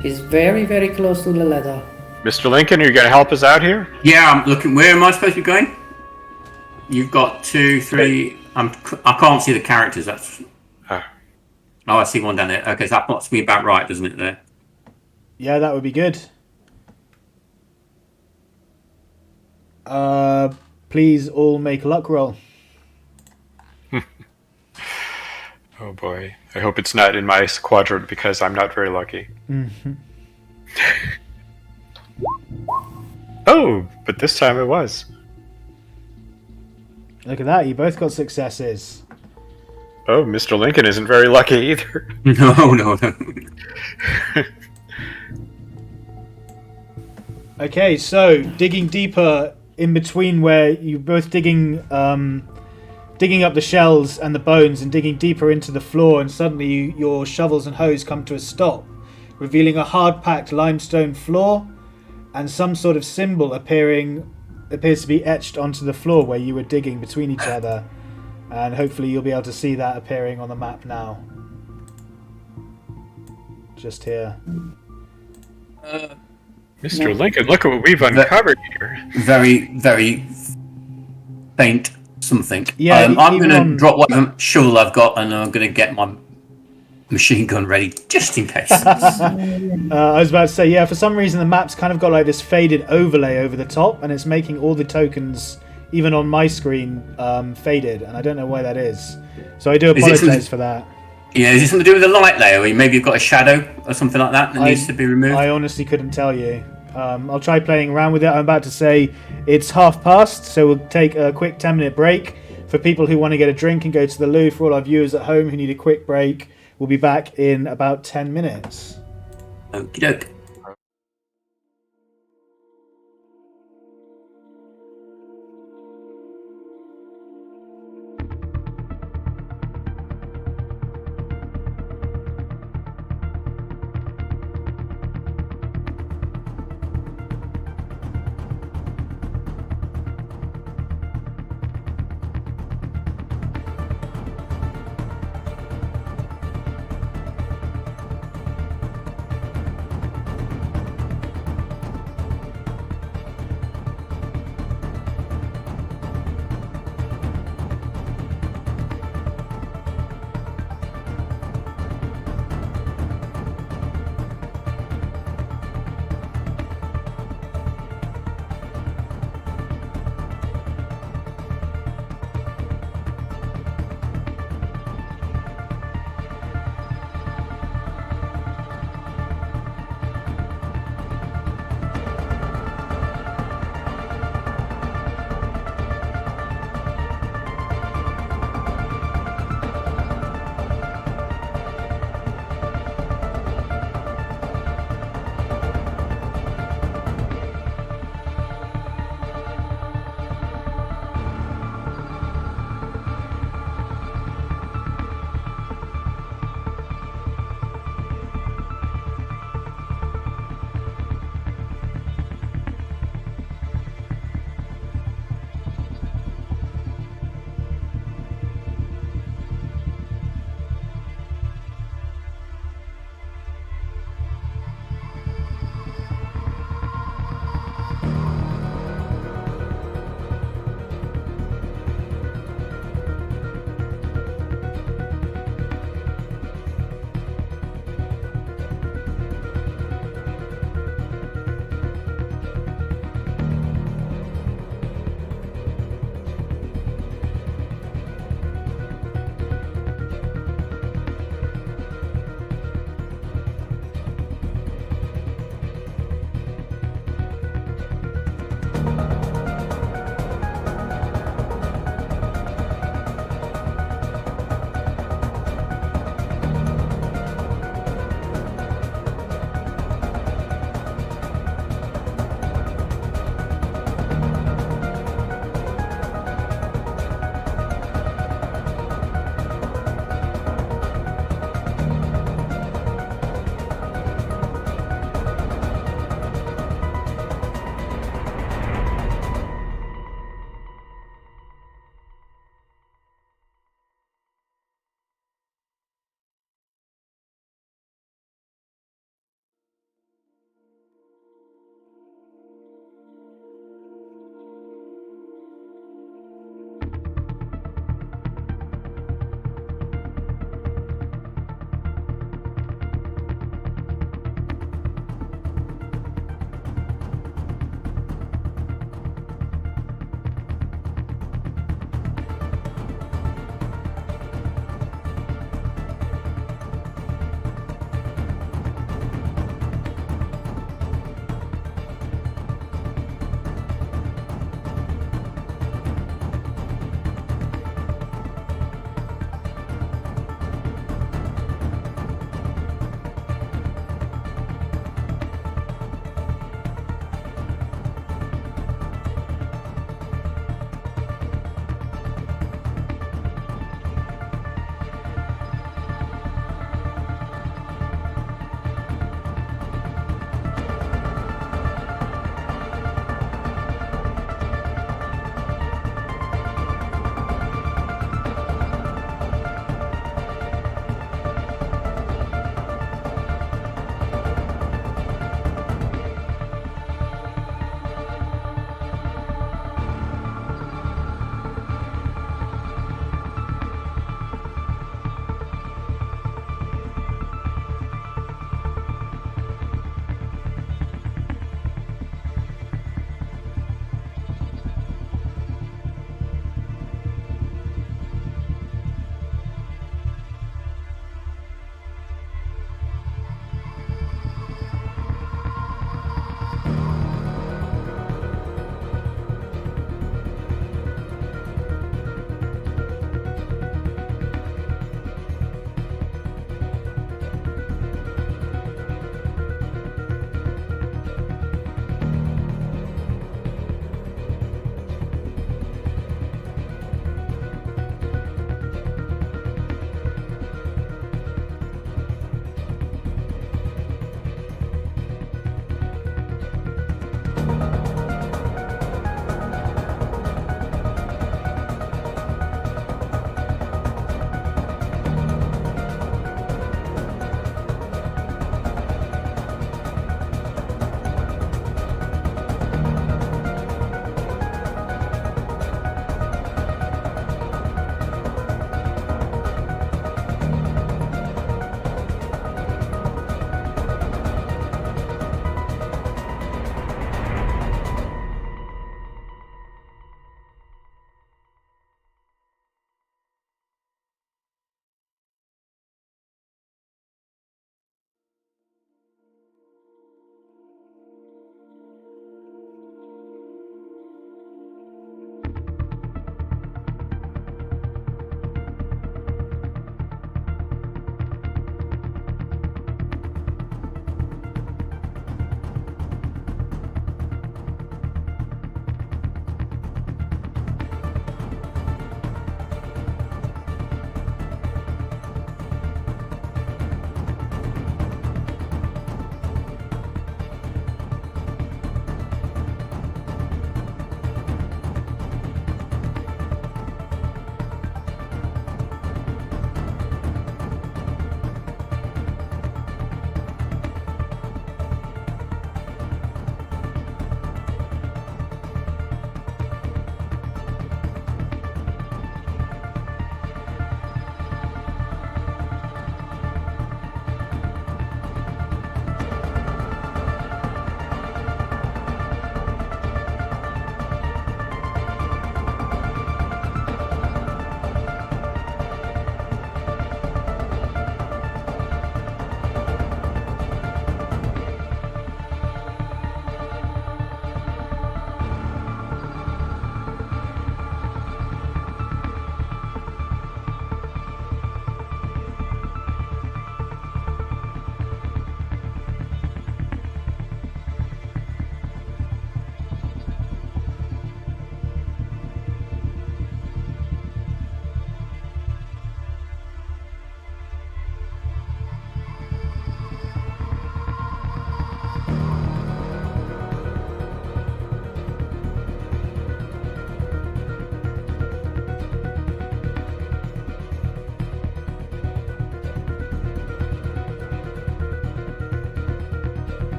He's very, very close to the ladder.
Mr. Lincoln, are you going to help us out here?
Yeah, I'm looking. Where am I supposed to be going? You've got 2, 3. I can't see the characters. That's. Oh, I see one down there. Okay, so that puts me about right, doesn't it? There.
Yeah, that would be good. Please all make a luck roll.
Oh boy. I hope it's not in my quadrant, because I'm not very lucky.
Mm-hmm.
Oh, but this time it was.
Look at that, you both got successes.
Oh, Mr. Lincoln isn't very lucky either.
No.
Okay, so digging deeper in between where you're both digging up the shells and the bones and digging deeper into the floor, and suddenly your shovels and hoes come to a stop, revealing a hard-packed limestone floor and some sort of symbol appears to be etched onto the floor where you were digging between each other, and hopefully you'll be able to see that appearing on the map now. Just here.
Mr. Lincoln, look at what we've uncovered here.
Very, very faint something.
Yeah,
I'm going to drop whatever shovel I've got, and I'm going to get my machine gun ready just in case.
I was about to say, yeah, for some reason the map's kind of got like this faded overlay over the top, and it's making all the tokens, even on my screen, faded, and I don't know why that is. So I do apologise for that.
Yeah, is it something to do with the light layer? Or maybe you've got a shadow or something like that needs to be removed?
I honestly couldn't tell you. I'll try playing around with it. I'm about to say it's past, so we'll take a quick 10-minute break. For people who want to get a drink and go to the loo, for all our viewers at home who need a quick break, we'll be back in about 10 minutes.
Okie doke.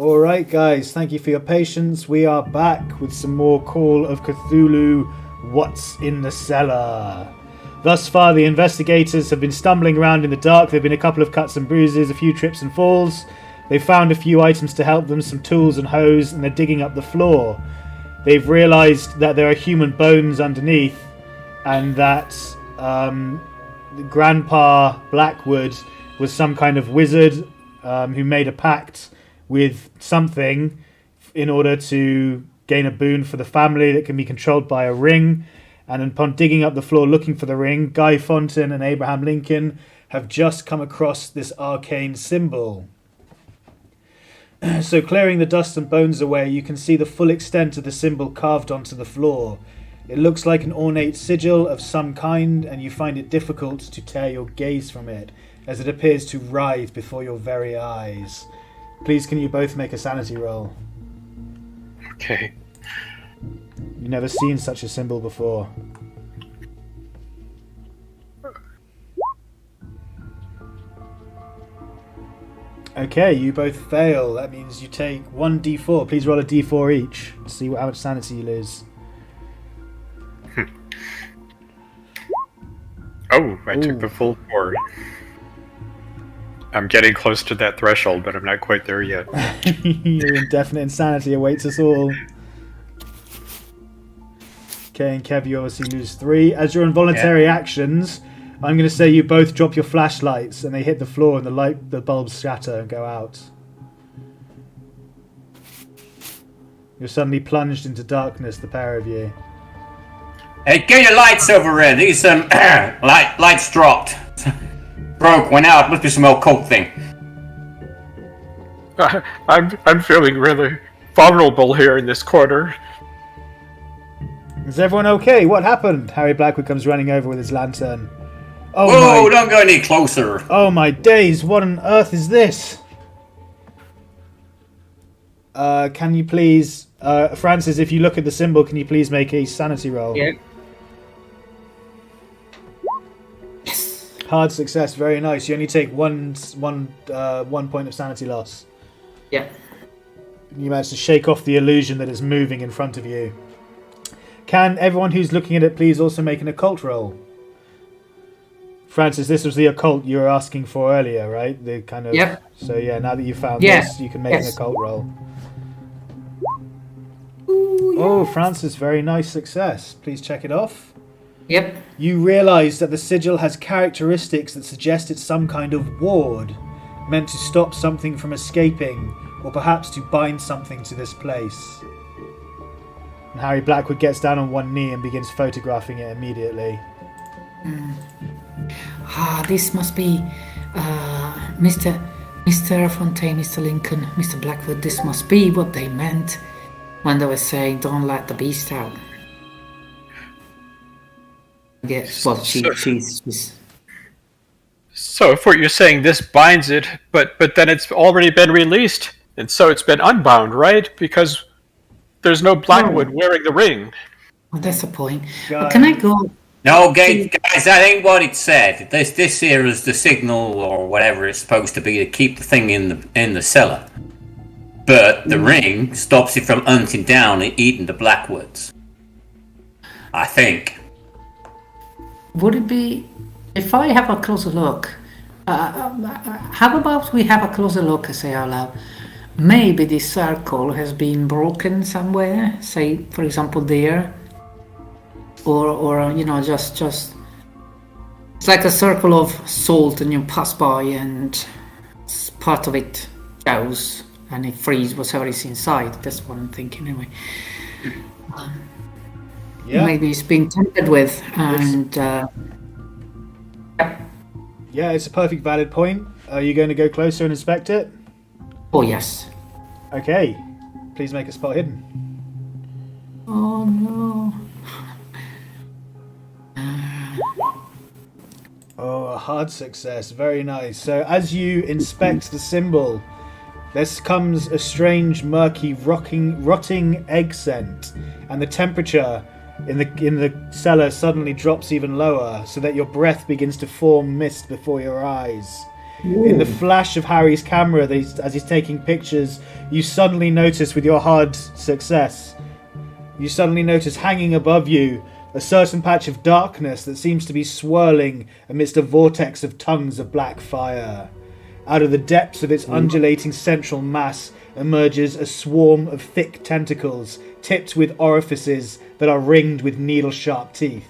Alright guys, thank you for your patience. We are back with some more Call of Cthulhu, What's in the Cellar. Thus far the investigators have been stumbling around in the dark. There have been a couple of cuts and bruises, a few trips and falls. They've found a few items to help them, some tools and hose, and they're digging up the floor. They've realised that there are human bones underneath, and that Grandpa Blackwood was some kind of wizard who made a pact with something in order to gain a boon for the family that can be controlled by a ring. And upon digging up the floor looking for the ring, Guy Fonton and Abraham Lincoln have just come across this arcane symbol. So clearing the dust and bones away, you can see the full extent of the symbol carved onto the floor. It looks like an ornate sigil of some kind, and you find it difficult to tear your gaze from it, as it appears to writhe before your very eyes. Please can you both make a sanity roll?
Okay.
You've never seen such a symbol before. Okay, you both fail. That means you take 1d4. Please roll a d4 each. See how much sanity you lose.
Oh, I took the full 4. I'm getting close to that threshold, but I'm not quite there yet.
Your indefinite insanity awaits us all. Okay, and Kev, you obviously lose 3. As your involuntary actions, I'm going to say you both drop your flashlights and they hit the floor and the bulbs shatter and go out. You're suddenly plunged into darkness, the pair of you.
Hey, get your lights over here. These lights dropped. Broke, went out. Must be some occult thing.
I'm feeling really vulnerable here in this corner.
Is everyone okay? What happened? Harry Blackwood comes running over with his lantern. Oh
Whoa, don't go any closer.
Oh my days, what on earth is this? Can you please... Francis, if you look at the symbol, can you please make a sanity roll?
Yeah.
Hard success, very nice. You only take one point of sanity loss.
Yeah.
You managed to shake off the illusion that is moving in front of you. Can everyone who's looking at it please also make an occult roll? Francis, this was the occult you were asking for earlier, right? The kind of...
Yep.
So yeah, now that you found this, you can make an occult roll.
Ooh, yes.
Oh, Francis, very nice success. Please check it off.
Yep.
You realise that the sigil has characteristics that suggest it's some kind of ward, meant to stop something from escaping, or perhaps to bind something to this place. And Harry Blackwood gets down on one knee and begins photographing it immediately.
This must be Mr. Fontaine, Mr. Lincoln, Mr. Blackwood. This must be what they meant when they were saying, "Don't let the beast out." Yes, well, she's...
So if what you're saying, this binds it, but then it's already been released, and so it's been unbound, right? Because there's no Blackwood wearing the ring.
Well, that's the point. But can I go...
No, guys, that ain't what it said. This here is the signal or whatever it's supposed to be to keep the thing in the cellar. But the ring stops it from hunting down and eating the Blackwoods. I think.
Would it be... If I have a closer look... how about we have a closer look, I say out loud. Maybe this circle has been broken somewhere. Say, for example, there. Or just... It's like a circle of salt and you pass by and part of it goes and it frees whatever is inside. That's what I'm thinking anyway. Maybe it's been tampered with and...
Yeah, it's a perfect valid point. Are you going to go closer and inspect it?
Oh, yes.
Okay. Please make a spot hidden.
Oh, no.
Oh, a hard success. Very nice. So as you inspect the symbol, there comes a strange, murky, rotting egg scent, and the temperature in the cellar suddenly drops even lower, so that your breath begins to form mist before your eyes. In the flash of Harry's camera, as he's taking pictures, you suddenly notice, with your hard success, you suddenly notice hanging above you a certain patch of darkness that seems to be swirling amidst a vortex of tongues of black fire. Out of the depths of its undulating central mass emerges a swarm of thick tentacles tipped with orifices that are ringed with needle-sharp teeth.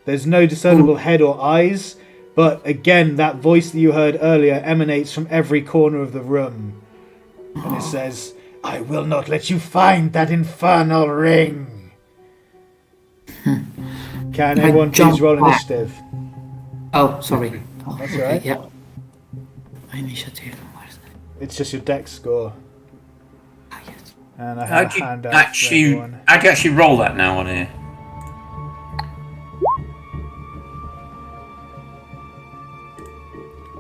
There's no discernible head or eyes, but again, that voice that you heard earlier emanates from every corner of the room. And it says, "I will not let you find that infernal ring." Can everyone please roll initiative?
Oh, sorry.
That's all right.
Yeah. Initiative.
It's just your dex score.
Ah, yes.
And I
How
have
do
a
you
handout for
actually,
everyone.
how do you actually roll that now on here?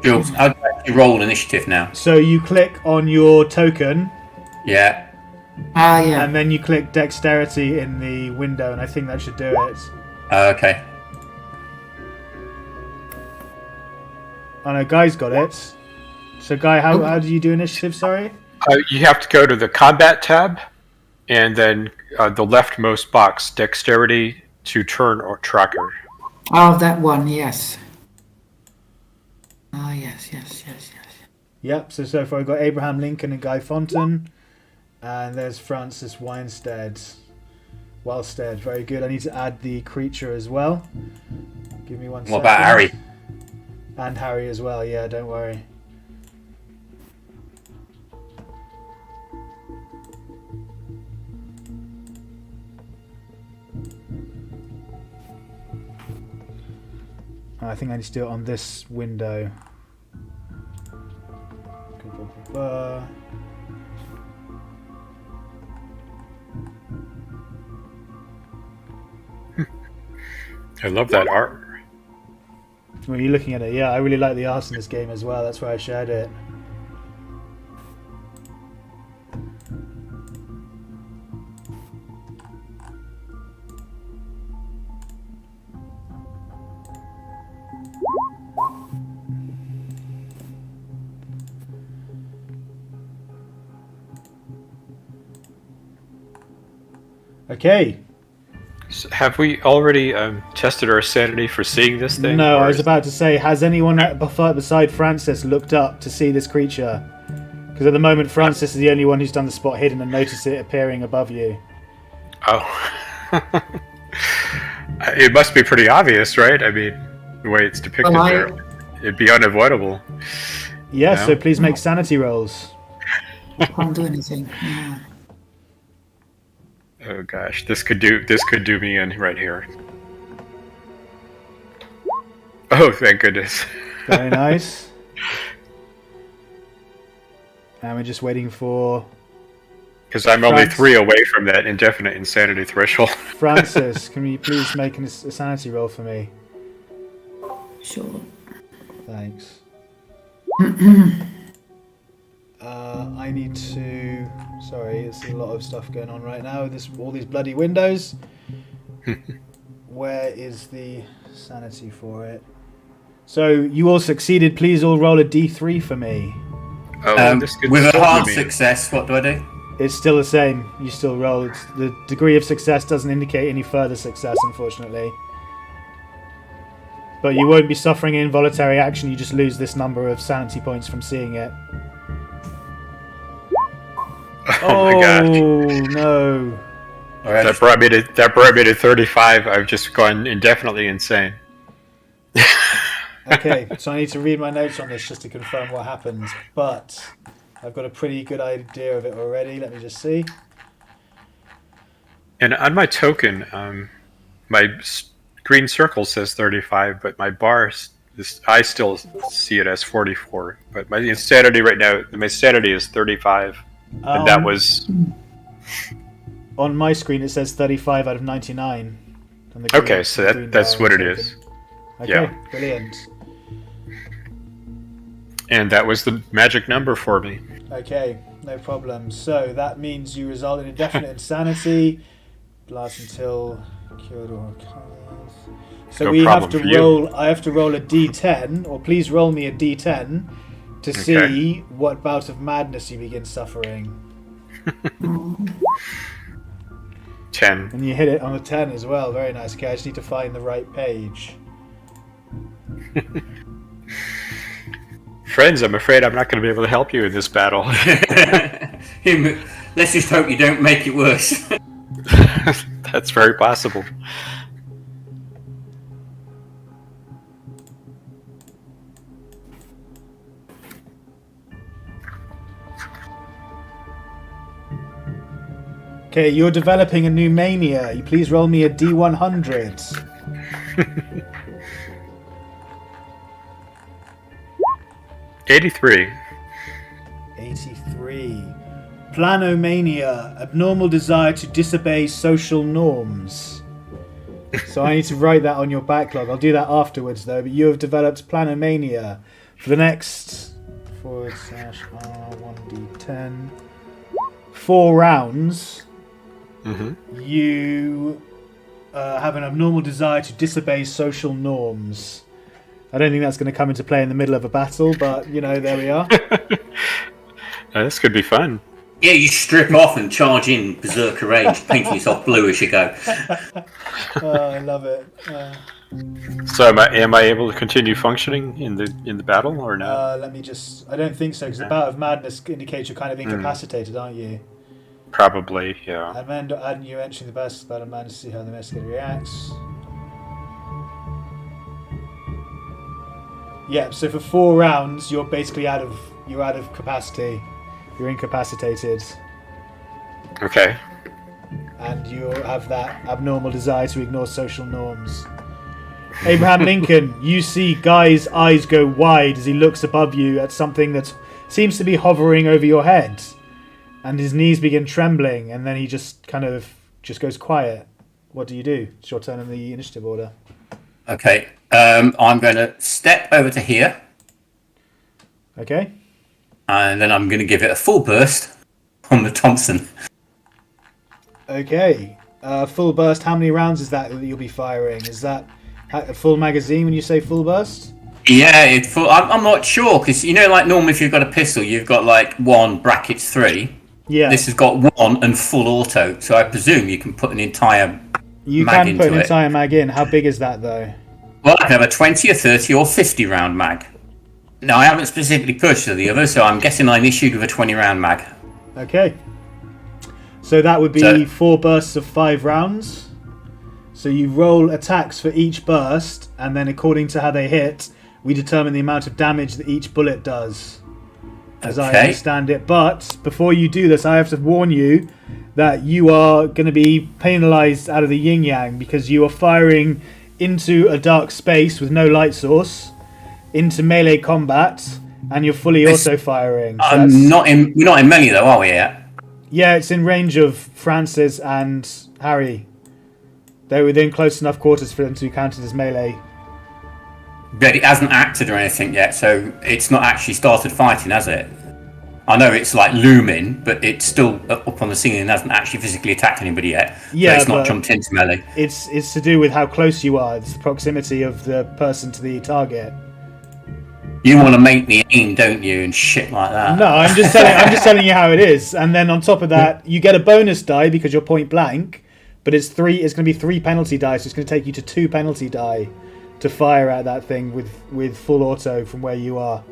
Jules, how do you actually roll initiative now?
So you click on your token,
Yeah.
Ah, yeah.
and then you click dexterity in the window, and I think that should do it.
Okay.
Oh no, Guy's got it. So Guy, how do you do initiative, sorry?
You have to go to the combat tab, and then the leftmost box, dexterity to turn or tracker.
Oh, that one, yes. Ah, yes.
Yep, so far I've got Abraham Lincoln and Guy Fontaine. And there's Francis Wellstead, very good. I need to add the creature as well. Give me 1 second.
What about Harry?
And Harry as well, yeah, don't worry. I think I need to do it on this window.
I love that art.
When you're looking at it, yeah, I really like the art in this game as well. That's why I shared it. Okay.
So have we already tested our sanity for seeing this thing?
No,
or
I was about to say, has anyone beside Francis looked up to see this creature? Because at the moment, Francis is the only one who's done the spot hidden and noticed it appearing above you.
Oh. It must be pretty obvious, right? I mean, the way it's depicted there. It'd be unavoidable.
Yes,
No?
so please make sanity rolls.
I can't do anything. Yeah.
Oh gosh, this could do me in right here. Oh, thank goodness.
Very nice. And we're just waiting for
Because I'm only
France.
3 away from that indefinite insanity threshold.
Francis. Can you please make a sanity roll for me?
Sure.
Thanks. I need to. Sorry, it's a lot of stuff going on right now. All these bloody windows. Where is the sanity for it? So you all succeeded. Please all roll a d3 for me.
Oh, this could
With a
still
hard
be me.
success, what do I do?
It's still the same. You still roll. The degree of success doesn't indicate any further success, unfortunately. But you won't be suffering an involuntary action. You just lose this number of sanity points from seeing it.
Oh my gosh.
No.
All right.
That brought me to 35. I've just gone indefinitely insane.
Okay, so I need to read my notes on this just to confirm what happened. But I've got a pretty good idea of it already. Let me just see.
And on my token, my green circle says 35, but my bar, I still see it as 44. But my insanity right now, my sanity is 35. And that was...
On my screen it says 35 out of 99. On the
Okay, so that's what it is.
Okay,
Yeah.
brilliant.
And that was the magic number for me.
Okay, no problem. So that means you result in indefinite insanity. Lasts until Cured all colours. So
No
we have
problem
to
for you.
roll. I have to roll a d10, or please roll me a d10 to see what bout of madness you begin suffering.
10.
And you hit it on a 10 as well. Very nice. Okay, I just need to find the right page.
Friends, I'm afraid I'm not going to be able to help you in this battle.
Let's just hope you don't make it worse.
That's very possible.
Okay, you're developing a new mania. You please roll me a d100.
'83.
83. Planomania, abnormal desire to disobey social norms. So I need to write that on your backlog. I'll do that afterwards though, but you have developed planomania. For the next /R1d10 4 rounds, you have an abnormal desire to disobey social norms. I don't think that's going to come into play in the middle of a battle, but, you know, there we are.
This could be fun.
Yeah, you strip off and charge in berserker range, painting yourself blue as you go.
Oh, I love it.
So am I able to continue functioning in the battle or not?
Let me just... I don't think so, because the bout of madness indicates you're kind of incapacitated, aren't you?
Probably, yeah.
And add you entering the best bout of madness to see how the investigator reacts. Yeah, so for 4 rounds, you're basically out of capacity. You're incapacitated.
Okay.
And you have that abnormal desire to ignore social norms. Abraham Lincoln, you see Guy's eyes go wide as he looks above you at something that seems to be hovering over your head. And his knees begin trembling, and then he just goes quiet. What do you do? It's your turn in the initiative order.
Okay, I'm going to step over to here,
Okay.
and then I'm going to give it a full burst on the Thompson.
Okay. Full burst, how many rounds is that you'll be firing? Is that a full magazine when you say full burst?
Yeah, I'm not sure, because, you know, like normally if you've got a pistol, you've got like 1 brackets 3.
Yeah.
This has got 1 and full auto, so I presume you can put an entire
You
mag
can put
into
an
it.
entire mag in. How big is that, though?
Well, I can have a 20, a 30, or 50 round mag. Now, I haven't specifically pushed to the other, so I'm guessing I'm issued with a 20 round mag.
Okay. So that would be
So-
4 bursts of 5 rounds. So you roll attacks for each burst, and then according to how they hit, we determine the amount of damage that each bullet does. As I
Okay.
understand it. But before you do this, I have to warn you that you are going to be penalised out of the yin-yang, because you are firing into a dark space with no light source, into melee combat, and you're fully auto-firing. So
We're not in melee though, are we yet?
yeah, it's in range of Francis and Harry. They're within close enough quarters for them to be counted as melee.
But it hasn't acted or anything yet, so it's not actually started fighting, has it? I know it's like looming, but it's still up on the scene and hasn't actually physically attacked anybody yet.
Yeah,
but it's not
but-
jumped into melee.
It's to do with how close you are. It's the proximity of the person to the target.
You want to make the aim, don't you, and shit like that.
No, I'm just telling you how it is. And then on top of that, you get a bonus die because you're point blank, but it's going to be 3 penalty die, so it's going to take you to 2 penalty die to fire at that thing with full auto from where you are.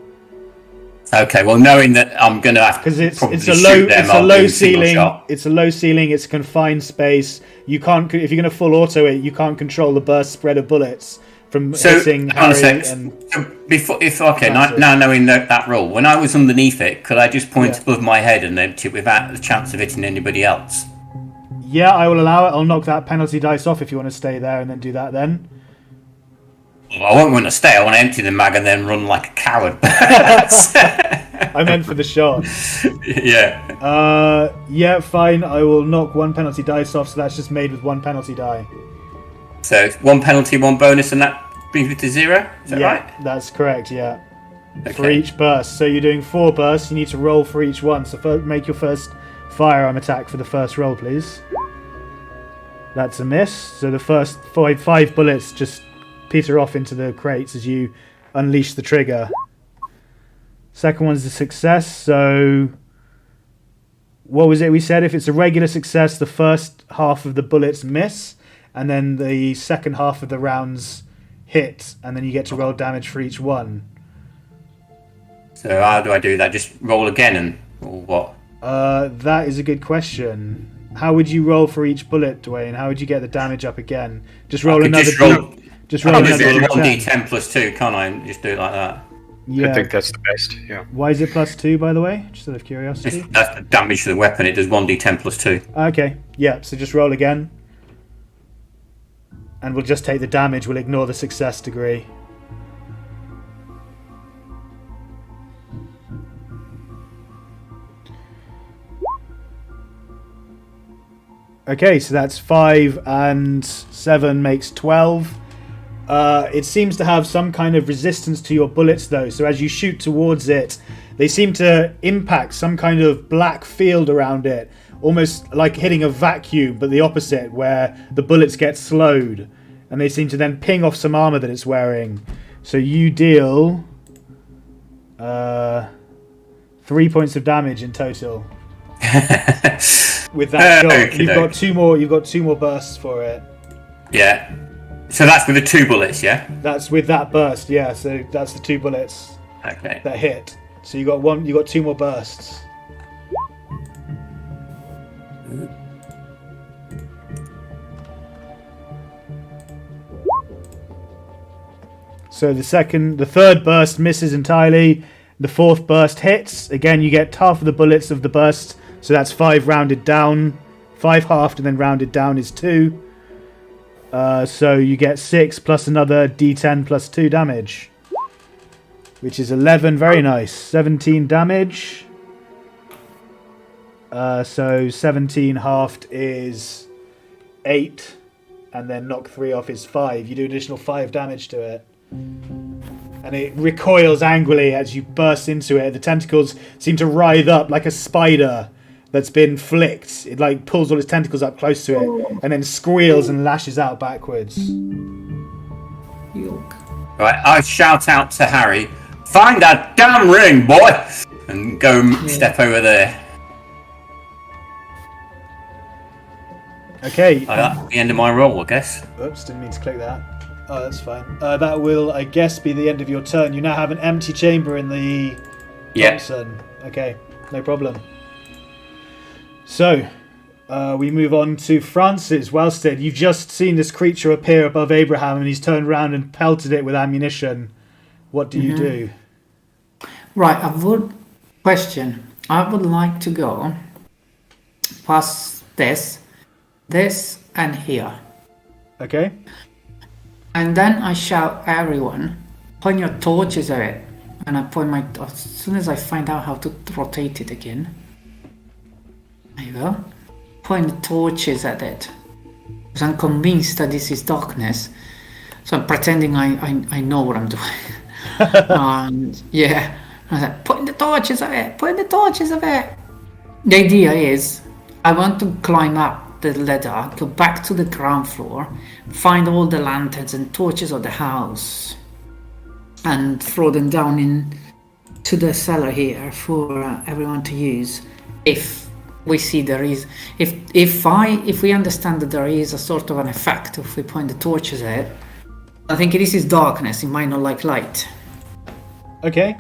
Okay, well, knowing that I'm going to have to
Because it's
probably
a
shoot them, I'll
low
do a single
ceiling.
shot.
It's a low ceiling. It's a confined space. You can't, if you're going to full auto it, you can't control the burst spread of bullets from
So,
hitting
hang on a
Harry.
sec.
And
So
Francis.
now knowing that rule, when I was underneath it, could I just point
Yeah.
above my head and empty it without the chance of hitting anybody else?
yeah, I will allow it. I'll knock that penalty dice off if you want to stay there and then do that then.
Well, I won't want to stay. I want to empty the mag and then run like a coward.
I meant for the shot.
Yeah.
Yeah, fine. I will knock 1 penalty dice off, so that's just made with 1 penalty die.
So it's 1 penalty, 1 bonus, and that brings me to 0. Is that
Yeah,
right?
that's correct. Yeah, for
Okay.
each burst. So you're doing 4 bursts. You need to roll for each one. So make your first firearm attack for the first roll, please. That's a miss. So the first five bullets just peter off into the crates as you unleash the trigger. Second one's a success. So what was it we said? If it's a regular success, the first half of the bullets miss, and then the second half of the rounds hit, and then you get to roll damage for each one.
So how do I do that? Just roll again, or what?
That is a good question. How would you roll for each bullet, Dwayne? How would you get the damage up again? Just roll another. Just roll another
D10.
1d10
plus 2, can't I? Just do it like that.
Yeah.
I think that's the best. Yeah.
Why is it +2, by the way? Just out of curiosity.
That's the damage to the weapon. It does 1d10 plus 2.
Okay. Yeah. So just roll again, and we'll just take the damage. We'll ignore the success degree. Okay, so that's 5 and 7 makes 12. It seems to have some kind of resistance to your bullets, though. So as you shoot towards it, they seem to impact some kind of black field around it, almost like hitting a vacuum, but the opposite, where the bullets get slowed, and they seem to then ping off some armor that it's wearing. So you deal 3 points of damage in total. With that shot, you've got two more bursts for it.
Yeah. So that's with the 2 bullets, yeah?
That's with that burst, yeah. So that's the 2 bullets that hit. So you got 2 more bursts. So the third burst misses entirely. The fourth burst hits. Again, you get half of the bullets of the burst. So that's 5 rounded down. 5 halved and then rounded down is 2. So you get 6 plus another d10 plus 2 damage. Which is 11. Very nice. 17 damage. So 17 halved is 8. And then knock 3 off is 5. You do additional 5 damage to it. And it recoils angrily as you burst into it. The tentacles seem to writhe up like a spider that's been flicked. It like pulls all its tentacles up close to it and then squeals and lashes out backwards.
Yuck.
Right, I shout out to Harry, "Find that damn ring, boy!" and go step over there.
Okay.
That's the end of my roll, I guess.
Oops, didn't mean to click that. Oh, that's fine. That will, I guess, be the end of your turn. You now have an empty chamber in the Thompson. Okay, no problem. So, we move on to Francis Wellstead. You've just seen this creature appear above Abraham, and he's turned around and pelted it with ammunition. What do you do?
Right, I would like to go past this, and here.
Okay.
And then I shout, "Everyone, point your torches at it." And I point as soon as I find out how to rotate it again. There you go. Point the torches at it. Because I'm convinced that this is darkness. So I'm pretending I know what I'm doing. And yeah. I was like, point the torches at it, point the torches at it. The idea is, I want to climb up the ladder, go back to the ground floor, find all the lanterns and torches of the house, and throw them down into the cellar here for everyone to use. If we see there is, if we understand that there is a sort of an effect if we point the torches at it, I think this is darkness. It might not like light.
Okay,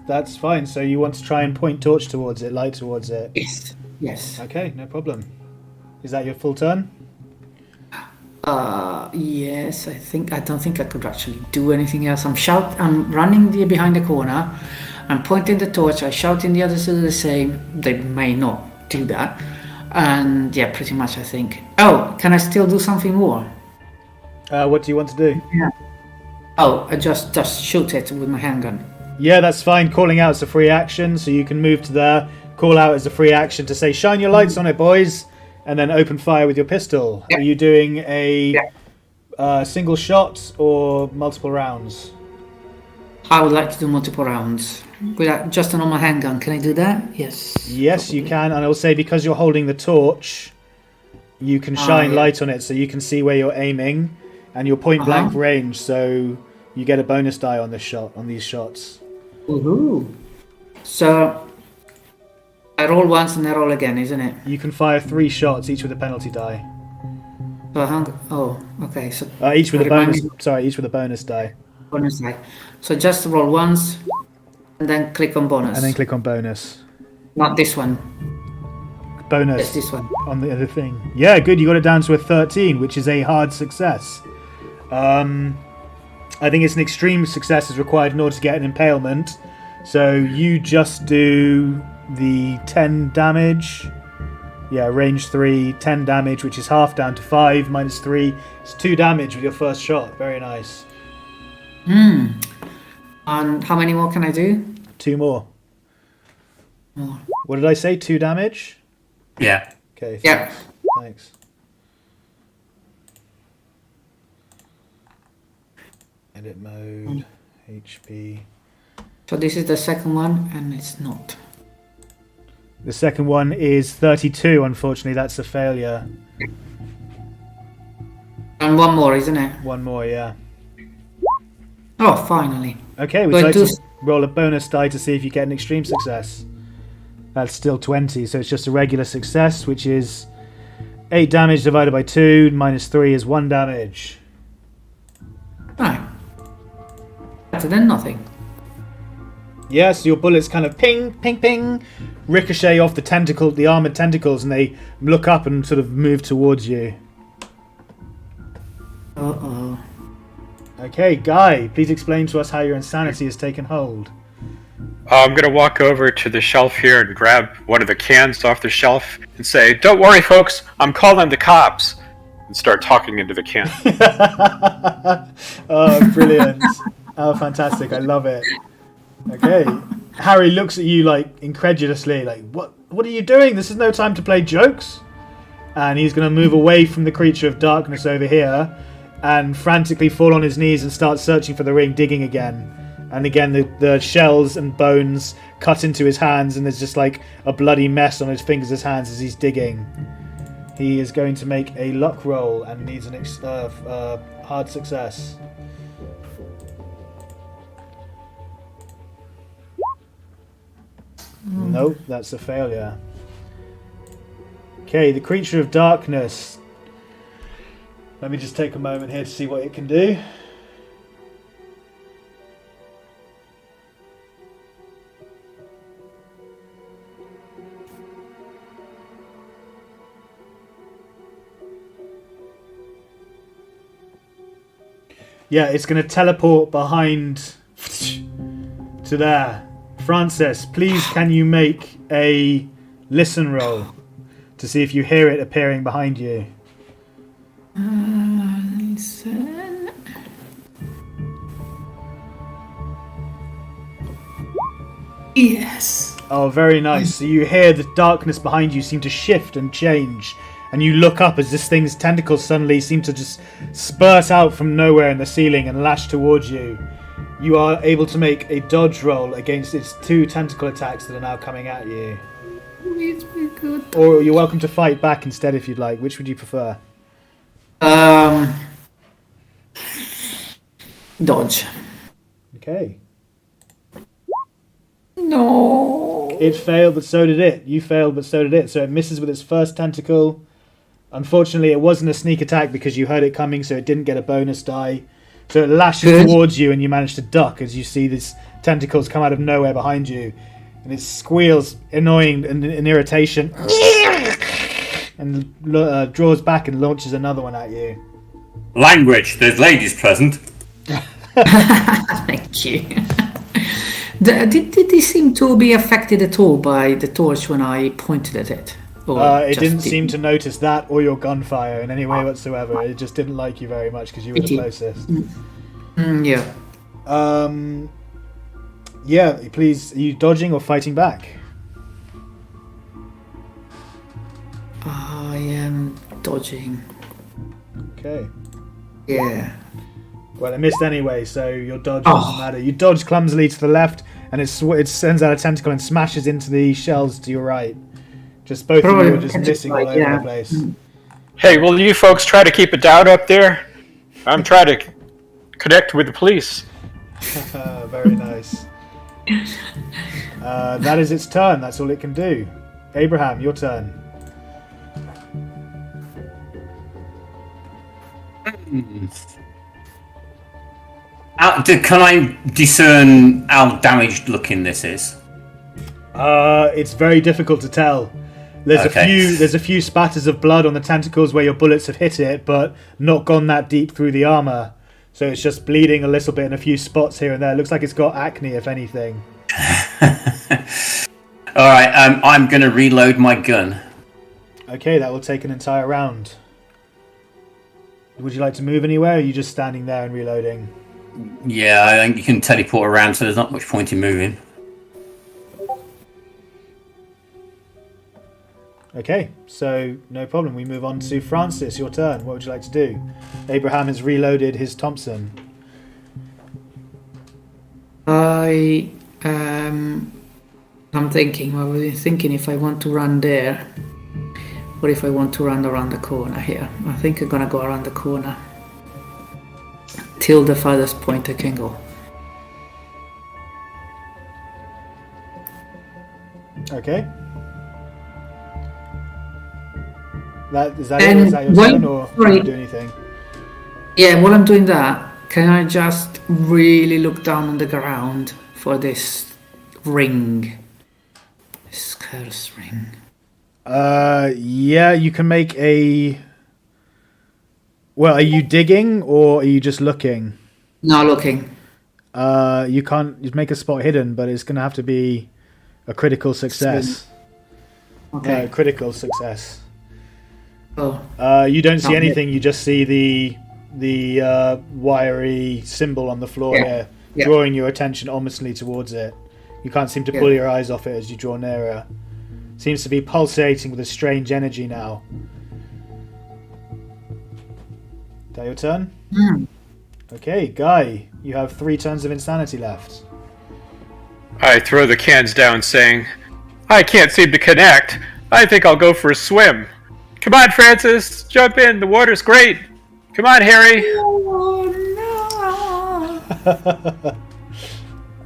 that's fine. So you want to try and point torch towards it, light towards it.
Yes.
Okay, no problem. Is that your full turn?
Yes, I don't think I could actually do anything else. I'm running behind the corner, I'm pointing the torch, I shout in the others to do the same. They may not do that. And yeah, pretty much I think. Oh, can I still do something more?
What do you want to do?
Yeah. Oh, I just shoot it with my handgun.
Yeah, that's fine. Calling out is a free action, so you can move to there. Call out is a free action to say, "Shine your lights on it, boys," and then open fire with your pistol.
Yeah.
Are you doing a single shot or multiple rounds?
I would like to do multiple rounds. With just a normal handgun, can I do that? Yes.
Yes, you can. And I will say, because you're holding the torch, you can shine
yeah.
light on it so you can see where you're aiming, and you're point blank range, so you get a bonus die on these shots.
Woohoo! So I roll once and I roll again, isn't it?
You can fire 3 shots, each with a penalty die.
So okay. So
Each with a
remind
bonus.
me-
Sorry, each with a bonus die,
bonus die. So just roll once and then click on bonus.
and then click on bonus.
Not this one.
Bonus
It's this one.
on the other thing. Yeah, good. You got it down to a 13, which is a hard success. I think it's an extreme success is required in order to get an impalement. So you just do the 10 damage. Yeah, range 3, 10 damage, which is half down to 5 minus 3. It's 2 damage with your first shot. Very nice.
And how many more can I do?
2 more.
More.
What did I say? 2 damage?
Yeah.
Okay.
Yeah.
Thanks. Edit mode. HP.
So this is the second one, and it's not.
The second one is 32. Unfortunately, that's a failure.
And one more, isn't it?
One more, yeah.
Oh, finally.
Okay, would
But
you like
do-
to roll a bonus die to see if you get an extreme success? That's still 20, so it's just a regular success, which is 8 damage divided by 2, minus 3 is 1 damage.
Right. Better than nothing.
Yeah, so your bullets kind of ping, ping, ping, ricochet off the armored tentacles, and they look up and sort of move towards you.
Uh-oh.
Okay, Guy, please explain to us how your insanity has taken hold.
I'm going to walk over to the shelf here and grab one of the cans off the shelf and say, "Don't worry, folks, I'm calling the cops," and start talking into the can.
Oh, brilliant. Oh, fantastic. I love it. Okay. Harry looks at you like incredulously, like, what are you doing? This is no time to play jokes. And he's going to move away from the creature of darkness over here and frantically fall on his knees and start searching for the ring, digging again. And again, the shells and bones cut into his hands, and there's just like a bloody mess on his fingers, his hands as he's digging. He is going to make a luck roll and needs an hard success. Nope, that's a failure. Okay, the creature of darkness. Let me just take a moment here to see what it can do. Yeah, it's going to teleport behind to there. Francis, please can you make a listen roll to see if you hear it appearing behind you?
Listen. Yes.
Oh, very nice. So you hear the darkness behind you seem to shift and change, and you look up as this thing's tentacles suddenly seem to just spurt out from nowhere in the ceiling and lash towards you. You are able to make a dodge roll against its 2 tentacle attacks that are now coming at you.
It's good.
Or you're welcome to fight back instead if you'd like. Which would you prefer?
Dodge.
Okay.
No.
It failed, but so did it. You failed, but so did it. So it misses with its first tentacle. Unfortunately, it wasn't a sneak attack because you heard it coming, so it didn't get a bonus die. So it lashes
Good.
towards you, and you manage to duck as you see these tentacles come out of nowhere behind you. And it squeals, annoying and in irritation, and draws back and launches another one at you.
Language, there's ladies present.
Thank you. Did they seem to be affected at all by the torch when I pointed at it? Or
It
just
didn't seem to notice that or your gunfire in any way whatsoever. It just didn't like you very much because you were the
Pity.
closest.
Yeah.
Yeah, please, are you dodging or fighting back?
I am dodging.
Okay.
Yeah.
Well, it missed anyway, so your dodge doesn't matter. You dodge clumsily to the left, and it sends out a tentacle and smashes into the shells to your right. Just both of you are just missing all over the place.
Hey, will you folks try to keep it down up there? I'm trying to connect with the police.
Very nice. That is its turn. That's all it can do. Abraham, your turn.
Can I discern how damaged looking this is?
It's very difficult to tell. There's a few spatters of blood on the tentacles where your bullets have hit it, but not gone that deep through the armor. So it's just bleeding a little bit in a few spots here and there. It looks like it's got acne, if anything.
All right, I'm going to reload my gun.
Okay, that will take an entire round. Would you like to move anywhere, or are you just standing there and reloading?
Yeah, I think you can teleport around, so there's not much point in moving.
Okay, so no problem. We move on to Francis. Your turn. What would you like to do? Abraham has reloaded his Thompson.
I'm thinking. I was thinking if I want to run there, or if I want to run around the corner here. I think I'm gonna go around the corner till the farthest point I can go.
Okay. Is that your turn, or can you do anything?
Yeah, while I'm doing that, can I just really look down on the ground for this ring? This curse ring.
Yeah, you can make a... Well, are you digging, or are you just looking?
No, looking.
You can't... You make a spot hidden, but it's going to have to be a critical success.
Okay.
Yeah, critical success.
Oh.
You don't see anything. You just see the wiry symbol on the floor here, drawing your attention ominously towards it. You can't seem to pull your eyes off it as you draw nearer. Seems to be pulsating with a strange energy now. Is that your turn? Okay, Guy, you have 3 turns of insanity left.
I throw the cans down, saying, I can't seem to connect. I think I'll go for a swim. Come on, Francis, jump in. The water's great. Come on, Harry.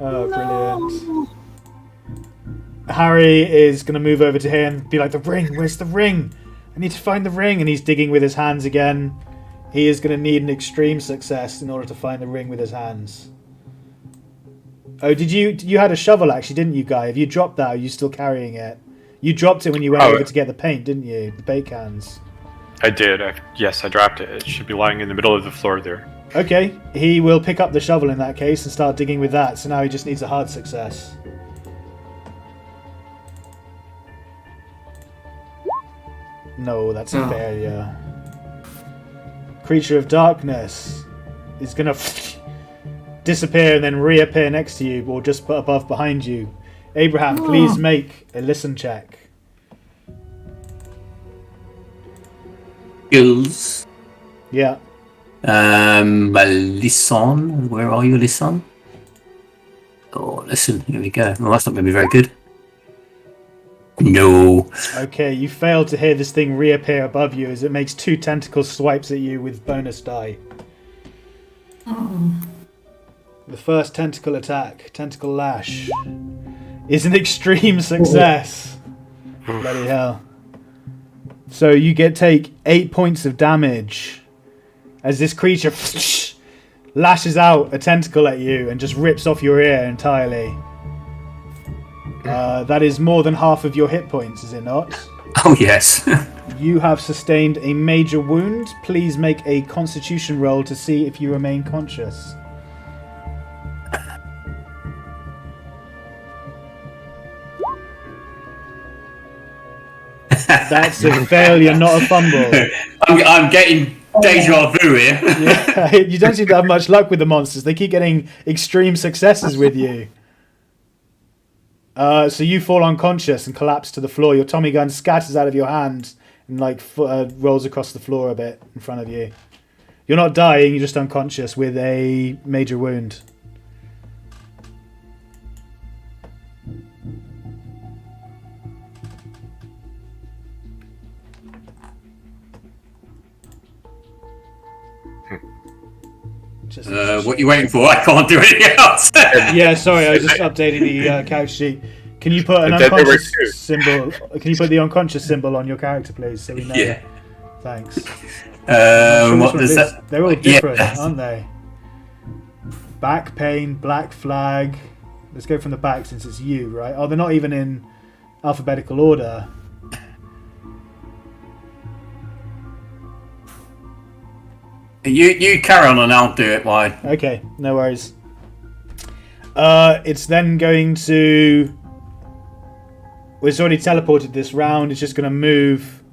Oh, brilliant. Harry is going to move over to him and be like, the ring, where's the ring? I need to find the ring. And he's digging with his hands again. He is going to need an extreme success in order to find the ring with his hands. Oh, you had a shovel actually, didn't you, Guy? Have you dropped that, or are you still carrying it? You dropped it when you went over to get the paint, didn't you? The paint cans.
I did. Yes, I dropped it. It should be lying in the middle of the floor there.
Okay, he will pick up the shovel in that case and start digging with that. So now he just needs a hard success. No, that's a failure. Creature of darkness is going to disappear and then reappear next to you, or just above behind you. Abraham, please make a listen check.
Skills.
Yeah.
Listen. Where are you, listen? Oh, listen. Here we go. Well, that's not going to be very good. No.
Okay, you failed to hear this thing reappear above you as it makes 2 tentacle swipes at you with bonus die. The first tentacle attack, tentacle lash, is an extreme success. Bloody hell. So you take 8 points of damage as this creature lashes out a tentacle at you and just rips off your ear entirely. That is more than half of your hit points, is it not?
Oh, yes.
You have sustained a major wound. Please make a constitution roll to see if you remain conscious. That's a failure, not a fumble.
I'm getting deja vu here.
Yeah, you don't seem to have much luck with the monsters. They keep getting extreme successes with you. So you fall unconscious and collapse to the floor. Your Tommy gun scatters out of your hand and rolls across the floor a bit in front of you. You're not dying, you're just unconscious with a major wound.
What are you waiting for? I can't do anything else.
Yeah, sorry, I was just updating the character sheet. Can you put an unconscious symbol? Can you put the unconscious symbol on your character, please, so we know?
Yeah.
Thanks.
What does that?
They're all different, aren't they? Back pain, black flag. Let's go from the back since it's you, right? Oh, they're not even in alphabetical order.
You carry on and I'll do it, Wide.
Okay, no worries. It's then going to... Well, it's already teleported this round. It's just going to move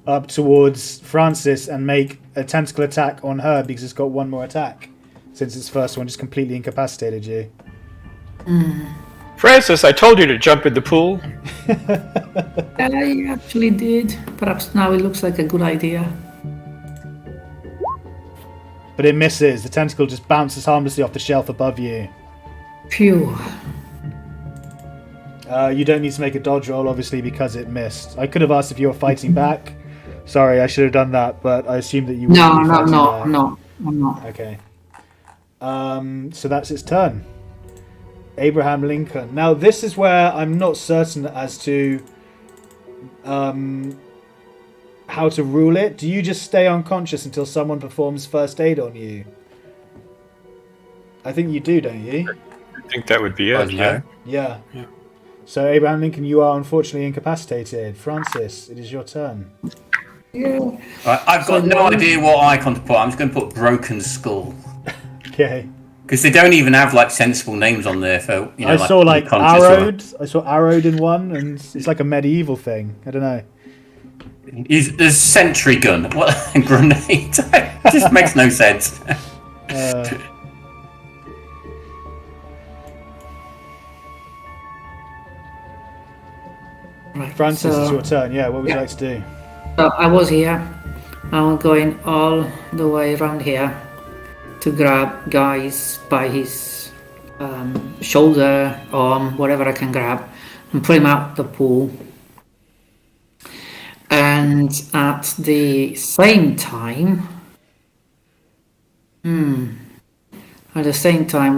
up towards Francis and make a tentacle attack on her because it's got one more attack. Since its first one just completely incapacitated you.
Francis, I told you to jump in the pool.
I actually did. Perhaps now it looks like a good idea.
But it misses. The tentacle just bounces harmlessly off the shelf above you.
Phew.
You don't need to make a dodge roll, obviously, because it missed. I could have asked if you were fighting back. Sorry, I should have done that, but I assumed that you wouldn't be fighting back.
No, I'm not.
Okay. So that's its turn. Abraham Lincoln. Now, this is where I'm not certain as to how to rule it. Do you just stay unconscious until someone performs first aid on you? I think you do, don't you?
I think that would be it, yeah.
Yeah. So, Abraham Lincoln, you are unfortunately incapacitated. Francis, it is your turn.
Yeah.
Right, I've got no idea what icon to put. I'm just going to put Broken Skull.
Okay.
Because they don't even have like sensible names on there for
I saw like Arrowed. I saw Arrowed in one, and it's like a medieval thing. I don't know.
There's sentry gun. What a grenade? It just makes no sense.
Right, Francis, it's your turn. Yeah, what would you like to do?
So I was here. I'm going all the way around here to grab guys by his shoulder, arm, whatever I can grab, and pull him out the pool. And at the same time,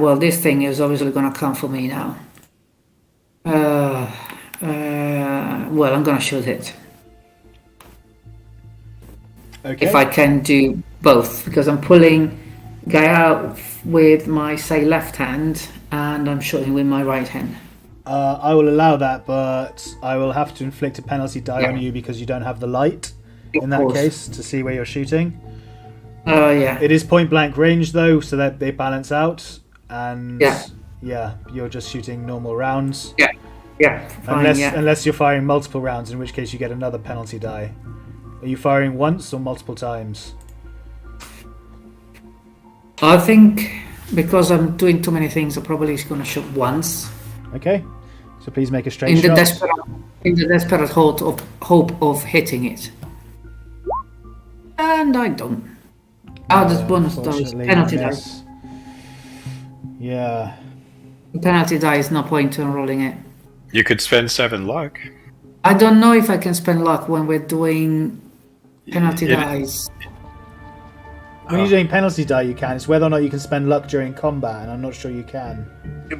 well, this thing is obviously going to come for me now. Well, I'm going to shoot it.
Okay.
If I can do both, because I'm pulling guy out with my, say, left hand, and I'm shooting with my right hand.
I will allow that, but I will have to inflict a penalty die on you because you don't have the light in that case to see where you're shooting.
Yeah.
It is point blank range though, so that they balance out, and you're just shooting normal rounds.
Yeah. Fine,
unless you're firing multiple rounds, in which case you get another penalty die. Are you firing once or multiple times?
I think because I'm doing too many things, I'm probably going to shoot once.
Okay, so please make a straight shot.
In the desperate hope of hitting it. And I don't. There's bonus dice. Penalty dice.
Yeah.
The penalty die is no point in rolling it.
You could spend 7 luck.
I don't know if I can spend luck when we're doing penalty dice.
When you're doing penalty die, you can. It's whether or not you can spend luck during combat, and I'm not sure you can.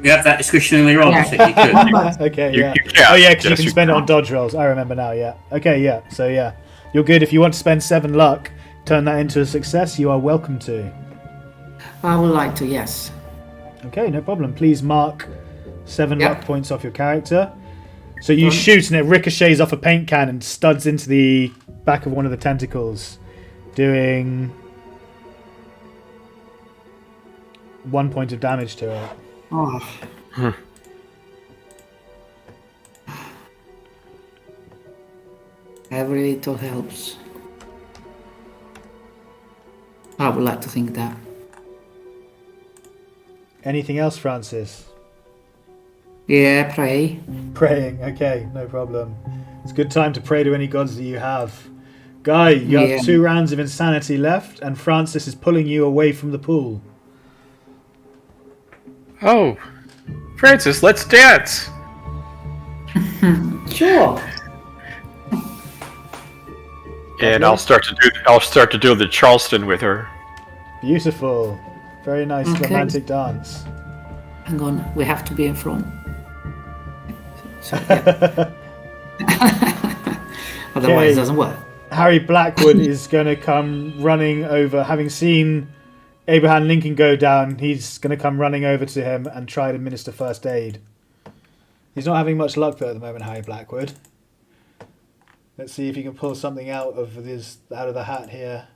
We had that discussion earlier on. So you could.
Okay,
You
yeah.
can.
Oh, yeah, because you
Yes,
can
you
spend it
can.
on dodge rolls. I remember now, yeah. Okay, yeah. So, yeah. You're good. If you want to spend 7 luck, turn that into a success, you are welcome to.
I would like to, yes.
Okay, no problem. Please mark 7 luck points off your character. So you shoot and it ricochets off a paint can and studs into the back of one of the tentacles, doing 1 point of damage to it.
Oh. Every little helps. I would like to think that.
Anything else, Francis?
Yeah, pray.
Praying. Okay, no problem. It's a good time to pray to any gods that you have. Guy, you have 2 rounds of insanity left, and Francis is pulling you away from the pool.
Oh, Francis, let's dance.
Sure.
And I'll start to do the Charleston with her.
Beautiful. Very nice
Okay.
romantic dance.
Hang on, we have to be in front. So, yeah. Otherwise, it doesn't work.
Harry Blackwood is going to come running over, having seen Abraham Lincoln go down, he's going to come running over to him and try to administer first aid. He's not having much luck though at the moment, Harry Blackwood. Let's see if he can pull something out of the hat here.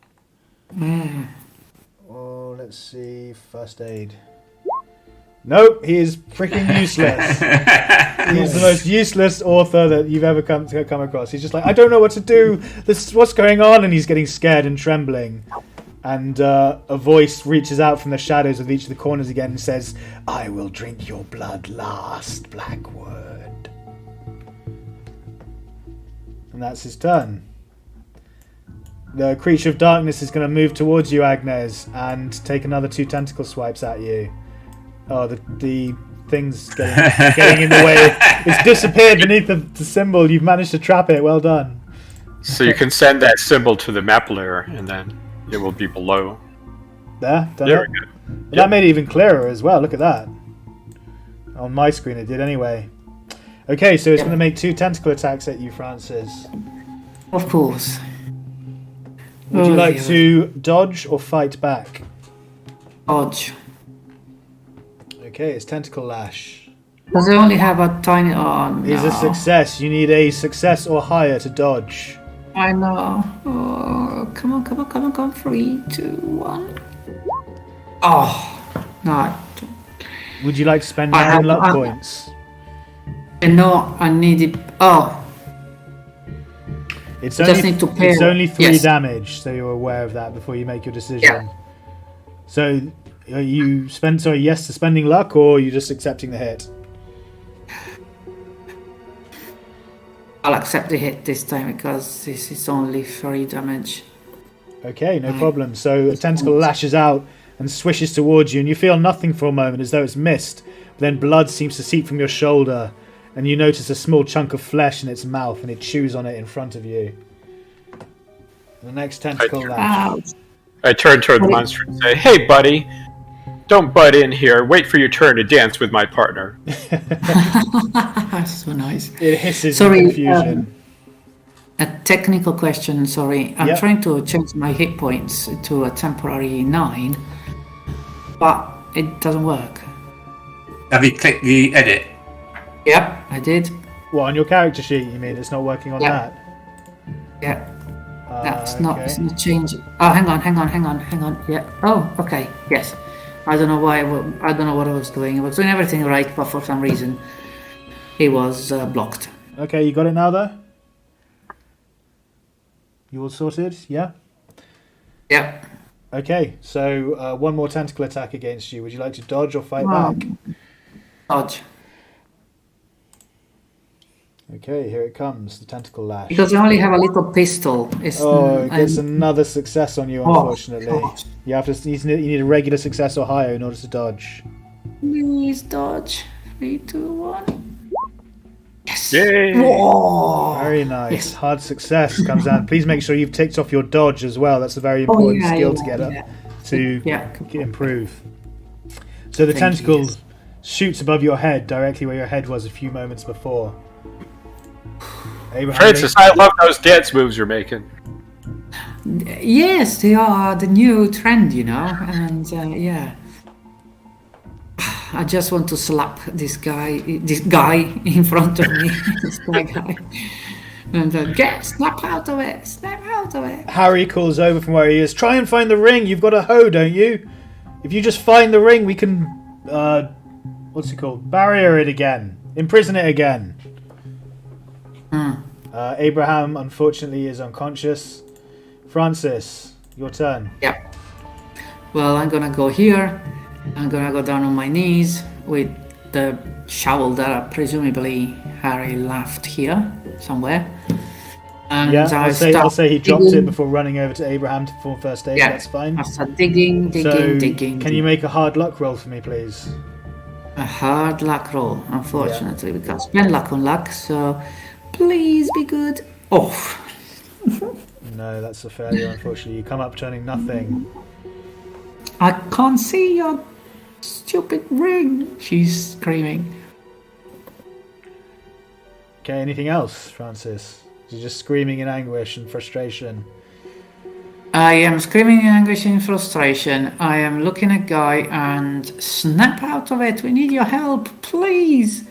Oh, let's see, first aid. Nope, he is freaking useless. He's the most useless author that you've ever come across. He's just like, I don't know what to do. This is what's going on, and he's getting scared and trembling. And a voice reaches out from the shadows of each of the corners again and says, I will drink your blood last, Blackwood. And that's his turn. The creature of darkness is going to move towards you, Agnes, and take another 2 tentacle swipes at you. Oh, the thing's getting in the way. It's disappeared beneath the symbol. You've managed to trap it. Well done.
So you can send that symbol to the map layer, and then it will be below.
There, done
There
it.
we go.
But that made it even clearer as well. Look at that. On my screen it did anyway. Okay, so it's going to make 2 tentacle attacks at you, Francis.
Of course.
Would you like to dodge or fight back?
Dodge.
Okay, it's tentacle lash.
Because I only have a tiny... Oh, no.
Is a success. You need a success or higher to dodge.
I know. Oh, come on. 3, 2, 1. Oh, no.
Would you like to spend
I
9
have-
luck
I-
points?
No, I need it. Oh,
It's
just
only,
need to pay.
it's only 3
Yes.
damage, so you're aware of that before you make your decision.
Yeah.
So, are you yes to spending luck, or are you just accepting the hit?
I'll accept the hit this time because this is only 3 damage.
Okay, no problem. So a tentacle lashes out and swishes towards you, and you feel nothing for a moment as though it's missed. But then blood seems to seep from your shoulder, and you notice a small chunk of flesh in its mouth, and it chews on it in front of you. The next tentacle lash.
Ouch.
I turn toward the monster and say, hey, buddy, don't butt in here. Wait for your turn to dance with my partner.
That's so nice.
It hisses
Sorry,
in confusion.
A technical question, sorry. I'm
Yep.
trying to change my hit points to a temporary 9, but it doesn't work.
Have you clicked the edit?
Yep, I did.
What, on your character sheet, you mean? It's not working on
Yeah.
that?
Yeah, that's
okay.
not, it's not changing. Oh, hang on. Yeah. Oh, okay. Yes. I don't know why. I don't know what I was doing. I was doing everything right, but for some reason, it was blocked.
Okay, you got it now, though? You all sorted? Yeah?
Yep.
Okay, so 1 more tentacle attack against you. Would you like to dodge or fight back?
Dodge.
Okay, here it comes, the tentacle lash.
Because I only have a little pistol. It's,
Oh, it gets
and-
another success on you,
Oh,
unfortunately.
gosh.
You have to. You need a regular success or higher in order to dodge.
Please dodge. 3, 2, 1. Yes.
Yay!
Whoa.
Very nice.
Yes.
Hard success comes down. Please make sure you've ticked off your dodge as well. That's a very important skill to get up to improve. So the
Thank
tentacle
you.
shoots above your head, directly where your head was a few moments before. Abraham,
Francis, I love those dance moves you're making.
Yes, they are the new trend, you know, and yeah. I just want to slap this guy in front of me, this black guy, and snap out of it.
Harry calls over from where he is. Try and find the ring. You've got a hoe, don't you? If you just find the ring, we can, what's it called? Barrier it again. Imprison it again. Abraham, unfortunately, is unconscious. Francis, your turn.
Yeah. Well, I'm gonna go here. I'm gonna go down on my knees with the shovel that presumably Harry left here somewhere. And
Yeah,
I
I'll say he dropped it
digging.
before running over to Abraham to perform first aid.
Yeah,
That's fine.
I start digging.
So,
digging.
can you make a hard luck roll for me, please?
A hard luck roll, unfortunately, because spend luck on luck, so please be good. Oh,
No, that's a failure, unfortunately. You come up turning nothing.
I can't see your stupid ring, she's screaming.
Okay, anything else, Francis? You're just screaming in anguish and frustration.
I am screaming in anguish and frustration. I am looking at Guy and snap out of it. We need your help, please.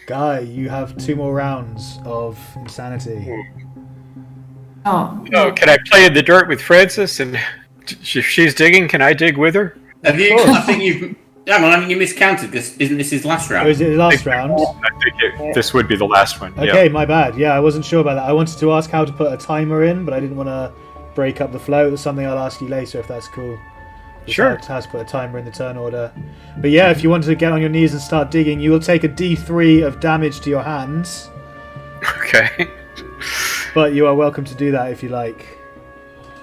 Guy, you have 2 more rounds of insanity.
Oh,
Oh, can I play in the dirt with Francis? And if she's digging, can I dig with her?
Have you? I think you've. Hang on, I think you miscounted. Isn't this his last round?
Oh, is it the last round?
I think this would be the last one.
Okay,
Yeah.
my bad. Yeah, I wasn't sure about that. I wanted to ask how to put a timer in, but I didn't want to break up the flow. That's something I'll ask you later if that's cool. Just
Sure.
How to put a timer in the turn order. But yeah, if you wanted to get on your knees and start digging, you will take a D3 of damage to your hands.
Okay.
But you are welcome to do that if you like.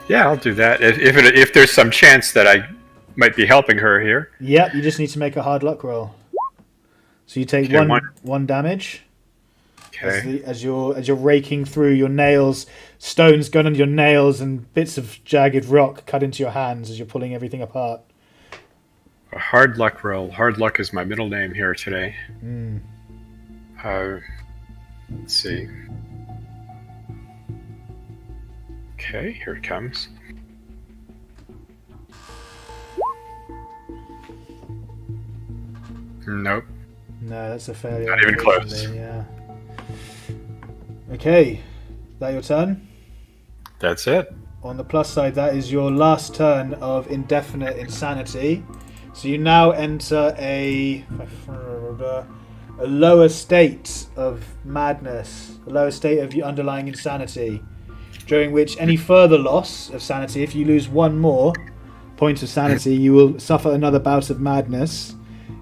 Yeah, I'll do that. If there's some chance that I might be helping her here.
Yep, you just need to make a hard luck roll. So you take
Okay,
one damage.
Okay.
As you're raking through your nails, stones going under your nails and bits of jagged rock cut into your hands as you're pulling everything apart.
A hard luck roll. Hard luck is my middle name here today. Let's see. Okay, here it comes. Nope.
No, that's a failure.
Not even close.
unfortunately, Yeah. Okay, that your turn?
That's it.
On the plus side, that is your last turn of indefinite insanity. So you now enter a lower state of madness, a lower state of your underlying insanity, during which any further loss of sanity, if you lose 1 more point of sanity, you will suffer another bout of madness,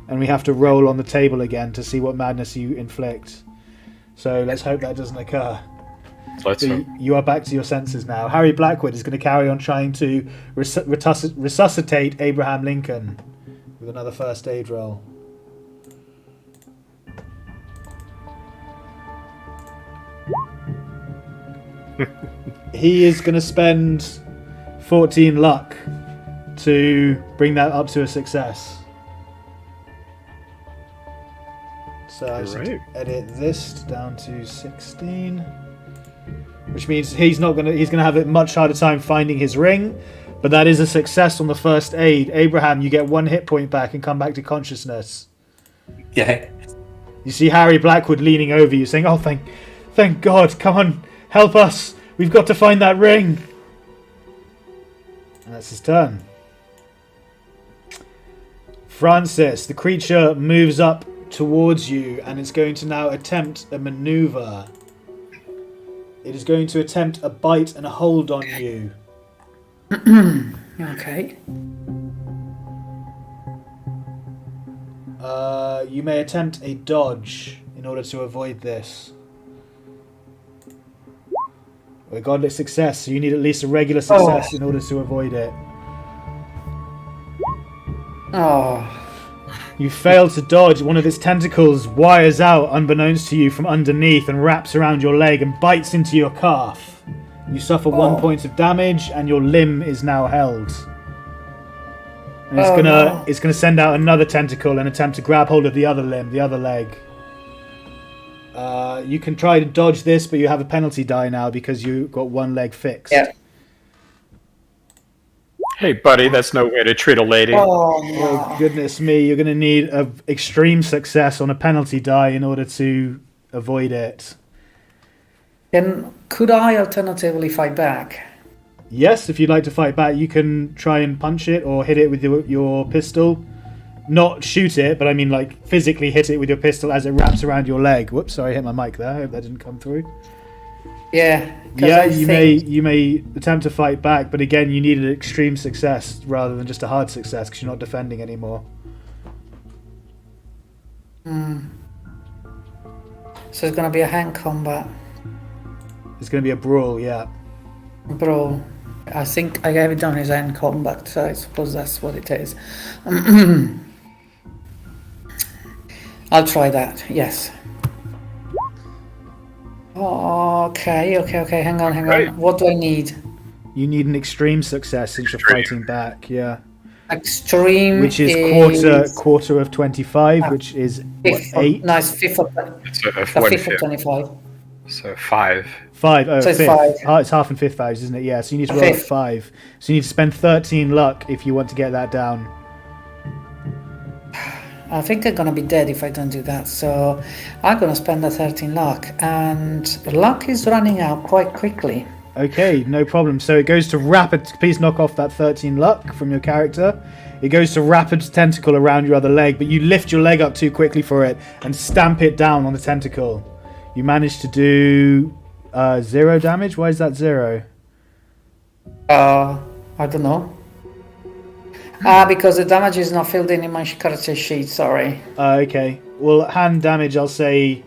and we have to roll on the table again to see what madness you inflict. So let's hope that doesn't occur.
Let's
So
hope.
you are back to your senses now. Harry Blackwood is going to carry on trying to resuscitate Abraham Lincoln with another first aid roll. He is going to spend 14 luck to bring that up to a success. So I just need to edit this down to 16. Which means he's gonna have a much harder time finding his ring, but that is a success on the first aid. Abraham, you get 1 hit point back and come back to consciousness.
Yeah.
You see Harry Blackwood leaning over you, saying, "Oh, thank God! Come on, help us! We've got to find that ring." And that's his turn. Francis, the creature moves up towards you, and it's going to now attempt a maneuver. It is going to attempt a bite and a hold on you.
okay.
You may attempt a dodge in order to avoid this. We got a success, so you need at least a regular success in order to avoid it.
Oh.
You fail to dodge. One of its tentacles wires out unbeknownst to you from underneath and wraps around your leg and bites into your calf. You suffer 1 point of damage and your limb is now held. And it's gonna send out another tentacle and attempt to grab hold of the other limb, the other leg. You can try to dodge this, but you have a penalty die now because you got 1 leg fixed.
Yeah.
Hey, buddy, that's no way to treat a lady.
Oh goodness me, you're going to need an extreme success on a penalty die in order to avoid it.
Then could I alternatively fight back?
Yes, if you'd like to fight back, you can try and punch it or hit it with your pistol. Not shoot it, but I mean like physically hit it with your pistol as it wraps around your leg. Whoops, sorry, I hit my mic there. I hope that didn't come through.
Yeah.
Yeah, you may attempt to fight back, but again, you need an extreme success rather than just a hard success because you're not defending anymore.
So it's gonna be a hand combat.
It's going to be a brawl, yeah.
Brawl. I think I have it done as hand combat, so I suppose that's what it is. I'll try that, yes. Okay, hang on.
Right.
What do I need?
You need an extreme success since you're fighting back. Yeah.
Extreme,
which is quarter of 25, which is what, 8?
No, it's fifth of,
It's
the fifth of 25.
So 5.
5. Oh,
So it's
fifth.
5.
Oh, it's half and fifth values, isn't it? Yeah. So you need to roll at
Fifth.
5. So you need to spend 13 luck if you want to get that down.
I think I'm gonna be dead if I don't do that. So I'm gonna spend the 13 luck, and luck is running out quite quickly.
Okay, no problem. So it goes to rapid. Please knock off that 13 luck from your character. It goes to rapid tentacle around your other leg, but you lift your leg up too quickly for it and stamp it down on the tentacle. You manage to do 0 damage. Why is that 0?
I don't know. Because the damage is not filled in my character sheet. Sorry.
Okay. Well, hand damage, I'll say.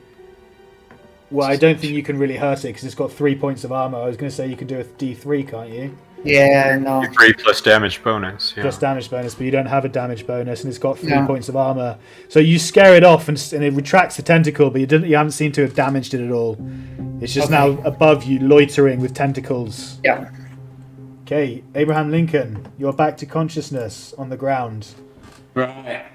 Well, I don't think you can really hurt it because it's got 3 points of armor. I was going to say you can do a D3, can't you?
Yeah, no.
3 plus damage bonus. Yeah.
Plus damage bonus, but you don't have a damage bonus, and it's got 3 points of armor. So you scare it off, and it retracts the tentacle, but you haven't seemed to have damaged it at all. It's just now above you, loitering with tentacles.
Yeah.
Okay, Abraham Lincoln, you're back to consciousness on the ground.
Right.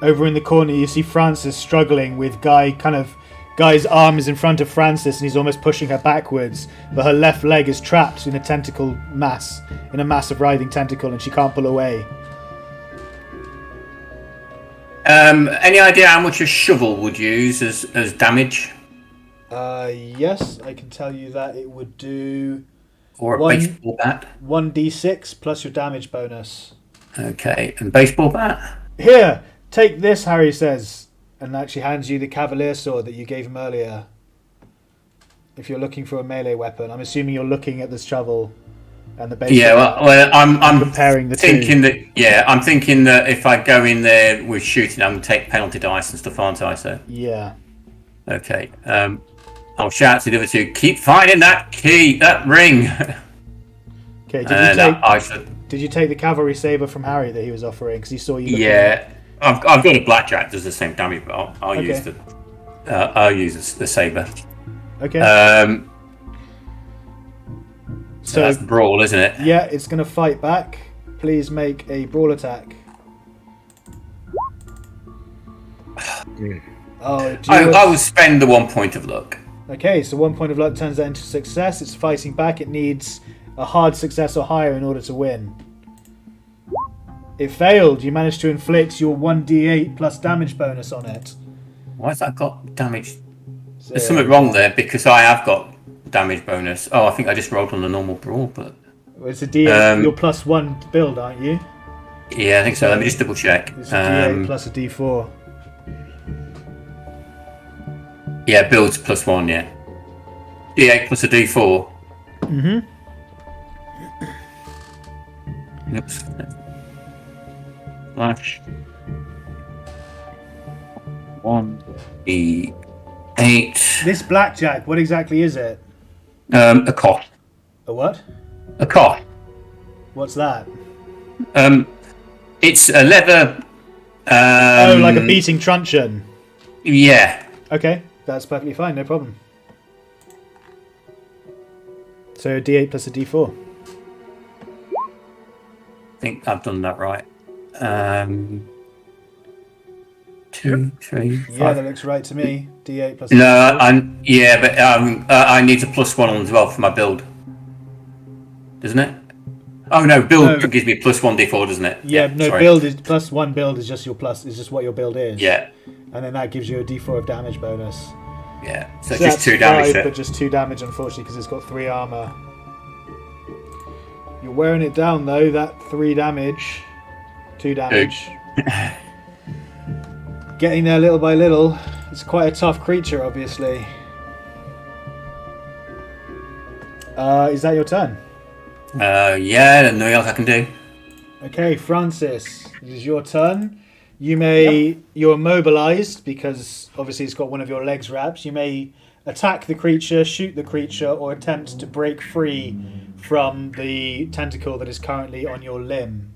Over in the corner, you see Francis struggling with Guy's arm is in front of Francis, and he's almost pushing her backwards, but her left leg is trapped in a tentacle mass, in a mass of writhing tentacle, and she can't pull away.
Any idea how much a shovel would use as damage?
Yes, I can tell you that it would do
Or a baseball bat?
1d6 plus your damage bonus.
Okay, and baseball bat?
Here, take this, Harry says, and actually hands you the cavalier sword that you gave him earlier. If you're looking for a melee weapon, I'm assuming you're looking at this shovel and the baseball.
Yeah, well I'm
comparing the
thinking
two.
I'm thinking that if I go in there with shooting, I'm going to take penalty dice and stuff, aren't I? So
Yeah.
okay, I'll shout to the other two, keep finding that key, that ring.
Okay, did you take the cavalry saber from Harry that he was offering? Because he saw you.
Yeah, I've got a blackjack. Does the same damage, but I'll use the saber.
Okay.
So that's brawl, isn't it?
Yeah, it's going to fight back. Please make a brawl attack.
I will spend the 1 point of luck.
Okay, so 1 point of luck turns that into success. It's fighting back. It needs a hard success or higher in order to win. It failed. You managed to inflict your 1d8 plus damage bonus on it.
Why has that got damage? There's something wrong there because I have got damage bonus. Oh, I think I just rolled on the normal brawl, but
it's a d8. You're plus 1 build, aren't you?
Yeah, I think so. Let me just double check.
It's a d8 plus a d4.
Yeah, builds plus 1. Yeah, d8 plus a d4.
Mhm.
Oops. Flash. 1d8.
This blackjack, what exactly is it?
A cough.
A what?
A cough.
What's that?
It's a leather.
Like a beating truncheon.
Yeah.
Okay, that's perfectly fine, no problem. So d8 plus a d4.
I think I've done that right. 2, 3, 5.
Yeah, that looks right to me. D8 plus.
No, but I need a plus 1 on as well for my build, doesn't it? Oh no, build gives me plus 1d4, doesn't it?
Yeah, no,
sorry.
build is plus 1. Build is just your plus. Is just what your build is.
Yeah.
And then that gives you a d4 of damage bonus.
Yeah. So
So
just
that's
2 damage.
5, but just 2 damage, unfortunately, because it's got 3 armor. You're wearing it down though. That 3 damage, 2 damage. Getting there little by little. It's quite a tough creature, obviously. Is that your turn?
Yeah, nothing else I can do.
Okay, Francis, it is your turn. You're immobilized because obviously it's got one of your legs wrapped. You may attack the creature, shoot the creature, or attempt to break free from the tentacle that is currently on your limb.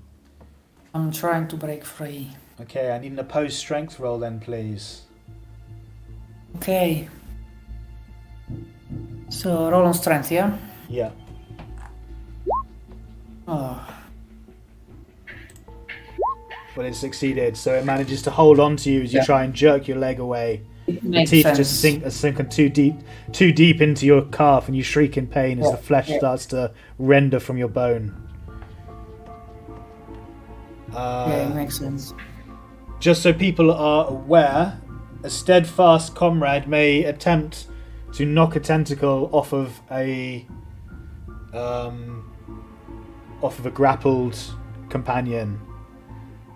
I'm trying to break free.
Okay, I need an opposed strength roll then, please.
Okay. So roll on strength, yeah?
Yeah.
Oh.
Well, it succeeded, so it manages to hold on to you as you try and jerk your leg away. The
Makes
teeth
sense.
just sunken too deep into your calf, and you shriek in pain as the flesh starts to render from your bone.
Yeah, it makes sense.
Just so people are aware, a steadfast comrade may attempt to knock a tentacle off of a grappled companion.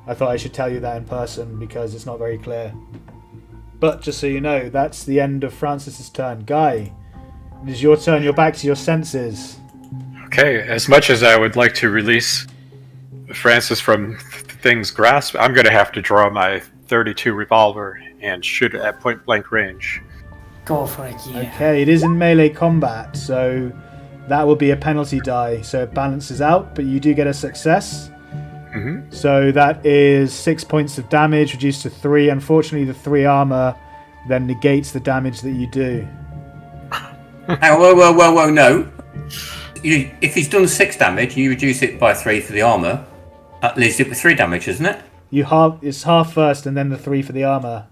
I thought I should tell you that in person because it's not very clear. But just so you know, that's the end of Francis's turn. Guy, it is your turn. You're back to your senses.
Okay, as much as I would like to release Francis from Thing's grasp, I'm going to have to draw my .32 revolver and shoot it at point blank range.
Go for it, yeah.
Okay, it is in melee combat, so that will be a penalty die. So it balances out, but you do get a success.
Mm-hmm.
So that is 6 points of damage, reduced to 3. Unfortunately, the 3 armor then negates the damage that you do.
Whoa, no. If he's done 6 damage, you reduce it by 3 for the armor. That leaves it with 3 damage, isn't it?
It's half first, and then the 3 for the armor.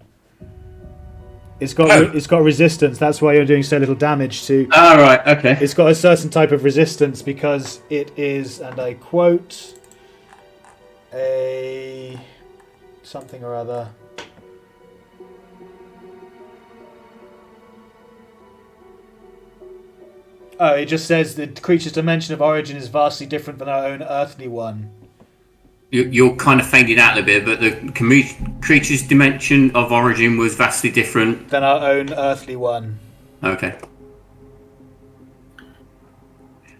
It's got resistance. That's why you're doing so little damage to.
Oh, right, okay.
It's got a certain type of resistance because it is, and I quote, a something or other. Oh, it just says the creature's dimension of origin is vastly different than our own earthly one.
You're kind of fading out a bit, but the creature's dimension of origin was vastly different
than our own earthly one.
Okay.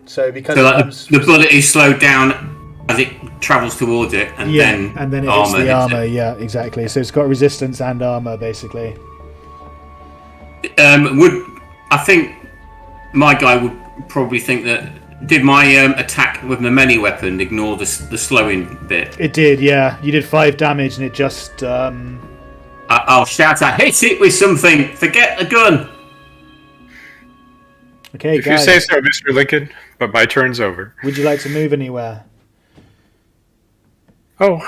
So because
the bullet is slowed down as it travels towards it, and then
it hits the armor. Yeah, exactly. So it's got resistance and armor, basically.
I think my guy would probably think that. Did my attack with the melee weapon ignore the slowing bit?
It did, yeah. You did 5 damage, and it just.
I'll shout out, hit it with something. Forget the gun.
Okay,
if
guys.
you say so, Mr. Lincoln. But my turn's over.
Would you like to move anywhere?
Oh,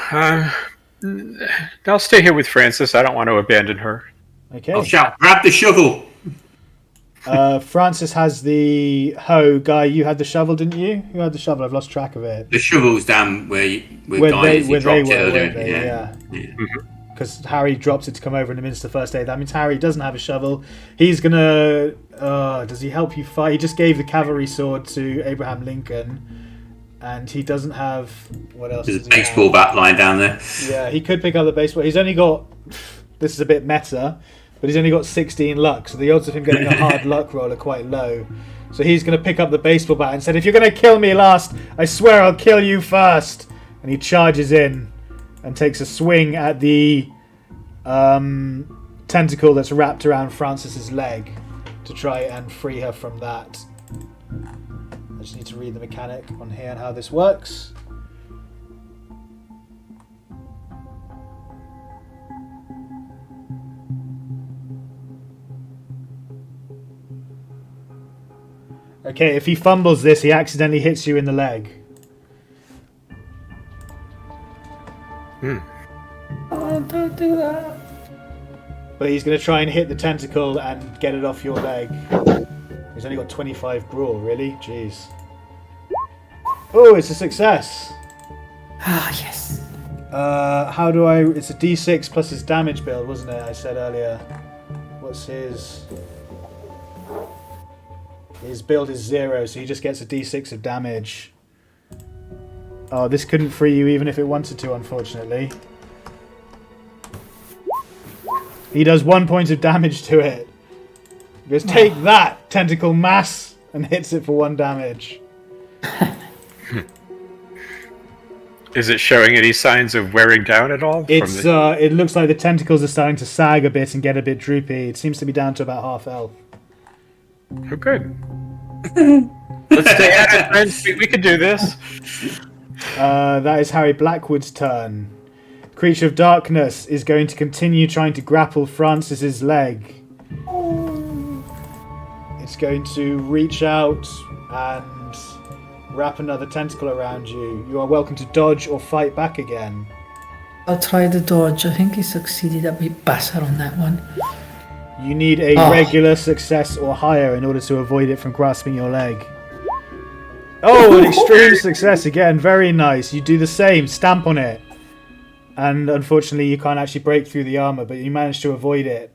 I'll stay here with Francis. I don't want to abandon her.
Okay.
I'll shout, grab the shovel.
Francis has the hoe. Guy, you had the shovel, didn't you? Who had the shovel? I've lost track of it.
The shovel's down where
they were,
yeah.
Because Harry drops it to come over and administer first aid. That means Harry doesn't have a shovel. He's gonna. Does he help you fight? He just gave the cavalry sword to Abraham Lincoln, and he doesn't have. What else?
There's a baseball bat lying down there.
Yeah, he could pick up the baseball. He's only got. This is a bit meta. But he's only got 16 luck, so the odds of him getting a hard luck roll are quite low. So he's going to pick up the baseball bat and said, if you're going to kill me last, I swear I'll kill you first. And he charges in and takes a swing at the tentacle that's wrapped around Francis's leg to try and free her from that. I just need to read the mechanic on here and how this works. Okay, if he fumbles this, he accidentally hits you in the leg.
Oh, don't do that.
But he's going to try and hit the tentacle and get it off your leg. He's only got 25 brawl, really? Jeez. Oh, it's a success.
Ah, yes.
How do I... It's a d6 plus his damage build, wasn't it? I said earlier. What's his... His build is 0, so he just gets a d6 of damage. Oh, this couldn't free you even if it wanted to, unfortunately. He does 1 point of damage to it. He goes, take that, tentacle mass, and hits it for 1 damage.
Is it showing any signs of wearing down at all?
It looks like the tentacles are starting to sag a bit and get a bit droopy. It seems to be down to about half health.
Oh, good. Let's stay at it, friends. We can do this.
That is Harry Blackwood's turn. creature of darkness is going to continue trying to grapple Francis's leg. It's going to reach out and wrap another tentacle around you. You are welcome to dodge or fight back again.
I'll try the dodge. I think he succeeded a bit better on that one.
You need a regular success or higher in order to avoid it from grasping your leg. Oh, an extreme success again. Very nice. You do the same. Stamp on it. And unfortunately, you can't actually break through the armor, but you manage to avoid it.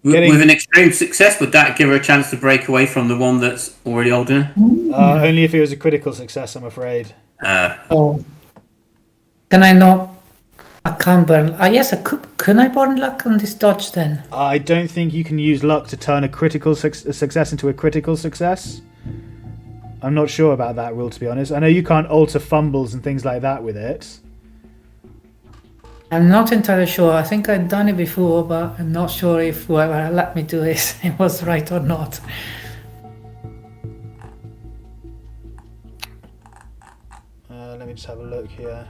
With an extreme success, would that give her a chance to break away from the one that's already holding her?
Only if it was a critical success, I'm afraid.
Oh. Can I not... I can't burn... yes, I could. Can I burn luck on this dodge then?
I don't think you can use luck to turn a critical success into a critical success. I'm not sure about that rule, to be honest. I know you can't alter fumbles and things like that with it.
I'm not entirely sure. I think I'd done it before, but I'm not sure if whoever let me do it was right or not.
Let me just have a look here.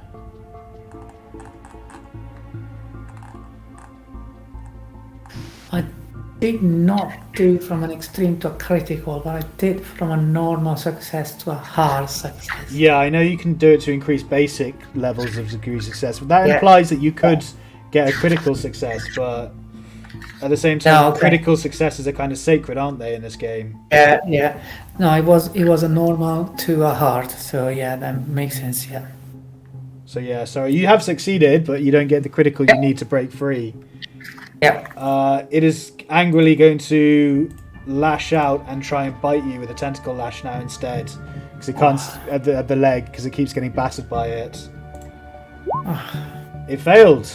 I did not do from an extreme to a critical, but I did from a normal success to a hard success.
Yeah, I know you can do it to increase basic levels of degree success, but that implies that you could get a critical success, but at the same time, critical successes are kind of sacred, aren't they, in this game?
Yeah. No, it was a normal to a hard, so yeah, that makes sense, yeah.
So yeah, sorry, you have succeeded, but you don't get the critical you need to break free.
Yeah.
It is angrily going to lash out and try and bite you with a tentacle lash now instead, because it can't at the leg because it keeps getting battered by it. It failed,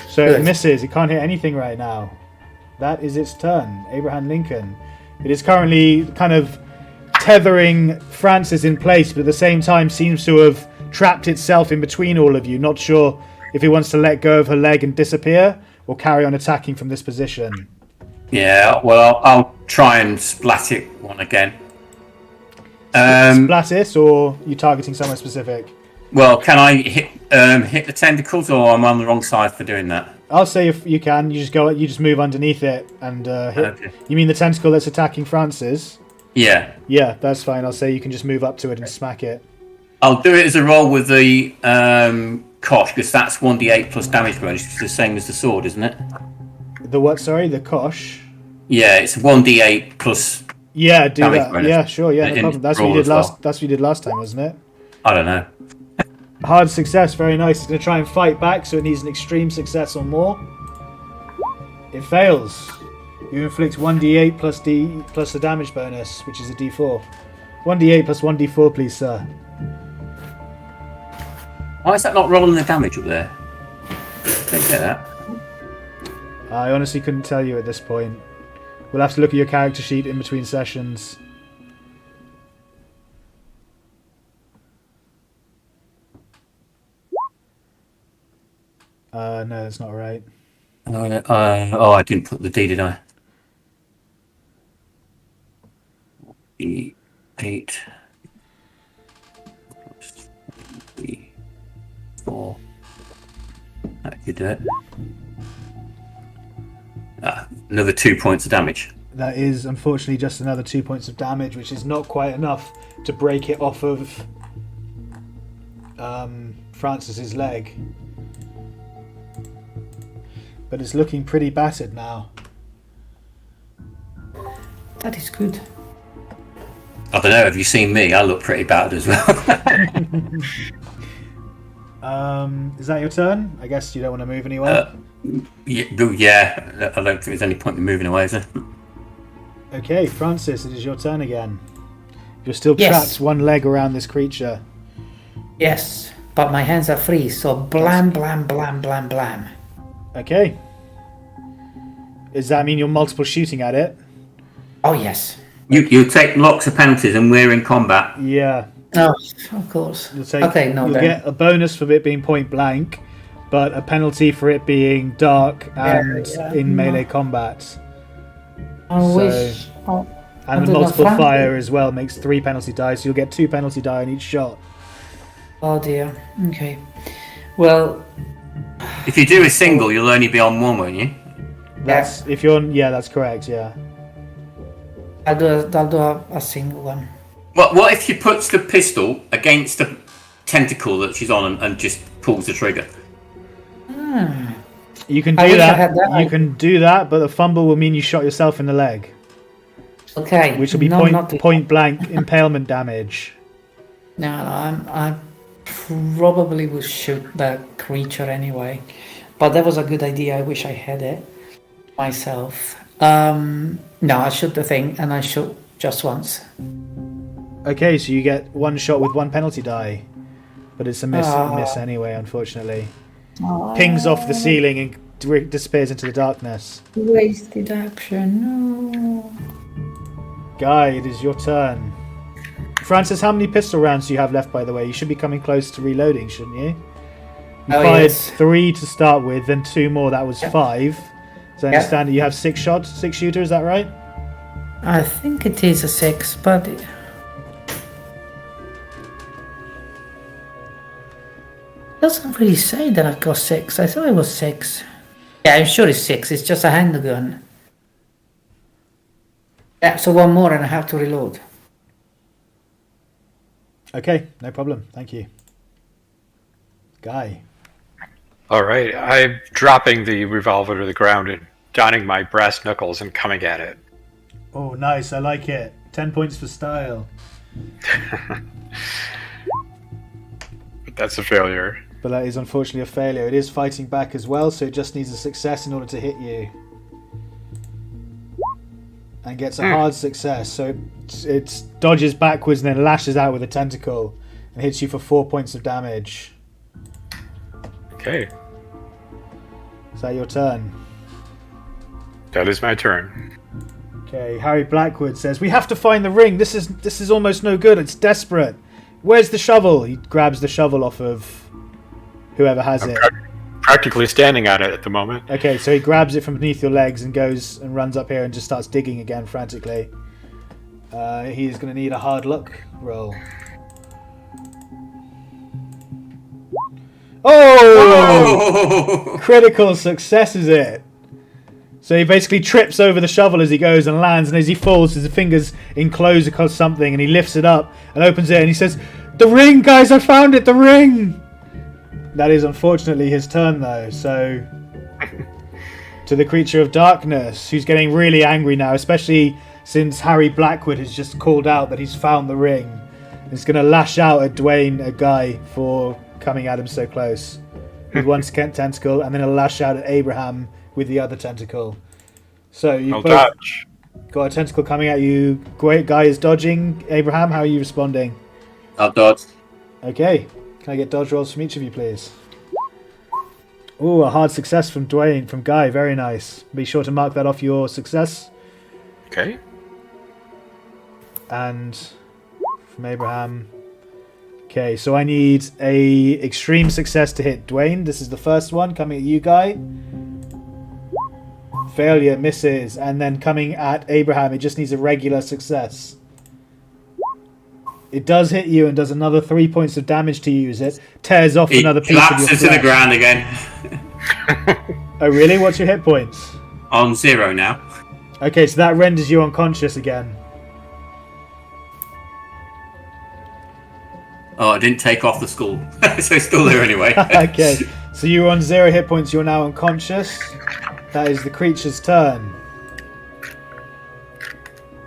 so it misses. It can't hit anything right now. That is its turn. Abraham Lincoln. It is currently kind of tethering Francis in place, but at the same time seems to have trapped itself in between all of you. Not sure if it wants to let go of her leg and disappear, or carry on attacking from this position.
Yeah, well, I'll try and splat it one again.
Splat it, or are you targeting somewhere specific?
Well, can I hit the tentacles, or am I on the wrong side for doing that?
I'll say if you can. You just move underneath it and hit. Okay. You mean the tentacle that's attacking Francis?
Yeah.
Yeah, that's fine. I'll say you can just move up to it and smack it.
I'll do it as a roll with the kosh, because that's 1d8 plus damage bonus. It's the same as the sword, isn't it?
The what? Sorry, the kosh.
Yeah, it's 1d8 plus.
Yeah, do that.
Bonus.
Yeah, sure. Yeah, no problem. That's what you did last. That's what you did last time, wasn't it?
I don't know.
Hard success, very nice. It's going to try and fight back, so it needs an extreme success or more. It fails. You inflict 1d8 plus the damage bonus, which is a d4. 1d8 plus 1d4, please, sir.
Why is that not rolling the damage up there? Don't get that.
I honestly couldn't tell you at this point. We'll have to look at your character sheet in between sessions. No, that's not right.
I didn't put the D, did I? 8 4. That could do it. Another 2 points of damage.
That is unfortunately just another 2 points of damage, which is not quite enough to break it off of Francis's leg. But it's looking pretty battered now.
That is good.
I don't know, have you seen me? I look pretty battered as well.
Is that your turn? I guess you don't want to move anywhere.
Yeah, I don't think there's any point in moving away, is there?
Okay, Francis, it is your turn again. You're still trapped one leg around this creature.
Yes, but my hands are free, so blam, blam, blam, blam, blam.
Okay. Does that mean you're multiple shooting at it?
Oh, yes.
You take lots of penalties and we're in combat.
Yeah.
Oh, of course.
You'll get a bonus for it being point blank, but a penalty for it being dark and in melee combat.
And
the multiple fire as well makes 3 penalty die, so you'll get 2 penalty die on each shot.
Oh dear. Okay. Well,
If you do a single, you'll only be on one, won't you?
That's if you're. Yeah, that's correct. Yeah.
I'll do a single one.
What if she puts the pistol against the tentacle that she's on and just pulls the trigger?
You can
I
do
wish I
that.
had that.
You can do that, but the fumble will mean you shot yourself in the leg,
Okay.
which will be point blank impalement damage.
No, I probably will shoot the creature anyway. But that was a good idea. I wish I had it myself. No, I shoot the thing and I shoot just once.
Okay, so you get one shot with one penalty die, but it's a miss anyway, unfortunately. Pings off the ceiling and disappears into the darkness.
Wasted action. No.
Guy, it is your turn. Francis, how many pistol rounds do you have left, by the way? You should be coming close to reloading, shouldn't you? You fired 3 to start with, then 2 more, that was 5. So I understand that you have 6 shots, 6 shooter, is that right?
I think it is a 6, but... doesn't really say that I got 6. I thought it was 6. Yeah, I'm sure it's 6. It's just a handgun. Yeah, so one more and I have to reload.
Okay, no problem. Thank you. Guy.
All right, I'm dropping the revolver to the ground and donning my brass knuckles and coming at it.
Oh, nice. I like it. 10 points for style.
But that's a failure.
But that is unfortunately a failure. It is fighting back as well, so it just needs a success in order to hit you. And gets a hard success. So it dodges backwards and then lashes out with a tentacle and hits you for 4 points of damage.
Okay.
Is that your turn?
That is my turn.
Okay, Harry Blackwood says, "We have to find the ring. This is almost no good. It's desperate. Where's the shovel?" He grabs the shovel off of whoever has it.
Practically standing on it at the moment.
Okay, so he grabs it from beneath your legs and goes and runs up here and just starts digging again frantically. He's going to need a hard luck roll. Oh! Critical success is it? So he basically trips over the shovel as he goes and lands, and as he falls, his fingers enclose across something, and he lifts it up and opens it, and he says, "The ring, guys, I found it, the ring!" That is unfortunately his turn, though, so... to the creature of darkness, who's getting really angry now, especially since Harry Blackwood has just called out that he's found the ring. He's going to lash out at Dwayne, a guy, for coming at him so close. With one tentacle, and then he'll lash out at Abraham with the other tentacle. So you've both
dodge.
got a tentacle coming at you. Great guy is dodging. Abraham, how are you responding?
I'll dodge.
Okay. Can I get dodge rolls from each of you, please? Ooh, a hard success from Dwayne, from Guy. Very nice. Be sure to mark that off your success.
Okay.
And from Abraham. Okay, so I need a extreme success to hit Dwayne. This is the first one coming at you, Guy. Failure, misses. And then coming at Abraham, it just needs a regular success. It does hit you and does another 3 points of damage to you as it tears off another piece of your
collapses to
flesh.
the ground again.
Oh, really? What's your hit points?
On 0 now.
Okay, so that renders you unconscious again.
Oh, I didn't take off the skull. So it's still there anyway.
Okay, so you're on 0 hit points, you're now unconscious. That is the creature's turn.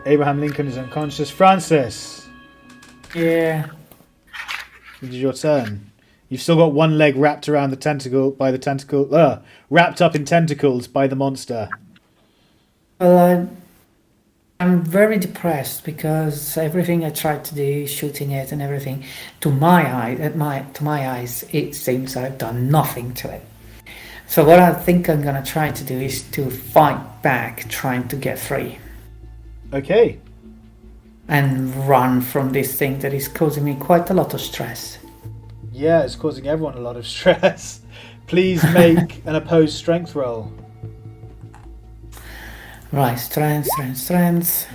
Abraham Lincoln is unconscious. Francis,
Yeah.
it is your turn. You've still got one leg wrapped around the tentacle, wrapped up in tentacles by the monster.
Well, I'm very depressed because everything I tried to do, shooting it and everything, to my eyes, it seems I've done nothing to it. So what I think I'm gonna try to do is to fight back, trying to get free
Okay.
and run from this thing that is causing me quite a lot of stress.
Yeah, it's causing everyone a lot of stress. Please make an opposed strength roll.
Right, strength.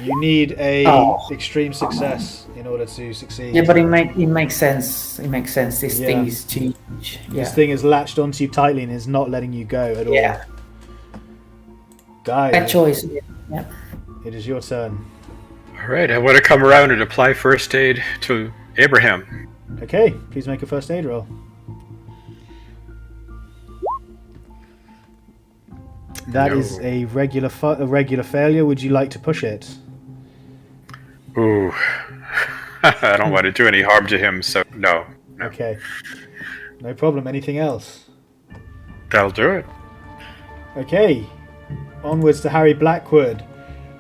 You need a
Oh.
extreme success in order to succeed.
Yeah, but it makes sense. It makes sense. This
Yeah.
thing is huge. Yeah.
This thing is latched onto you tightly and is not letting you go at
Yeah.
all. Guy,
Bad choice. Yeah.
it is your turn.
All right, I want to come around and apply first aid to Abraham.
Okay, please make a first aid roll. That is
No.
a regular failure. Would you like to push it?
Ooh. I don't want to do any harm to him, so no.
Okay. No problem. Anything else?
That'll do it.
Okay. Onwards to Harry Blackwood,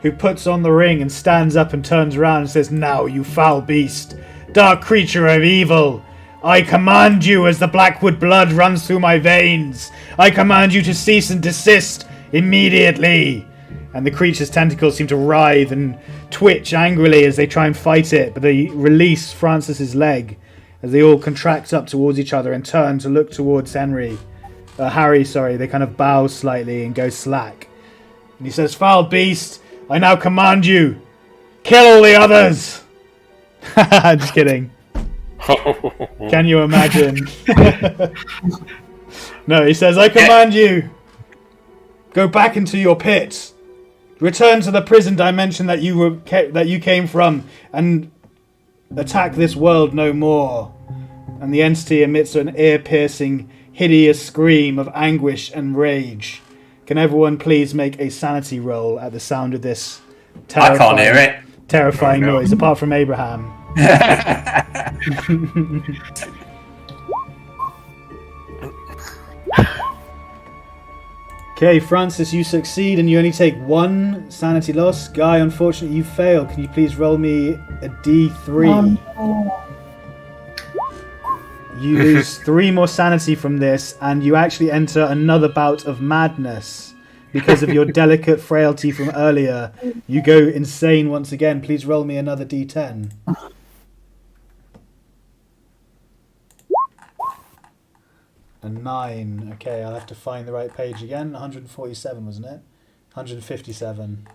who puts on the ring and stands up and turns around and says, "Now, you foul beast, dark creature of evil, I command you as the Blackwood blood runs through my veins. I command you to cease and desist immediately." And the creature's tentacles seem to writhe and twitch angrily as they try and fight it, but they release Francis's leg as they all contract up towards each other and turn to look towards Harry. They kind of bow slightly and go slack. And he says, "Foul beast, I now command you, kill all the others." Just kidding. Can you imagine? No, he says, "I command you, go back into your pit. Return to the prison dimension that you came from, and attack this world no more." And the entity emits an ear-piercing, hideous scream of anguish and rage. Can everyone please make a sanity roll at the sound of this
I can't hear it.
terrifying
Oh, no.
noise, apart from Abraham? Okay, Francis, you succeed and you only take 1 sanity loss. Guy, unfortunately, you fail. Can you please roll me a D3? You lose 3 more sanity from this, and you actually enter another bout of madness because of your delicate frailty from earlier. You go insane once again. Please roll me another D10. A 9. Okay, I'll have to find the right page again. 147, wasn't it? 157.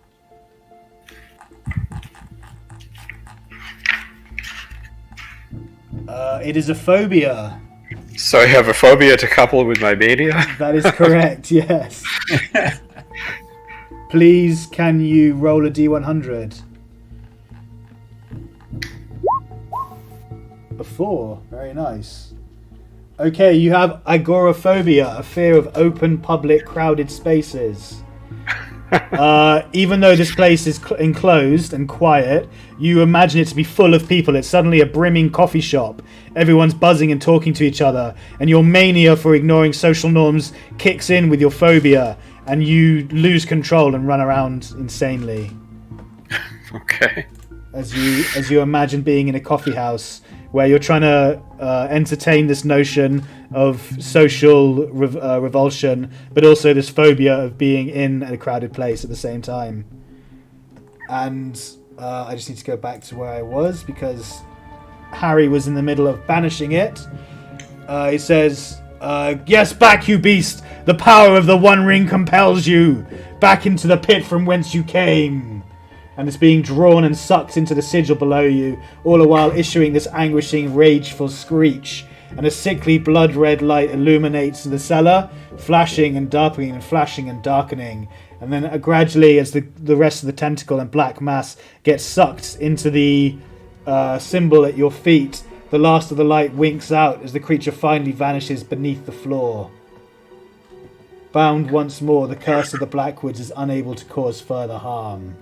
It is a phobia.
So I have a phobia to couple with my mania?
That is correct, yes. Please, can you roll a D100? A 4. Very nice. Okay, you have agoraphobia, a fear of open, public, crowded spaces. Even though this place is enclosed and quiet, you imagine it to be full of people. It's suddenly a brimming coffee shop. Everyone's buzzing and talking to each other, and your mania for ignoring social norms kicks in with your phobia, and you lose control and run around insanely.
Okay.
As you imagine being in a coffee house where you're trying to entertain this notion of social revulsion, but also this phobia of being in a crowded place at the same time. And I just need to go back to where I was because Harry was in the middle of banishing it. He says, "Yes, back, you beast! The power of the One Ring compels you! Back into the pit from whence you came!" And it's being drawn and sucked into the sigil below you, all the while issuing this anguishing, rageful screech. And a sickly blood-red light illuminates the cellar, flashing and darkening and flashing and darkening. And then gradually, as the rest of the tentacle and black mass gets sucked into the symbol at your feet, the last of the light winks out as the creature finally vanishes beneath the floor. Bound once more, the curse of the Blackwoods is unable to cause further harm.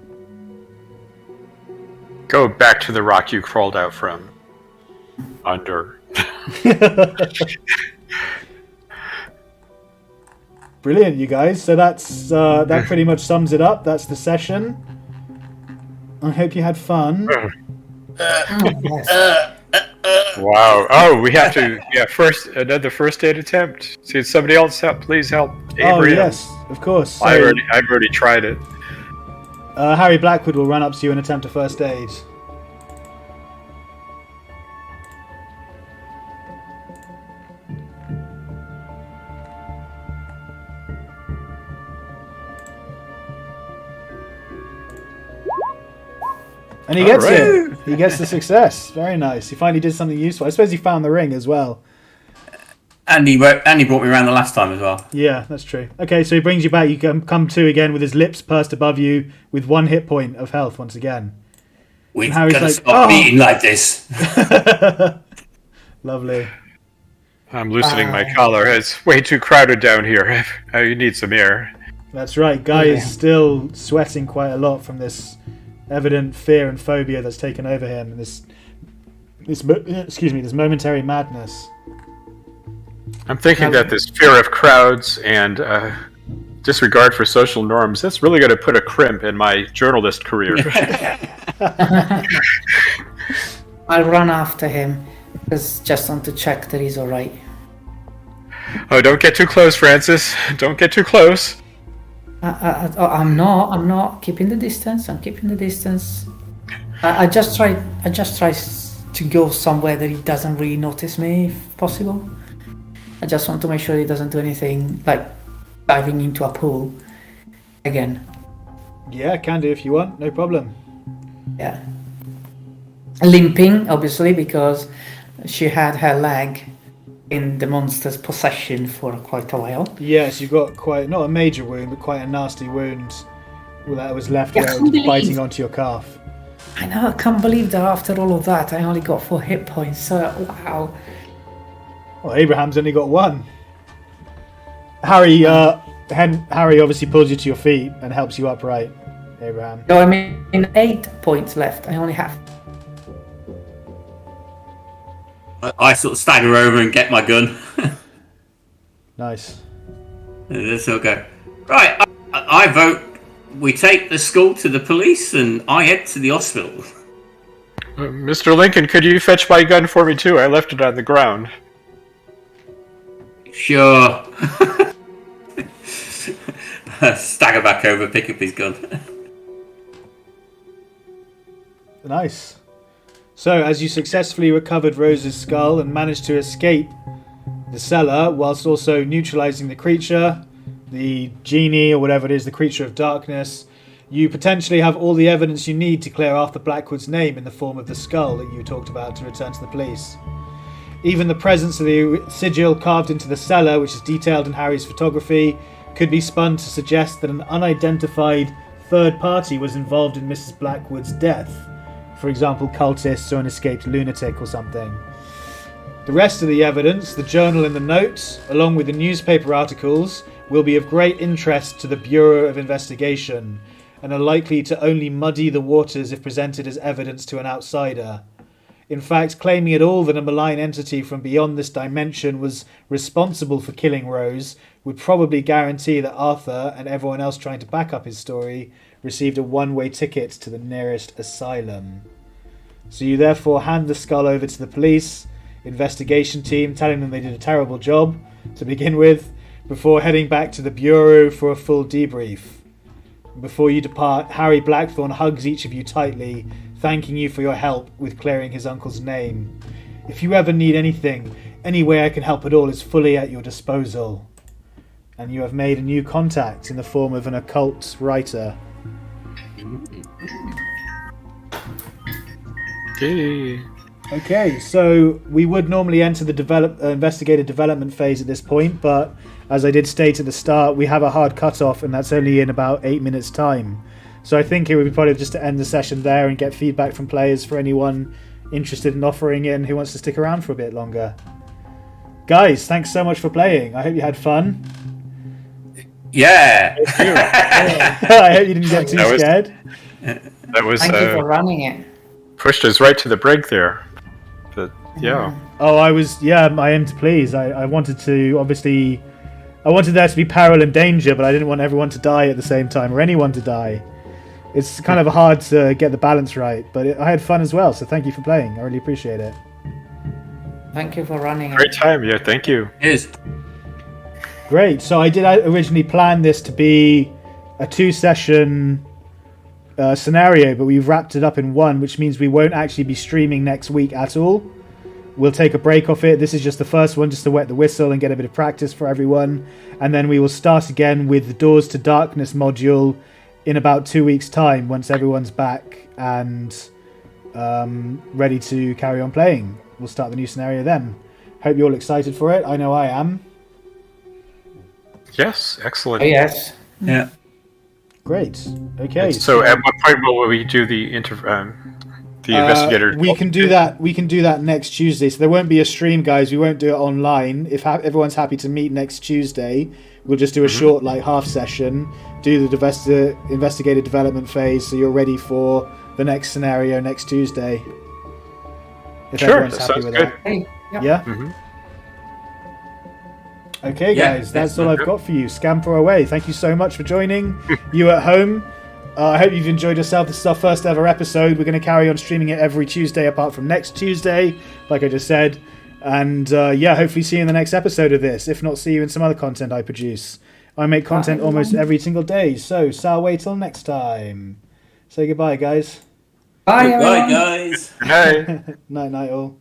Go back to the rock you crawled out from. Under.
Brilliant, you guys. So that pretty much sums it up. That's the session. I hope you had fun.
Wow. Oh, we have to. Yeah, another first aid attempt. See, somebody else help. Please help. Abraham.
Oh yes, of course. So,
I've already tried it.
Harry Blackwood will run up to you and attempt a first aid. And he gets it. He gets the success. Very nice. He finally did something useful. I suppose he found the ring as well.
And he brought me around the last time as well.
Yeah, that's true. Okay, so he brings you back. You come to again with his lips pursed above you with 1 hit point of health once again.
We've got to stop beating like this.
Lovely.
I'm loosening my collar. It's way too crowded down here. You need some air.
That's right. Guy is still sweating quite a lot from this evident fear and phobia that's taken over him, and this momentary madness.
I'm thinking that this fear of crowds and disregard for social norms, that's really going to put a crimp in my journalist career.
I'll run after him, just want to check that he's alright.
Oh, don't get too close, Francis. Don't get too close.
I'm not keeping the distance. I'm keeping the distance. I just try to go somewhere that he doesn't really notice me, if possible. I just want to make sure he doesn't do anything like diving into a pool again.
Yeah, can do if you want. No problem.
Yeah. Limping, obviously, because she had her leg in the monster's possession for quite a while.
Yes, you've got quite, not a major wound, but quite a nasty wound that was left biting onto your calf.
I know, I can't believe that after all of that, I only got 4 hit points, so wow.
Well, Abraham's only got 1. Harry obviously pulls you to your feet and helps you upright, Abraham.
No, I mean 8 points left. I only have.
I sort of stagger over and get my gun.
Nice.
That's okay. Right, I vote we take the skull to the police and I head to the hospital.
Mr. Lincoln, could you fetch my gun for me too? I left it on the ground.
Sure. Stagger back over, pick up his gun.
Nice. So, as you successfully recovered Rose's skull and managed to escape the cellar, whilst also neutralizing the creature, the genie or whatever it is, the creature of darkness, you potentially have all the evidence you need to clear Arthur Blackwood's name in the form of the skull that you talked about to return to the police. Even the presence of the sigil carved into the cellar, which is detailed in Harry's photography, could be spun to suggest that an unidentified third party was involved in Mrs. Blackwood's death. For example, cultists or an escaped lunatic or something. The rest of the evidence, the journal and the notes, along with the newspaper articles, will be of great interest to the Bureau of Investigation and are likely to only muddy the waters if presented as evidence to an outsider. In fact, claiming at all that a malign entity from beyond this dimension was responsible for killing Rose would probably guarantee that Arthur and everyone else trying to back up his story received a one-way ticket to the nearest asylum. So you therefore hand the skull over to the police investigation team, telling them they did a terrible job to begin with, before heading back to the Bureau for a full debrief. Before you depart, Harry Blackthorne hugs each of you tightly, thanking you for your help with clearing his uncle's name. If you ever need anything, any way I can help at all is fully at your disposal. And you have made a new contact in the form of an occult writer. Okay, so we would normally enter the investigative development phase at this point, but as I did state at the start, we have a hard cutoff, and that's only in about 8 minutes' time. So I think it would be probably just to end the session there and get feedback from players for anyone interested in offering in who wants to stick around for a bit longer. Guys, thanks so much for playing. I hope you had fun.
Yeah.
I hope you didn't get too scared.
That was
Thank you for running it.
Pushed us right to the brink there. But yeah.
Oh, I am to please. I wanted to, obviously, I wanted there to be peril and danger, but I didn't want everyone to die at the same time, or anyone to die. It's kind of hard to get the balance right, but I had fun as well, so thank you for playing. I really appreciate it.
Thank you for running it.
Great time, yeah, thank you.
Cheers.
Great. So I did originally plan this to be a 2-session scenario, but we've wrapped it up in one, which means we won't actually be streaming next week at all. We'll take a break off it. This is just the first one, just to wet the whistle and get a bit of practice for everyone. And then we will start again with the Doors to Darkness module in about 2 weeks' time, once everyone's back and ready to carry on playing. We'll start the new scenario then. Hope you're all excited for it. I know I am.
Yes, excellent.
Oh, yes.
Yeah.
Great. Okay.
So, at what point will we do the investigator?
We can do that. We can do that next Tuesday. So there won't be a stream, guys. We won't do it online. If everyone's happy to meet next Tuesday, we'll just do a short, half session. Do the investigative development phase, so you're ready for the next scenario next Tuesday. If
Sure,
everyone's
that
happy
sounds
with
good.
that.
Hey, yep.
Yeah.
Mm-hmm.
Okay,
Yeah,
guys, that's
that's
all I've
good.
got for you. Scamper away. Thank you so much for joining. You at home. I hope you've enjoyed yourself. This is our first ever episode. We're going to carry on streaming it every Tuesday apart from next Tuesday, like I just said. And hopefully see you in the next episode of this. If not, see you in some other content I produce. I make content almost every single day. So, wait till next time. Say goodbye, guys.
Bye,
Goodbye,
everyone.
guys.
Good night.
Night, all.